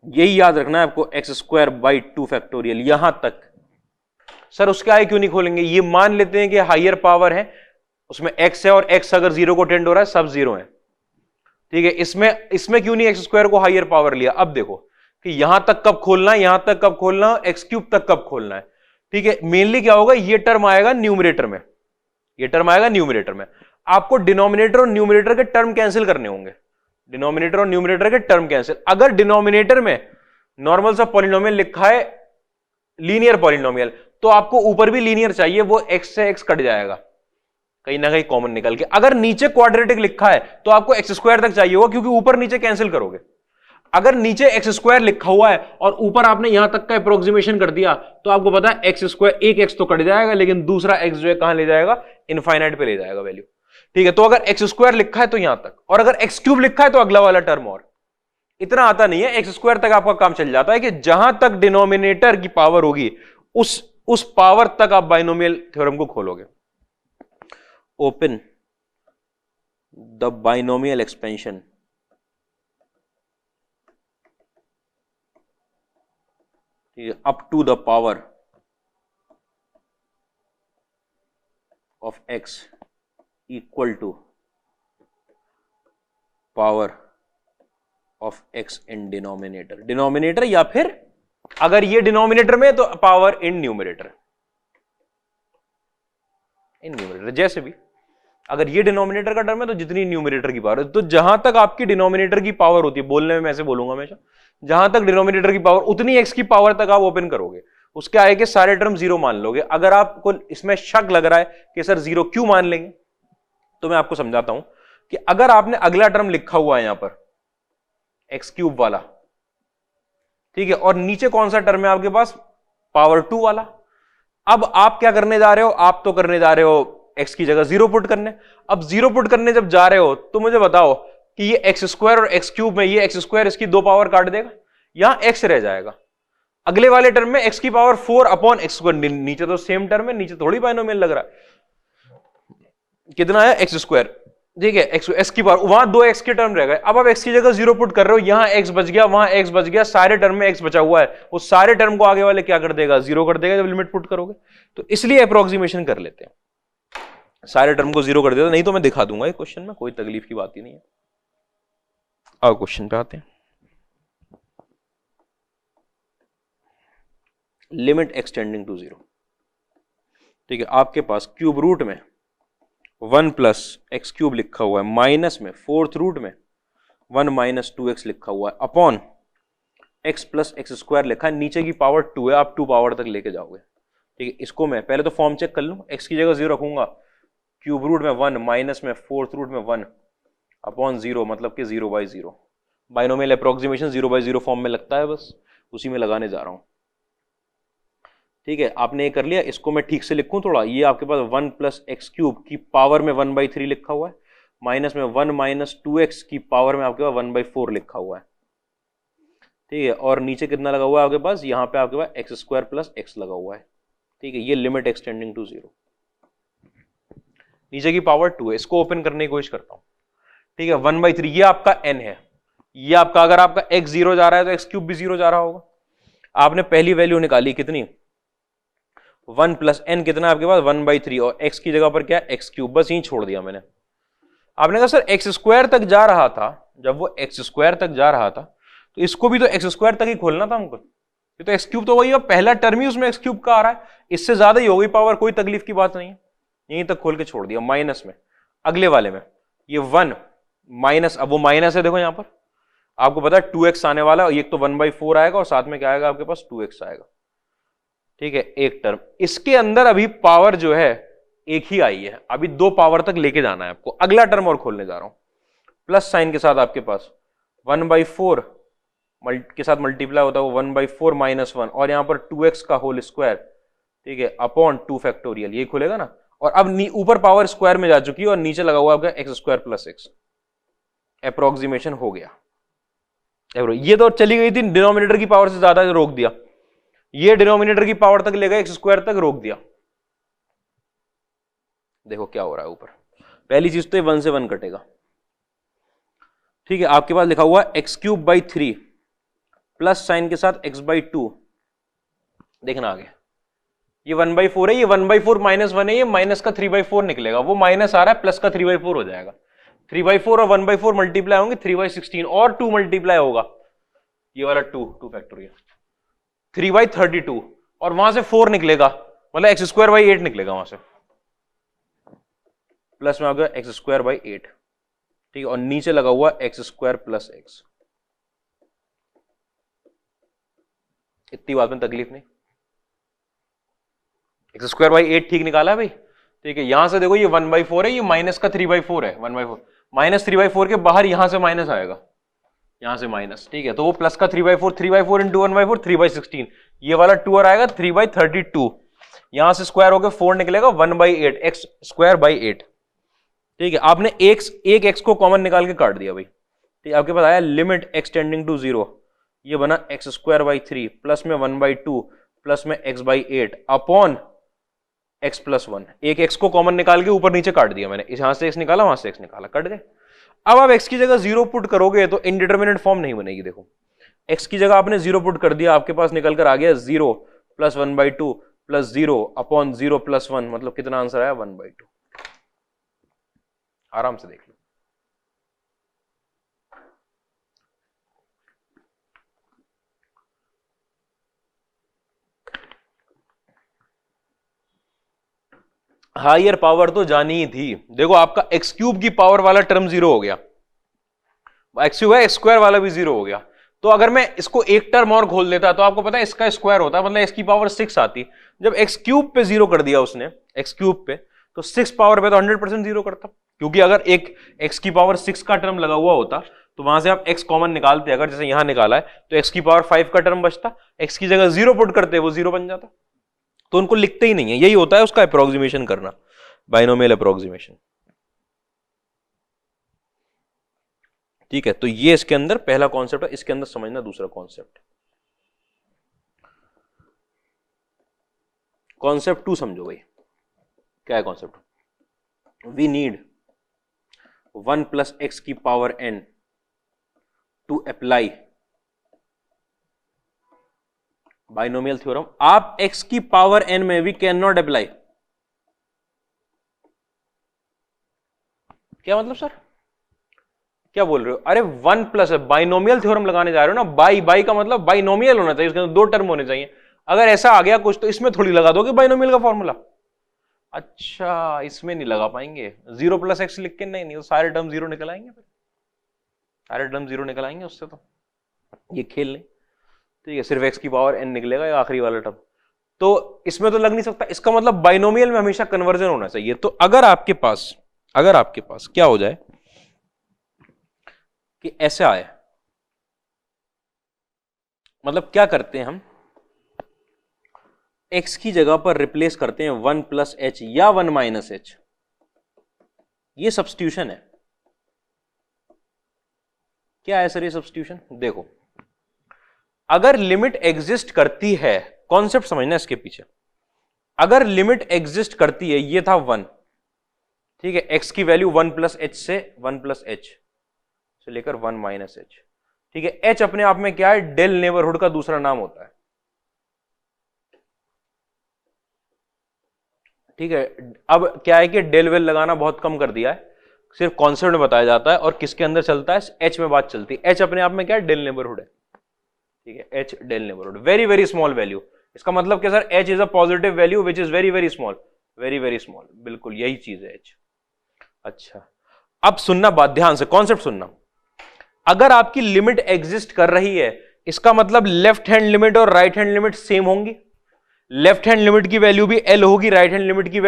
यही याद रखना है आपको, x² / 2 फैक्टोरियल यहां तक। सर उसके आगे क्यों नहीं खोलेंगे? ये मान लेते हैं कि हायर पावर है, उसमें x है, और x अगर 0 को टेंड हो रहा है, सब 0 है, ठीक है। इसमें क्यों नहीं x² को हायर पावर लिया? अब देखो कि यहां तक कब खोलना है, यहां तक कब खोलना है, x³ तक कब खोलना है, ठीक है। मेनली क्या होगा, ये टर्म आएगा न्यूमरेटर में, ये टर्म आएगा न्यूमरेटर में। आपको डिनोमिनेटर और न्यूमरेटर के टर्म कैंसिल करने होंगे, डिनोमिनेटर और न्यूमरेटर के टर्म कैंसिल। अगर डिनोमिनेटर में नॉर्मल सा पॉलिनोमियल लिखा है, लीनियर पॉलिनोमियल, तो आपको ऊपर भी लीनियर चाहिए, वो x से x कट जाएगा कहीं ना कहीं कॉमन निकल के। अगर नीचे क्वाड्रेटिक लिखा है तो आपको x² तक चाहिए होगा, क्योंकि ऊपर नीचे कैंसिल करोगे। अगर नीचे x² लिखा हुआ है और ऊपर आपने यहां तक का अप्रोक्सीमेशन कर दिया, तो आपको पता है x², एक x तो कट जाएगा, लेकिन दूसरा x जो है कहां ले जाएगा? इनफाइनाइट पे ले जाएगा वैल्यू, ठीक है। तो अगर x² लिखा है तो यहां तक, और अगर x³ लिखा है तो अगला वाला टर्म, और इतना आता नहीं है, x² तक आपका काम चल जाता है, कि जहां तक डिनोमिनेटर की पावर होगी उस पावर तक आप बाइनोमियल थ्योरम को खोलोगे। Open the binomial expansion, up to the power of x equal to power of x in denominator, denominator, या फिर अगर ये डिनोमिनेटर में तो power in numerator. In numerator जैसे भी, अगर ये डिनोमिनेटर का टर्म है तो जितनी न्यूमरेटर की पावर है, तो जहां तक आपकी डिनोमिनेटर की पावर होती है, बोलने में मैं ऐसे बोलूंगा हमेशा, जहां तक डिनोमिनेटर की पावर उतनी एक्स की पावर तक आप ओपन करोगे, उसके आगे के सारे टर्म जीरो मान लोगे। अगर आपको इसमें शक लग रहा है कि सर जीरो क्यों मान लेंगे, तो मैं आपको समझाता हूं कि अगर आपने अगला टर्म लिखा हुआ है यहां पर एक्स क्यूब वाला, ठीक है, और नीचे कौन सा टर्म है आपके पास, पावर 2 वाला, अब आप क्या करने जा रहे हो, आप तो करने जा रहे हो एक्स की जगह जीरो पुट करने। अब जीरो पुट करने जब जा रहे हो तो मुझे बताओ कि ये एक्स स्क्वायर और एक्स क्यूब में ये एक्स स्क्वायर इसकी दो पावर काट देगा, यहां एक्स रह जाएगा। अगले वाले टर्म में एक्स की पावर 4 अपॉन एक्स स्क्वायर, नीचे तो सेम टर्म है, नीचे थोड़ी बाइनोमियल लग रहा है, कितना है एक्स स्क्वायर, ठीक है, एक्स की पावर, वहां दो एक्स के टर्म रह गए। अब आप एक्स की जगह जीरो पुट कर रहे हो, यहां एक्स बच गया, वहां एक्स बच गया, सारे टर्म में एक्स बचा हुआ है, उस सारे टर्म को आगे वाले क्या कर देगा, जीरो कर देगा जब लिमिट पुट करोगे। तो इसलिए अप्रोक्सीमेशन कर लेते हैं, सारे टर्म को जीरो कर देता, नहीं तो मैं दिखा दूंगा ये क्वेश्चन में, कोई तकलीफ की बात ही नहीं है। आओ क्वेश्चन पे आते हैं। लिमिट एक्सटेंडिंग टू जीरो, ठीक है, आपके पास क्यूब रूट में 1 प्लस एक्स क्यूब लिखा हुआ है, माइनस में फोर्थ रूट में 1 माइनस 2x लिखा हुआ है, upon x plus x square लिखा है, नीचे की पावर 2 है, आप 2 पावर तक लेके जाओगे, ठीक है। इसको मैं पहले तो फॉर्म चेक कर लूं, x की जगह 0 रखूंगा, क्यूब रूट में 1 माइनस में फोर्थ रूट में 1 अपॉन 0, मतलब कि 0/0, बाइनोमियल अप्रोक्सीमेशन 0/0 फॉर्म में लगता है, बस उसी में लगाने जा रहा हूं, ठीक है। आपने ये कर लिया, इसको मैं ठीक से लिखूं थोड़ा, ये आपके पास 1 प्लस एक्स क्यूब की पावर में 1/3 लिखा हुआ है, माइनस में 1 माइनस 2x की पावर में आपके पास 1/4 लिखा हुआ है, ठीक है। और नीचे कितना लगा हुआ है आपके पास, यहाँ पे आपके पास एक्स स्क्वायर प्लस एक्स लगा हुआ है, ठीक है। ये लिमिट एक्सटेंडिंग टू जीरो, नीचे की पावर 2 है, इसको ओपन करने की कोशिश करता हूं, ठीक है। 1/3 ये आपका n है, ये आपका, अगर आपका x 0 जा रहा है तो एक्स क्यूब भी 0 जा रहा होगा। आपने पहली वैल्यू निकाली कितनी, 1 प्लस एन, कितना आपके पास 1/3, और x की जगह पर क्या एक्स क्यूब, बस यही छोड़ दिया मैंने। आपने कहा सर एक्स स्क्वायर तक जा रहा था, जब वो एक्स स्क्वायर तक जा रहा था तो इसको भी तो एक्स स्क्वायर तक ही खोलना था हमको, ये तो एक्स क्यूब तो वही है, पहला टर्म ही उसमें एक्स क्यूब का आ रहा है, इससे ज्यादा ही होगी पावर, कोई तकलीफ की बात नहीं है, यहीं तक खोल के छोड़ दिया। माइनस में अगले वाले में ये 1 माइनस, अब वो माइनस है, देखो यहां पर आपको पता है 2x आने वाला है, ये तो 1/4 आएगा और साथ में क्या आएगा आपके पास 2x आएगा, ठीक है, एक टर्म। इसके अंदर अभी पावर जो है एक ही आई है, अभी 2 पावर तक लेके जाना है आपको। अगला टर्म और खोलने जा रहा हूं, प्लस साइन के साथ आपके पास 1/4 के साथ मल्टीप्लाई होता है वो 1/4 माइनस 1, और यहां पर 2x का होल स्क्वायर, ठीक है, अपॉन 2 फैक्टोरियल, ये खुलेगा ना। और अब ऊपर पावर स्क्वायर में जा चुकी है और नीचे लगा हुआ आपका x square plus x, approximation हो गया। ये तो चली गई थी डिनोमिनेटर की पावर से ज्यादा, रोक दिया, ये डिनोमिनेटर की पावर तक ले गए, एक्स स्क्वायर तक रोक दिया। देखो क्या हो रहा है ऊपर, पहली चीज तो 1 से 1 कटेगा, ठीक है। आपके पास लिखा हुआ x cube by 3 plus sign के साथ x/2, देखना आगे, ये 1/4 है, ये 1/4 माइनस 1 है, ये माइनस का 3/4 निकलेगा, वो माइनस आ रहा है, प्लस का 3/4 हो जाएगा, 3/4 और 1/4 मल्टीप्लाई होंगे 3/16, और 2 मल्टीप्लाई होगा, ये वाला 2 फैक्टोरियल 3/32, और वहां से 4 निकलेगा, मतलब एक्स स्क्वायर बाई 8 निकलेगा वहां से, प्लस में आ गया एक्स स्क्वायर बाई 8, ठीक है, और नीचे लगा हुआ एक्स स्क्वायर प्लस एक्स। इतनी बात में तकलीफ नहीं, एक्स स्क्वायर बाई 8 ठीक निकाला है भाई, ठीक है। यहां से देखो ये 1/4 है, ये माइनस का 3/4 है, 1/4 माइनस 3/4 के बाहर यहां से माइनस आएगा, यहां से माइनस, ठीक है, तो वो प्लस का 3/4, 3/4 इंटू 1/4 3/16, ये वाला 2 और आएगा 3/32, यहां से स्क्वायर होकर 4 निकलेगा 1/8 एक्स स्क्वायर बाई 8, ठीक है। आपने एक एक्स को कॉमन निकाल के काट दिया भाई, ठीक है, आपके पास आया लिमिट एक्सटेंडिंग टू 0, ये बना एक्स स्क्वायर बाई 3 प्लस में 1/2 प्लस में x by 8 upon x plus 1, एक एक्स को कॉमन निकाल के ऊपर नीचे काट दिया मैंने, यहां से एक्स निकाला वहां से एक्स निकाला, कट गए। अब आप एक्स की जगह 0 पुट करोगे तो इनडिटर्मिनेट फॉर्म नहीं बनेगी, देखो एक्स की जगह आपने 0 पुट कर दिया, आपके पास निकल कर आ गया 0 प्लस 1/2 प्लस 0 अपॉन 0 प्लस 1, मतलब कितना आंसर आया 1/2, आराम से देख लो। हायर पावर तो जानी ही थी। देखो आपका एक्स क्यूब की पावर वाला टर्म जीरो हो गया, एक्स क्यूब है, एक्स स्क्वायर वाला भी जीरो हो गया। तो अगर मैं इसको एक टर्म और खोल देता तो आपको पता है इसका स्क्वायर होता, मतलब एक्स की पावर 6 आती। जब एक्स क्यूब पे जीरो कर दिया उसने, एक्स क्यूब पे, तो 6 पावर पे तो 100% जीरो करता, क्योंकि अगर एक एक्स की पावर 6 का टर्म लगा हुआ होता तो वहां से आप एक्स कॉमन निकालते, अगर जैसे यहां निकाला है तो एक्स की पावर 5 का टर्म बचता, एक्स की जगह जीरो पुट करते वो जीरो बन जाता। तो उनको लिखते ही नहीं है, यही होता है उसका अप्रोक्सीमेशन करना, बाइनोमियल अप्रोक्सीमेशन। ठीक है, तो ये इसके अंदर पहला कॉन्सेप्ट है, इसके अंदर समझना दूसरा कॉन्सेप्ट। कॉन्सेप्ट 2 समझो भाई, क्या है concept? We need 1 plus X की power n to apply binomial theorem. आप x की पावर n में वी कैन नॉट अप्लाई, क्या मतलब सर, क्या बोल रहे हो? अरे 1 प्लस बाइनोमियल थ्योरम लगाने जा रहे हो ना, बाई का मतलब बाइनोमियल होना चाहिए, उसके अंदर दो टर्म होने चाहिए। अगर ऐसा आ गया कुछ तो इसमें थोड़ी लगा दोगे बाइनोमियल का फॉर्मूला। अच्छा, इसमें नहीं लगा पाएंगे, 0 प्लस एक्स लिख के नहीं तो सारे टर्म जीरो निकल आएंगे, फिर सारे टर्म जीरो निकल आएंगे उससे, तो ये खेल नहीं। ठीक है, सिर्फ एक्स की पावर एन निकलेगा ये आखिरी वाला टर्म, तो इसमें तो लग नहीं सकता। इसका मतलब बाइनोमियल में हमेशा कन्वर्जन होना चाहिए। तो अगर आपके पास क्या हो जाए कि ऐसे आए, मतलब क्या करते हैं हम, x की जगह पर रिप्लेस करते हैं 1 प्लस एच या 1 माइनस एच, ये सब्स्टिट्यूशन है। क्या है सर ये सब्स्टिट्यूशन? देखो, अगर लिमिट एग्जिस्ट करती है, कॉन्सेप्ट समझना इसके पीछे, अगर लिमिट एग्जिस्ट करती है, ये था 1, ठीक है, x की वैल्यू 1 प्लस एच से 1 प्लस एच से लेकर 1 माइनस एच, ठीक है, h अपने आप में क्या है? डेल नेबरहुड का दूसरा नाम होता है। ठीक है, अब क्या है कि डेल वेल लगाना बहुत कम कर दिया है, सिर्फ कॉन्सेप्ट में बताया जाता है, और किसके अंदर चलता है? एच में बात चलती है। एच अपने आप में क्या है? डेल नेबरहुड है। ठीक है, H del neighbourhood, very very small value. इसका मतलब क्या sir? H is a positive value which is very very small, very very small, बिल्कुल यही चीज है एच। अच्छा, अब सुनना बात ध्यान से, कॉन्सेप्ट सुनना। अगर आपकी लिमिट एग्जिस्ट कर रही है, इसका मतलब लेफ्ट हैंड लिमिट और राइट हैंड लिमिट सेम होंगी। लेफ्ट हैंड लिमिट की वैल्यू भी एल होगी, राइट हैंड लिमिट की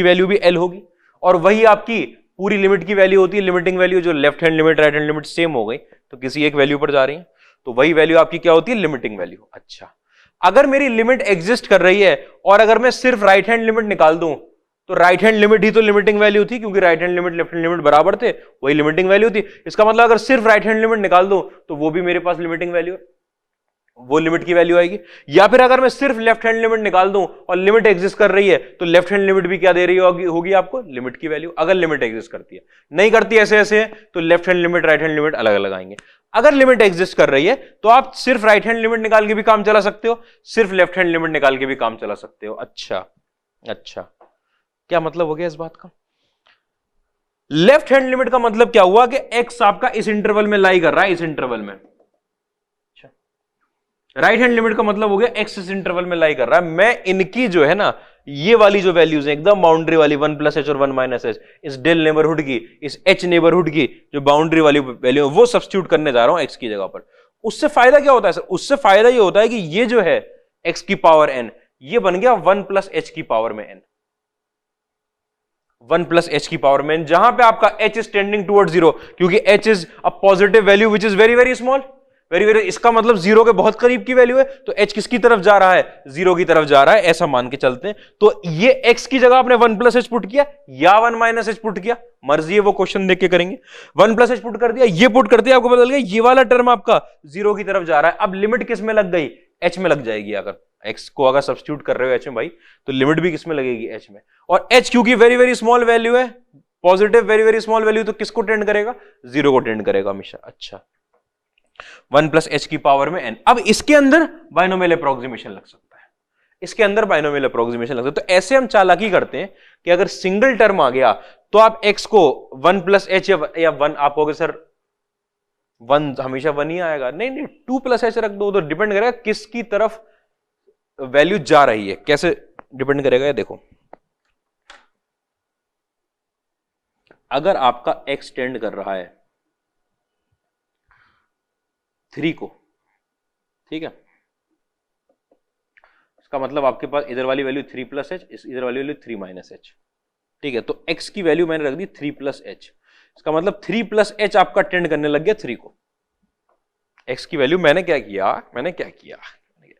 वैल्यू भी एल होगी, और वही आपकी पूरी लिमिट की वैल्यू होती है, लिमिटिंग वैल्यू। जो left hand limit right hand limit same हो गई तो किसी एक वैल्यू पर जा रही है, तो वही वैल्यू आपकी क्या होती है? Limiting value. अच्छा, अगर मेरी लिमिट एग्जिस्ट कर रही है और अगर मैं सिर्फ राइट हैंड लिमिट निकाल दूं, तो राइट हैंड लिमिट ही तो लिमिटिंग वैल्यू थी, क्योंकि right hand limit left hand limit बराबर थे, वही लिमिटिंग वैल्यू थी। इसका मतलब अगर सिर्फ राइट हैंड लिमिट निकाल दूं तो वो भी मेरे पास लिमिटिंग वैल्यू है, वो लिमिट की वैल्यू आएगी। या फिर अगर मैं सिर्फ लेफ्ट हैंड लिमिट निकाल दूं और लिमिट एग्जिस्ट कर रही है, तो लेफ्ट हैंड लिमिट भी क्या दे रही होगी आपको? लिमिट की वैल्यू, अगर लिमिट एग्जिस्ट करती है। नहीं करती ऐसे ऐसे है तो left hand limit right hand limit अलग अलग आएंगे। अगर लिमिट एग्जिस्ट कर रही है तो आप सिर्फ राइट हैंड लिमिट निकाल के भी काम चला सकते हो, सिर्फ लेफ्ट हैंड लिमिट निकाल के भी काम चला सकते हो। अच्छा अच्छा, क्या मतलब हो गया इस बात का? लेफ्ट हैंड लिमिट का मतलब क्या हुआ कि एक्स आपका इस इंटरवल में लाई कर रहा है, इस इंटरवल में। अच्छा, राइट हैंड लिमिट का मतलब हो गया एक्स इस इंटरवल में लाई कर रहा है। मैं इनकी जो है ना, ये वाली जो वैल्यूज है एकदम बाउंड्री वाली, 1 प्लस एच और 1 माइनस एच, इस डेल नेबरहुड की, इस एच नेबरहुड की जो बाउंड्री वाली वैल्यू, वो सब्स्टिट्यूट करने जा रहा हूं एक्स की जगह पर। उससे फायदा क्या होता है सर? उससे फायदा ये होता है कि ये जो है एक्स की पावर एन, ये बन गया 1 प्लस एच की पावर में एन, 1 प्लस एच की पावर में, जहां पे आपका h is tending toward zero, क्योंकि h is a positive value which is very very small, very very, इसका मतलब जीरो के बहुत करीब की वैल्यू है, तो h किसकी तरफ जा रहा है? जीरो की तरफ जा रहा है, ऐसा मान के चलते हैं। तो ये x की जगह आपने 1 प्लस एच पुट किया या 1 माइनस एच पुट किया, मर्जी है, वो क्वेश्चन देख के करेंगे। 1 प्लस एच पुट कर दिया, ये पुट कर दिया, आपको बदल गया, ये वाला टर्म आपका जीरो की तरफ जा रहा है। अब लिमिट किस में लग गई? h में लग जाएगी। अगर x को अगर सब्स्टिट्यूट कर रहे हो h में भाई, तो लिमिट भी किस में लगेगी? h में। और h क्योंकि वेरी वेरी स्मॉल वैल्यू है, positive very very small value, तो किसको टेंड करेगा? जीरो को टेंड करेगा हमेशा। अच्छा, 1 प्लस एच की पावर में n। अब इसके अंदर बाइनोमियल अप्रोक्सीमेशन लग सकता है, इसके अंदर बाइनोमियल अप्रोक्सीमेशन लग सकता है। तो ऐसे हम चालाकी करते हैं कि अगर सिंगल टर्म आ गया तो आप x को 1 प्लस एच या 1, आप कहोगे सर 1 हमेशा 1 ही आएगा। नहीं नहीं, 2 प्लस एच रख दो, तो डिपेंड करेगा किसकी तरफ वैल्यू जा रही है, कैसे डिपेंड करेगा ये देखो। अगर आपका x टेंड कर रहा है 3 को, ठीक है, इसका मतलब आपके पास इधर वाली वैल्यू 3 प्लस एच, इधर वाली वैल्यू 3 माइनस एच, ठीक है। तो x की वैल्यू मैंने रख दी 3 प्लस एच, इसका मतलब 3 प्लस एच आपका टेंड करने लग गया 3 को। x की वैल्यू मैंने क्या किया,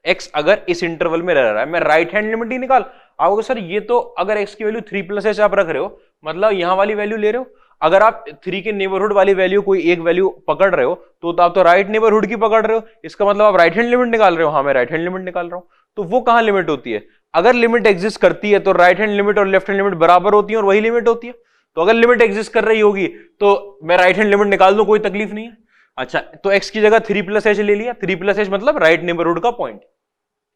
x अगर इस इंटरवल में रह रहा है, मैं राइट हैंड लिमिट ही निकाल आओगे सर। ये तो अगर x की वैल्यू 3 प्लस एच आप रख रहे हो, मतलब यहां वाली वैल्यू ले रहे हो। अगर आप 3 के नेबरहुड वाली वैल्यू कोई एक वैल्यू पकड़ रहे हो तो आप तो राइट नेबरहुड की पकड़ रहे हो, इसका मतलब आप राइट हैंड लिमिट निकाल रहे हो। हाँ, मैं राइट हैंड लिमिट निकाल रहा हूं। तो वो कहां लिमिट होती है? अगर लिमिट एग्जिस्ट करती है तो राइट हैंड लिमिट और लेफ्ट हैंड लिमिट बराबर होती है और वही लिमिट होती है। तो अगर लिमिट एग्जिस्ट कर रही होगी तो मैं राइट हैंड लिमिट निकाल दूं, कोई तकलीफ नहीं है। अच्छा, तो x की जगह 3 प्लस एच ले लिया। 3 प्लस एच मतलब राइट नेबरहुड का पॉइंट,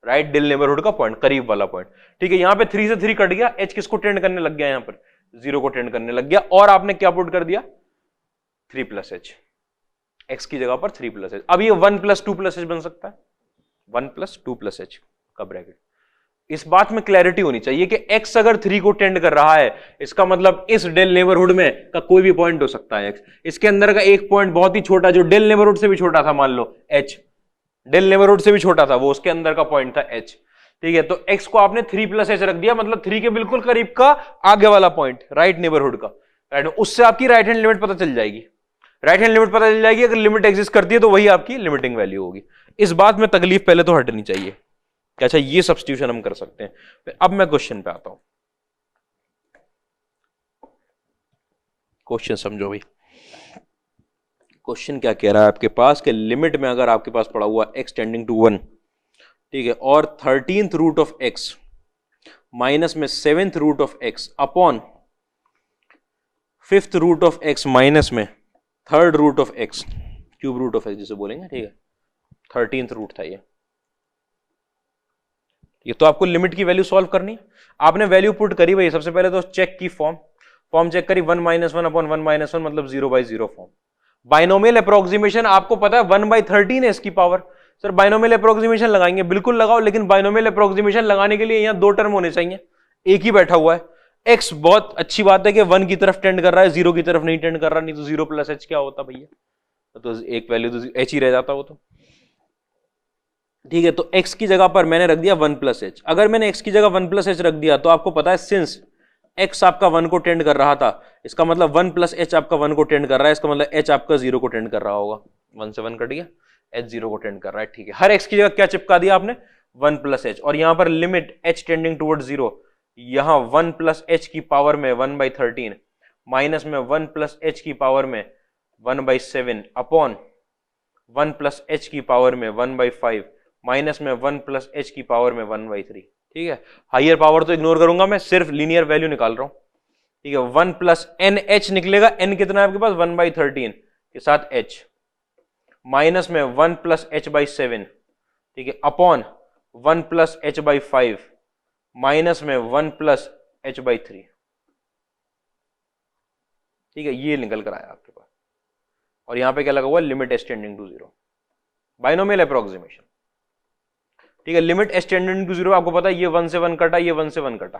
राइट डिल नेबरहुड का पॉइंट, करीब वाला पॉइंट, ठीक है। यहां पे 3 से 3 कट गया, h किसको टेंड करने लग गया? यहां पर 0 को टेंड करने लग गया। और आपने क्या पुट कर दिया? 3 प्लस एच, x की जगह पर 3 प्लस एच। अब ये 1 प्लस 2 प्लस एच बन सकता है, 1 प्लस 2 प्लस एच का ब्रैकेट। इस बात में क्लैरिटी होनी चाहिए कि x अगर 3 को टेंड कर रहा है, इसका मतलब इस डेल नेबरहुड में का कोई भी पॉइंट हो सकता है x। इसके अंदर का एक पॉइंट बहुत ही छोटा, जो डेल नेबरहुड से भी छोटा था, मान लो h, डेल नेबरहुड से भी छोटा था, वो उसके अंदर का पॉइंट था h, ठीक है। तो x को आपने 3 प्लस एच रख दिया, मतलब 3 के बिल्कुल करीब का आगे वाला पॉइंट, राइट नेबरहुड का, राइट। उससे आपकी राइट हैंड लिमिट पता चल जाएगी, राइट हैंड लिमिट पता चल जाएगी। अगर लिमिट एग्जिस्ट करती है तो वही आपकी लिमिटिंग वैल्यू होगी। इस बात में तकलीफ पहले तो हटनी चाहिए। अच्छा, ये सब्स्टिट्यूशन हम कर सकते हैं। अब मैं क्वेश्चन पे आता हूं, क्वेश्चन समझो भाई। क्वेश्चन क्या कह रहा है आपके पास कि लिमिट में अगर आपके पास पड़ा हुआ x टेंडिंग टू 1, ठीक है, और 13th root of x minus में 7th root of x upon 5th root of x minus में 3rd root of x, cube root of x जिसे बोलेंगे, ठीक है। 13th रूट था ये तो आपको लिमिट की वैल्यू सॉल्व करनी है। आपने वैल्यू पुट करी भाई, सबसे पहले तो चेक की फॉर्म चेक करी, 1 माइनस 1 अपॉन 1 माइनस 1 मतलब 0/0 फॉर्म। बाइनोमियल अप्रोक्सीमेशन आपको पता है 1/13 है इसकी पावर। सर बाइनोमियल अप्रोक्सीमेशन लगाएंगे, बिल्कुल लगाओ, लेकिन बाइनोमियल अप्रोक्सीमेशन लगाने के लिए यहां 2 टर्म होने चाहिए, एक ही बैठा हुआ है। x बहुत अच्छी बात है कि 1 की तरफ टेंड कर रहा है, 0 की तरफ नहीं टेंड कर रहा, नहीं तो 0 प्लस h क्या होता भैया, तो एक वैल्यू तो h ही रह जाता वो तो, ठीक है। तो x की जगह पर मैंने रख दिया 1 प्लस एच। अगर मैंने x की जगह 1 प्लस एच रख दिया तो आपको पता है सिंस x आपका 1 को टेंड कर रहा था, इसका मतलब 1 प्लस एच आपका 1 को टेंड कर रहा है, इसका मतलब h आपका 0 को टेंड कर रहा होगा। 1 से 1 कट गया, h 0 को टेंड कर रहा है, ठीक है। हर x की जगह क्या चिपका दिया आपने? 1 प्लस एच। और यहां पर लिमिट h टेंडिंग टुवर्ड 0, यहां 1 प्लस एच की पावर में 1/13 माइनस में 1 प्लस एच की पावर में 1/7 अपॉन 1 प्लस एच की पावर में 1/5 माइनस में 1 प्लस एच की पावर में 1/3, ठीक है। हायर पावर तो इग्नोर करूंगा मैं, सिर्फ लीनियर वैल्यू निकाल रहा हूं, ठीक है। 1 प्लस एन एच निकलेगा, n कितना है आपके पास? 1/13 के साथ h माइनस में 1 प्लस h/7, ठीक है, अपॉन 1 प्लस h/5 माइनस में 1 प्लस h/3, ठीक है। ये निकल कर आया आपके पास। और यहां पे क्या लगा हुआ? Limit h tending to 0, binomial approximation, ठीक है। लिमिट h टेंडिंग टू 0 आपको पता है, ये 1 से 1 कटा, ये 1 से 1 कटा,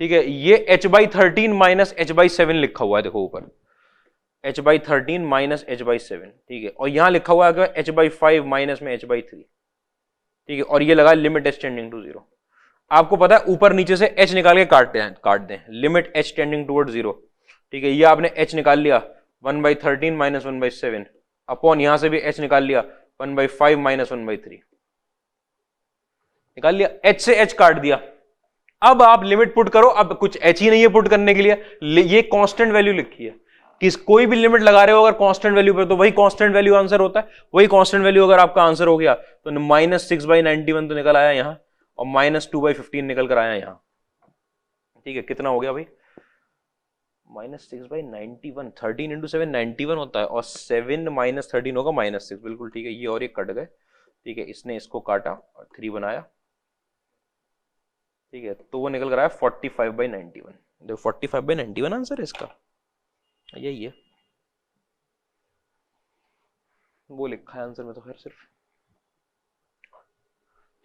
ठीक है। ये h/13 माइनस h/7 लिखा हुआ है, देखो ऊपर h/13 माइनस h/7, ठीक है। और यहां लिखा हुआ है h/5 माइनस में h/3, ठीक है। और ये लगा लिमिट h टेंडिंग टू 0। आपको पता है ऊपर नीचे से h निकाल के काट दें, लिमिट h टेंडिंग टुवर्ड 0, ठीक है। ये आपने h निकाल लिया 1/13 माइनस 1/7 अपॉन यहां से भी h निकाल लिया 1/5 माइनस 1/3 निकाल लिया, h से h काट दिया। अब आप लिमिट पुट करो, अब कुछ h ही नहीं है पुट करने के लिए, ये कांस्टेंट वैल्यू लिखी है कि कोई भी लिमिट लगा रहे हो अगर कांस्टेंट वैल्यू पर तो वही कांस्टेंट वैल्यू आंसर होता है। वही कांस्टेंट वैल्यू अगर आपका आंसर हो गया तो -6/91 तो निकल आया यहां, और -2/15 निकल कर आया यहां, ठीक है। कितना हो गया भाई? -6/91, 13 × 7 91 होता है, और 7 - 13 होगा -6, बिल्कुल ठीक है। ये और ये कट गए, ठीक है। इसने इसको काटा और 3 बनाया, ठीक है। तो वो निकल कर आया 45/91। देखो 45/91 आंसर है इसका, यही है, वो लिखा है आंसर में तो खैर सिर्फ,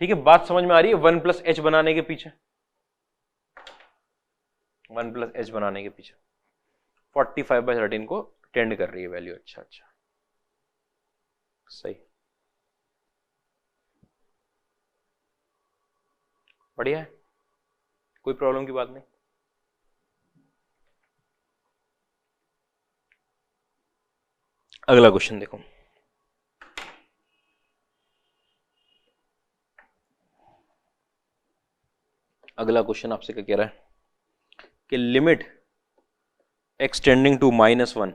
ठीक है। बात समझ में आ रही है? 1 प्लस एच बनाने के पीछे, 1 प्लस एच बनाने के पीछे 45/13 को टेंड कर रही है वैल्यू। अच्छा अच्छा, सही, बढ़िया है, कोई प्रॉब्लम की बात नहीं। अगला क्वेश्चन देखो, अगला क्वेश्चन आपसे क्या कह रहा है कि limit X tending to -1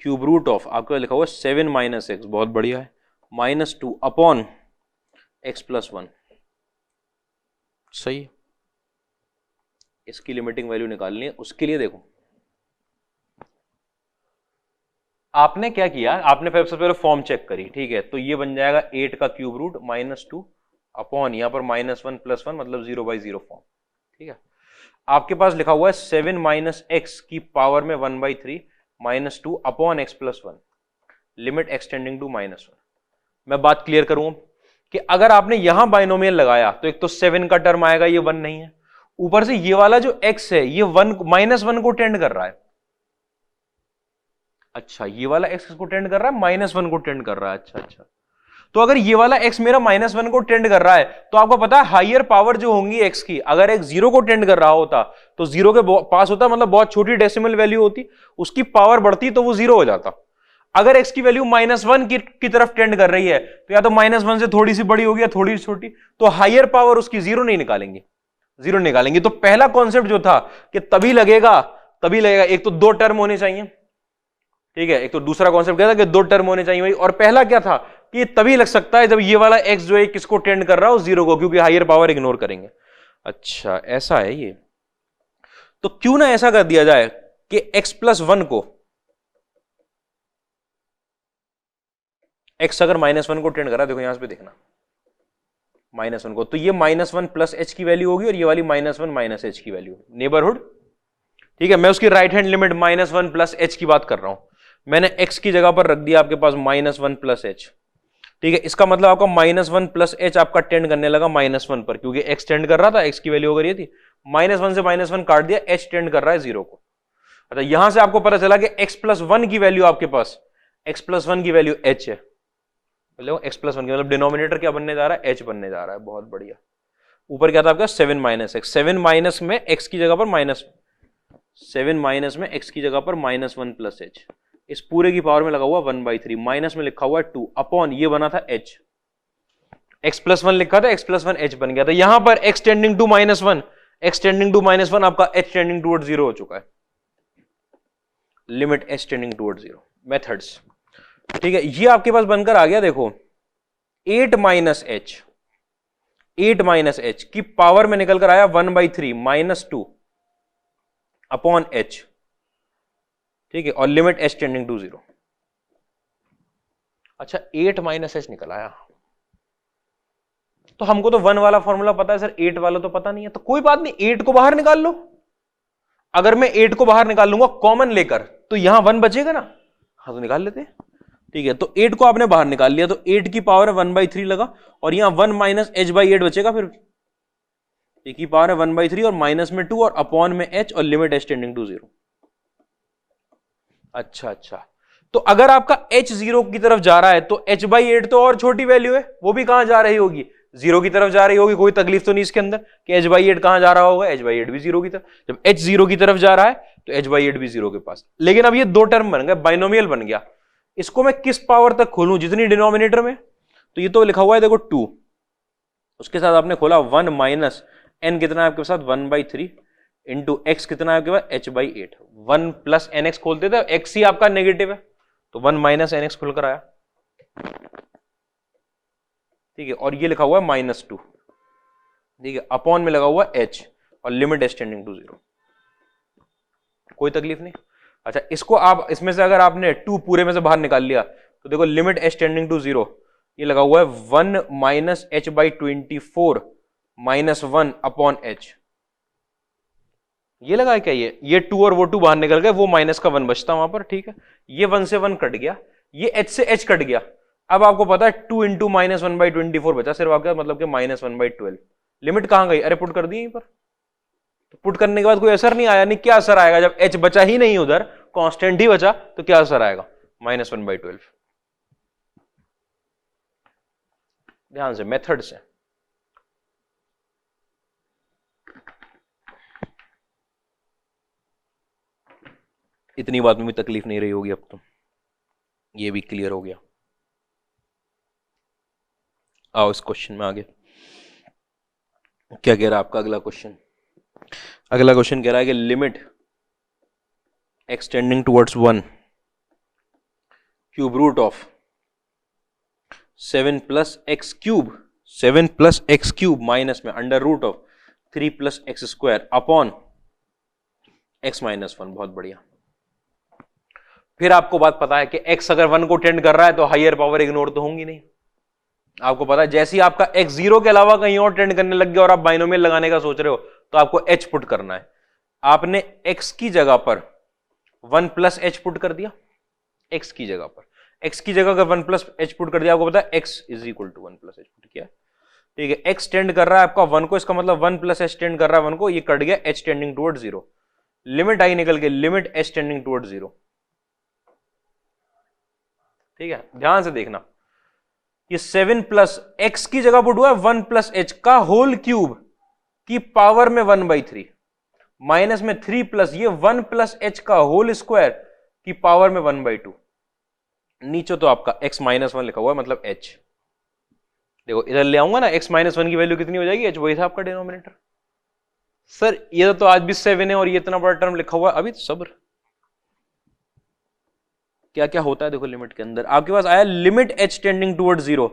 cube root of, आपके लिखा हुआ 7 - x, बहुत बढ़िया है, -2 अपॉन x+1, सही है। इसकी लिमिटिंग वैल्यू निकालनी है, उसके लिए देखो आपने क्या किया, आपने सबसे पहले फॉर्म चेक करी, ठीक है, तो ये बन जाएगा 8 का क्यूब रूट -2 अपॉन यहां पर -1 + 1 मतलब 0/0 फॉर्म, ठीक है। आपके पास लिखा हुआ है 7 - x की पावर में 1/3 -2 upon x+1, limit X tending to -1। मैं बात क्लियर करूं कि अगर आपने यहां बाइनोमियल लगाया तो एक तो 7 का टर्म आएगा, ये 1 नहीं है, ऊपर से ये वाला जो x है ये -1 को टेंड कर रहा है। अच्छा, ये वाला x को टेंड कर रहा है, -1 को टेंड कर रहा है। अच्छा अच्छा, तो अगर ये वाला x मेरा -1 को टेंड कर रहा है तो आपको पता है हायर पावर जो होंगी x की, अगर x 0 को टेंड कर रहा होता तो 0 के पास होता, मतलब बहुत छोटी डेसिमल वैल्यू होती, उसकी पावर बढ़ती तो वो 0 हो जाता। अगर x की वैल्यू -1 की तरफ टेंड कर रही है तो या तो -1 से थोड़ी सी बड़ी होगी या थोड़ी सी छोटी, तो हायर पावर उसकी 0 नहीं निकालेंगे, 0 निकालेंगे। तो पहला कॉन्सेप्ट जो था कि तभी लगेगा, एक तो 2 टर्म होने चाहिए, ठीक है, एक तो दूसरा कॉन्सेप्ट क्या था कि 2 टर्म होने चाहिए भाई, और पहला क्या था कि तभी लग सकता है जब ये वाला x जो है किसको टेंड कर रहा हो, 0 को, क्योंकि हायर पावर इग्नोर करेंगे। अच्छा, ऐसा है ये, तो क्यों ना ऐसा कर दिया जाए कि x+1 को, x अगर -1 को टेंड कर रहा है, देखो यहां पे देखना -1 को, तो ये -1 + h की वैल्यू होगी और ये वाली -1 - h की वैल्यू, नेबरहुड, ठीक है। मैं उसकी राइट हैंड लिमिट -1 + h की बात कर रहा हूं, मैंने x की जगह पर रख दिया आपके पास -1 + h, ठीक है। इसका मतलब आपका -1 + h आपका टेंड करने लगा -1 पर, क्योंकि x टेंड कर रहा था, x की वैल्यू अगर ये थी, -1 से -1 काट दिया, h टेंड कर रहा है 0 को। अच्छा, यहां से आपको पता चला कि x+1 की वैल्यू आपके पास, x+1 की वैल्यू h है, मतलब x+1 की मतलब डिनोमिनेटर क्या बनने जा रहा है, h बनने जा रहा है, बहुत बढ़िया। ऊपर क्या था आपका 7 - x, 7 माइनस में x की जगह पर -7 माइनस में x की जगह पर -1 + h, इस पूरे की पावर में लगा हुआ 1/3, माइनस में लिखा हुआ 2 अपॉन ये बना था h, x+1 लिखा था, x+1 h बन गया था। यहां पर x tending to -1, x tending to -1 आपका h टेंडिंग टुवर्ड्स 0 हो चुका है, limit h tending towards 0, methods, ठीक है। ये आपके पास बनकर आ गया, देखो 8 - h की पावर में निकल कर आया 1/3 -2 अपॉन h, ठीक है, और लिमिट h टेंडिंग टू 0। अच्छा, 8 - h निकल आया, तो हमको तो 1 वाला फॉर्मूला पता है सर, 8 वाला तो पता नहीं है, तो कोई बात नहीं, 8 को बाहर निकाल लो। अगर मैं 8 को बाहर निकाल लूंगा कॉमन लेकर तो यहां 1 बचेगा ना, हाँ तो निकाल लेते हैं, ठीक है। तो 8 को आपने बाहर निकाल लिया, तो 8 की पावर 1/3 लगा, और यहां 1 - h/8 बचेगा, फिर एक की पावर है 1/3 और माइनस में 2 और अपॉन में h और लिमिट h टेंडिंग टू 0। अच्छा अच्छा, तो अगर आपका h 0 की तरफ जा रहा है तो h/8 तो और छोटी वैल्यू है, वो भी कहां जा रही होगी, 0 की तरफ जा रही होगी, कोई तकलीफ तो नहीं इसके अंदर कि h/8 कहां जा रहा होगा, h/8 भी 0 की तरफ, जब h 0 की तरफ जा रहा है तो h/8 भी 0 के पास। लेकिन अब ये 2 टर्म बन गए, बाइनोमियल बन गया, इसको मैं किस पावर तक खोलूं, जितनी डिनोमिनेटर में, तो ये तो लिखा हुआ है देखो 2, उसके साथ आपने खोला 1 माइनस n, कितना है आपके साथ 1/3 इंटू x, कितना है आपके पास h/8, 1 + nx खोलते थे, x ही आपका नेगेटिव है तो 1 - nx खुलकर आया, ठीक है, और ये लिखा हुआ है -2, ठीक है, अपॉन में लगा हुआ h और लिमिट h टेंडिंग टू 0, कोई तकलीफ नहीं। अच्छा, इसको आप, इसमें से अगर आपने 2 पूरे में से बाहर निकाल लिया तो देखो लिमिट h टेंडिंग टू 0, ये लगा हुआ है 1 - h/24 -1 अपॉन h, ये लगा क्या, ये 2 और वो 2 बाहर निकल गए, वो माइनस का 1 बचता वहां पर, ठीक है, ये 1 से 1 कट गया, ये h से h कट गया, अब आपको पता है 2 इंटू -1/24 बचा सिर्फ आपका, मतलब कि -1/12, लिमिट कहां गई, अरे पुट कर दी यहीं पर, तो पुट करने के बाद कोई असर नहीं आया, नहीं क्या असर आएगा जब h बचा ही नहीं उधर, कांस्टेंट ही बचा, तो क्या असर आएगा, -1/12। ध्यान से, मेथड से। इतनी बात में भी तकलीफ नहीं रही होगी अब तो, ये भी क्लियर हो गया। आओ इस क्वेश्चन में आगे क्या कह रहा है आपका अगला क्वेश्चन। अगला क्वेश्चन कह रहा है कि limit extending towards 1 cube root of 7 + x cube, 7 + x cube minus में under root of 3 + x² upon x - 1। बहुत बढ़िया। फिर आपको बात पता है कि x अगर 1 को टेंड कर रहा है तो हायर पावर इग्नोर तो होंगी नहीं। आपको पता है जैसे ही आपका x 0 के अलावा कहीं और टेंड करने लग गया और आप बाइनोमियल लगाने का सोच रहे हो तो आपको h पुट करना है। आपने x की जगह पर 1 + h पुट कर दिया, x की जगह पर, x की जगह अगर 1 + h पुट कर दिया, आपको पता है x = 1 + h पुट किया, ठीक है। x टेंड कर रहा है आपका 1 को, इसका मतलब 1 + h टेंड कर रहा है 1 को, ये कट गया, h टेंडिंग टुवर्ड 0, लिमिट आई निकल के, लिमिट h टेंडिंग टुवर्ड 0, ठीक है। ध्यान से देखना, ये 7 + x की जगह पुट हुआ 1 + h का होल क्यूब की पावर में 1/3 माइनस में 3 प्लस ये 1 + h का होल स्क्वायर की पावर में 1/2। नीचे तो आपका x - 1 लिखा हुआ है, मतलब h। देखो इधर ले आऊंगा ना, x - 1 की वैल्यू कितनी हो जाएगी, h वही था आपका डिनोमिनेटर। सर ये तो आज भी 7 है और ये इतना बड़ा टर्म लिखा हुआ है, अभी तो सब्र। क्या क्या होता है देखो लिमिट के अंदर। आपके पास आया लिमिट h टेंडिंग टुवर्ड 0,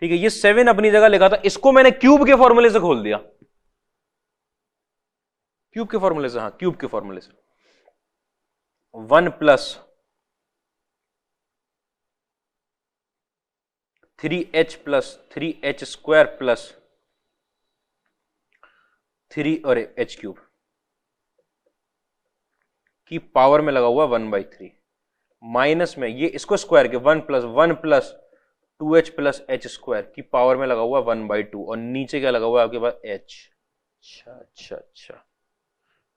ठीक है। ये 7 अपनी जगह लिखा था, इसको मैंने क्यूब के फॉर्मूले से खोल दिया, क्यूब के फॉर्मूले से, हाँ क्यूब के फॉर्मूले से। 1 + 3h + 3h² + 3 और h³ की पावर में लगा हुआ 1/3 माइनस में ये इसको स्क्वायर के 1 + 1 + 2h + h² की पावर में लगा हुआ 1/2 और नीचे क्या लगा हुआ है आपके पास h। अच्छा,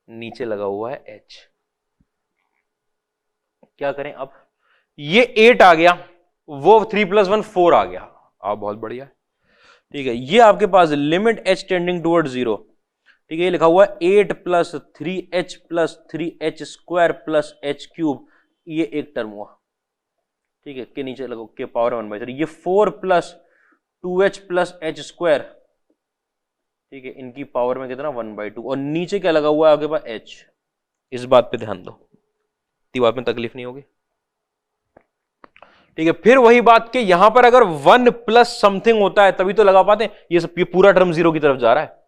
नीचे लगा हुआ है h। क्या करें अब, ये 8 आ गया, वो 3 + 1 4 आ गया। आप बहुत बढ़िया, ठीक है। ये आपके पास लिमिट h टेंडिंग टुवर्ड 0, ठीक है। ये लिखा हुआ है 8 + 3h + 3h² + h³, ये एक टर्म हुआ, ठीक है, के नीचे लगो के पावर 1/3। ये 4 + 2h + h², ठीक है, इनकी पावर में कितना 1/2 और नीचे क्या लगा हुआ है आपके पास h। इस बात पे ध्यान दो, इतनी बात में तकलीफ नहीं होगी, ठीक है। फिर वही बात कि यहां पर अगर 1 + समथिंग होता है तभी तो लगा पाते हैं। ये पूरा टर्म 0 की तरफ जा रहा है,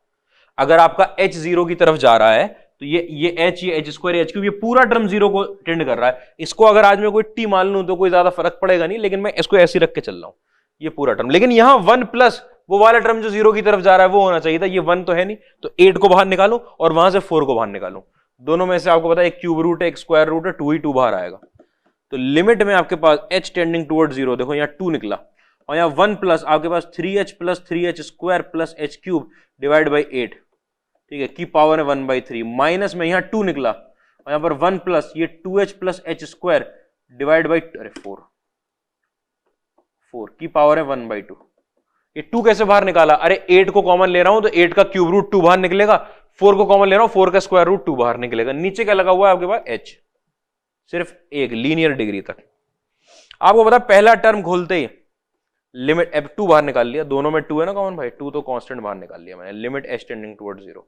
अगर आपका h 0 की तरफ जा रहा है तो ये h, ये h², ये h³, ये पूरा टर्म 0 को टेंड कर रहा है। इसको अगर आज मैं कोई t मान लूं तो कोई ज्यादा फर्क पड़ेगा नहीं, लेकिन मैं इसको ऐसे रख के चल रहा हूं, ये पूरा टर्म। लेकिन यहां 1 + वो वाला टर्म जो 0 की तरफ जा रहा है वो होना चाहिए था, ये 1 तो है नहीं, तो 8 को बाहर निकालो और वहां से 4 को बाहर निकालो। दोनों में से आपको पता है एक क्यूब रूट है, एक स्क्वायर रूट है, 2 ही 2 बाहर आएगा। तो लिमिट में आपके पास h टेंडिंग टुवर्ड 0, देखो यहां 2 निकला और यहां 1 + आपके पास 3h + 3h² + h³ divide by 8, ठीक है, की पावर है 1/3 माइनस में यहां 2 निकला और यहां पर 1 + ये 2h + h² डिवाइड बाई 4 की पावर है 1/2। ये 2 कैसे बाहर निकाला, अरे 8 को कॉमन ले रहा हूं तो 8 का क्यूब रूट 2 बाहर निकलेगा, 4 को कॉमन ले रहा हूं 4 का स्क्वायर रूट 2 बाहर निकलेगा। नीचे क्या लगा हुआ है आपके पास h, सिर्फ एक लीनियर डिग्री तक। आपको पता पहला टर्म खोलते ही लिमिट अब 2 बाहर निकाल लिया, दोनों में 2 है ना कॉमन भाई, 2 तो कांस्टेंट बाहर निकाल लिया मैंने, लिमिट h टेंडिंग टुवर्ड 0,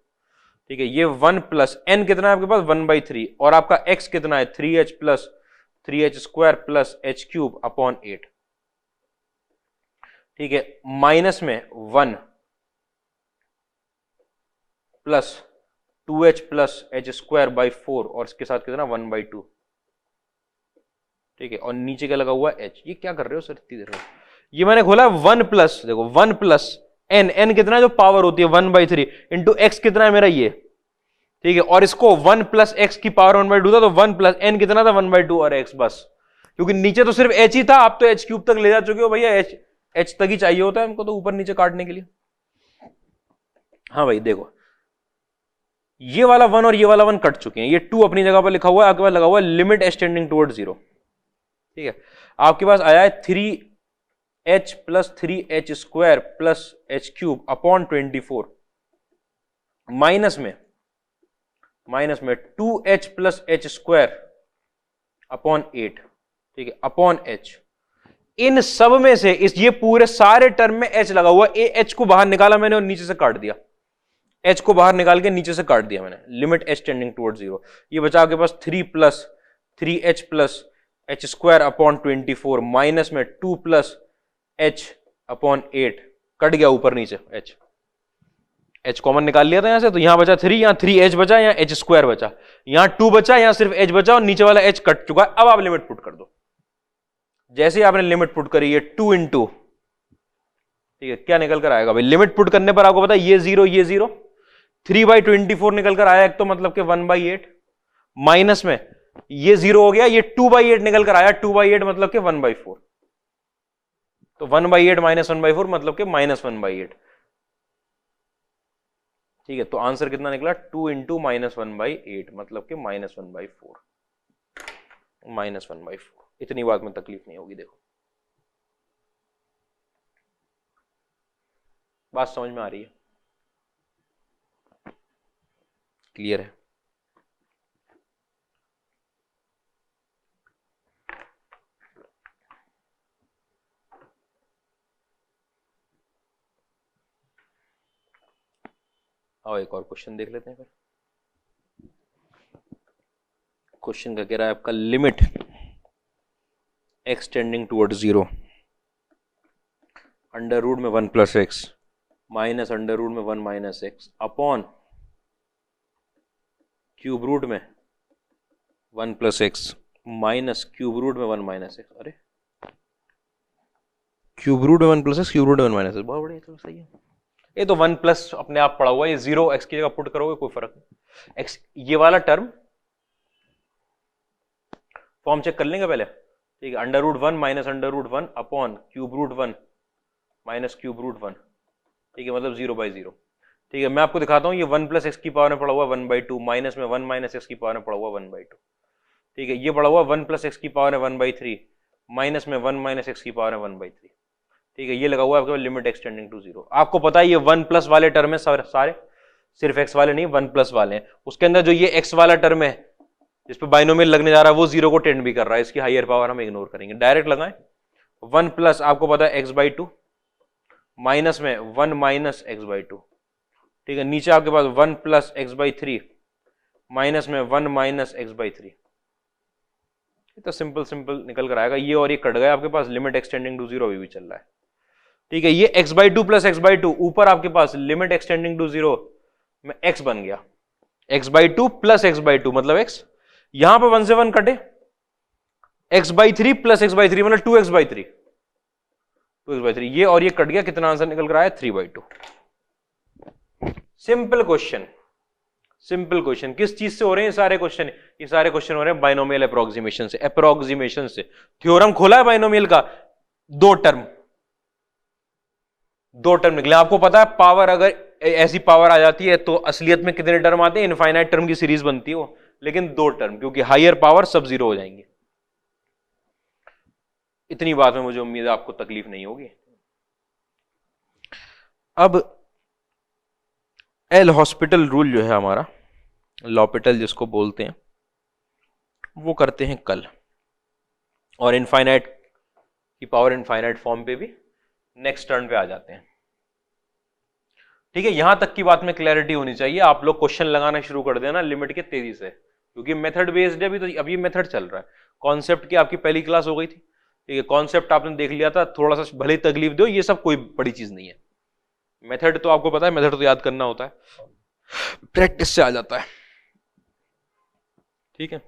ठीक है। ये 1 + n कितना है आपके पास 1/3 और आपका x कितना है 3h + 3h² + h³ अपॉन 8, ठीक है, माइनस में 1 + 2h + h² बाई 4 और इसके साथ कितना 1/2, ठीक है, और नीचे क्या लगा हुआ h। ये क्या कर रहे हो सर इतनी देर में, ये मैंने खोला 1 + देखो 1 + n कितना जो पावर होती है 1/3 इंटू x कितना है मेरा ये, ठीक है, और इसको 1 + x की पावर 1/2 था तो 1 + n कितना था 1/2 और x बस, क्योंकि नीचे तो सिर्फ h ही था, आप तो h³ तक ले जा चुके हो भैया, h तक ही चाहिए होता है हमको तो ऊपर नीचे काटने के लिए। हाँ भाई देखो ये वाला 1 और ये वाला 1 कट चुके हैं, ये 2 अपनी जगह पर लिखा हुआ है, आपके पास लगा हुआ है लिमिट एच टेंडिंग टुवर्ड्स 0। ठीक है, आपके पास आया है 3h plus 3h square plus h cube upon 24 minus में 2h plus h square upon 8। ठीक है, अपॉन h। इन सब में से इस ये पूरे सारे टर्म में h लगा हुआ है, h को बाहर निकाला मैंने और नीचे से काट दिया, h को बाहर निकाल के नीचे से काट दिया मैंने, लिमिट h टेंडिंग टुवर्ड्स 0। ये बचा आपके पास 3 plus 3h plus h square upon 24 minus में 2 प्लस h अपॉन 8, कट गया ऊपर नीचे h कॉमन निकाल लिया था यहां से, तो यहां बचा 3, यहां 3h बचा, यहां h स्क्वायर बचा, यहां 2 बचा, यहां सिर्फ h बचा और नीचे वाला h कट चुका है। अब आप लिमिट पुट कर दो। जैसे ही आपने लिमिट पुट करी है 2 इंटू, ठीक है, क्या निकल कर आएगा भाई, लिमिट पुट करने पर आपको पता है ये 0 ये 0, 3/24 निकल कर आया, एक तो मतलब कि 1/8 माइनस में ये 0 हो गया, ये 2/8 निकल कर आया, 2/8 मतलब कि 1/4, तो 1/8 माइनस 1/4 मतलब कि माइनस 1/8। ठीक है, तो आंसर कितना निकला, 2 इंटू माइनस 1/8 मतलब कि माइनस 1/4, माइनस 1/4। इतनी बात में तकलीफ नहीं होगी। देखो बात समझ में आ रही है, क्लियर है? आओ एक और क्वेश्चन देख लेते हैं फिर। क्वेश्चन का कह रहा है आपका limit x tending towards 0 under root में 1 plus X minus under root में 1 minus X upon cube root में 1 plus X minus cube root में 1 माइनस एक्स। अरे क्यूब रूट में 1 प्लस एक्स, क्यूब रूट में 1 माइनस एक्स, बहुत बढ़िया, चलो सही है। ये तो 1 प्लस अपने आप पड़ा हुआ है, ये 0 x की जगह पुट करोगे कोई फर्क नहीं। x ये वाला टर्म फॉर्म चेक कर लेंगे पहले। ठीक है, under root 1 minus under root 1 upon cube root 1 minus cube root 1। ठीक है, मतलब 0/0। ठीक है, मैं आपको दिखाता हूं, ये 1 प्लस एक्स की पावर में पड़ा हुआ 1/2 माइनस में 1 माइनस एक्स की पावर में पड़ा हुआ 1/2। ठीक है, ये पड़ा हुआ 1 प्लस एक्स की पावर में 1/3 माइनस में 1 माइनस एक्स की पावर में 1/3। ठीक है, ये लगा हुआ है आपके लिमिट एक्स टेंडिंग टू 0। आपको पता है ये 1 प्लस वाले टर्म है सारे, सिर्फ एक्स वाले नहीं 1 प्लस वाले हैं। उसके अंदर जो ये एक्स वाला टर्म है जिस पे बाइनोमियल लगने जा रहा है वो 0 को टेंड भी कर रहा है, इसकी हायर पावर हम इग्नोर करेंगे, डायरेक्ट लगाएं। 1 प्लस आपको पता है x/2 माइनस में 1 माइनस x/2। ठीक है, नीचे आपके पास 1 प्लस x/3 माइनस में 1 माइनस x/3। तो सिंपल निकल कर आएगा, ये और ये कट गया, आपके पास लिमिट एक्सटेंडिंग टू 0 भी चल रहा है। ठीक है, ये x/2 प्लस x/2 ऊपर आपके पास लिमिट एक्सटेंडिंग टू 0 में x बन गया, x/2 प्लस x/2 मतलब x, यहां पर 1 से 1 कटे, x/3 प्लस x/3 मतलब 2x/3, 2x/3, ये और ये कट गया, कितना आंसर निकल कर आया 3/2। Simple question. किस चीज से हो रहे हैं सारे क्वेश्चन? ये सारे क्वेश्चन हो रहे हैं बाइनोमियल अप्रोक्सीमेशन से। थ्योरम खोला है बाइनोमियल का, दो टर्म निकले। आपको पता है पावर, अगर ऐसी पावर आ जाती है तो असलियत में कितने टर्म आते हैं, इनफाइनाइट टर्म की सीरीज बनती है वो, लेकिन 2 टर्म, क्योंकि हायर पावर सब 0 हो जाएंगे। इतनी बात में मुझे उम्मीद है आपको तकलीफ नहीं होगी। अब एल हॉस्पिटल रूल जो है हमारा, लॉपिटल जिसको बोलते हैं, वो करते हैं कल, और इनफाइनाइट की पावर इनफाइनाइट फॉर्म पे भी नेक्स्ट टर्न पे आ जाते हैं। ठीक है, यहां तक की बात में क्लैरिटी होनी चाहिए। आप लोग क्वेश्चन लगाना शुरू कर देना लिमिट के तेजी से, क्योंकि मेथड बेस्ड है अभी, तो अभी मेथड चल रहा है। कॉन्सेप्ट की आपकी पहली क्लास हो गई थी, ठीक है, कॉन्सेप्ट आपने देख लिया था, थोड़ा सा भले ही तकलीफ दो, ये सब कोई बड़ी चीज नहीं है। मेथड तो आपको पता है, मेथड तो याद करना होता है, प्रैक्टिस से आ जाता है। ठीक है,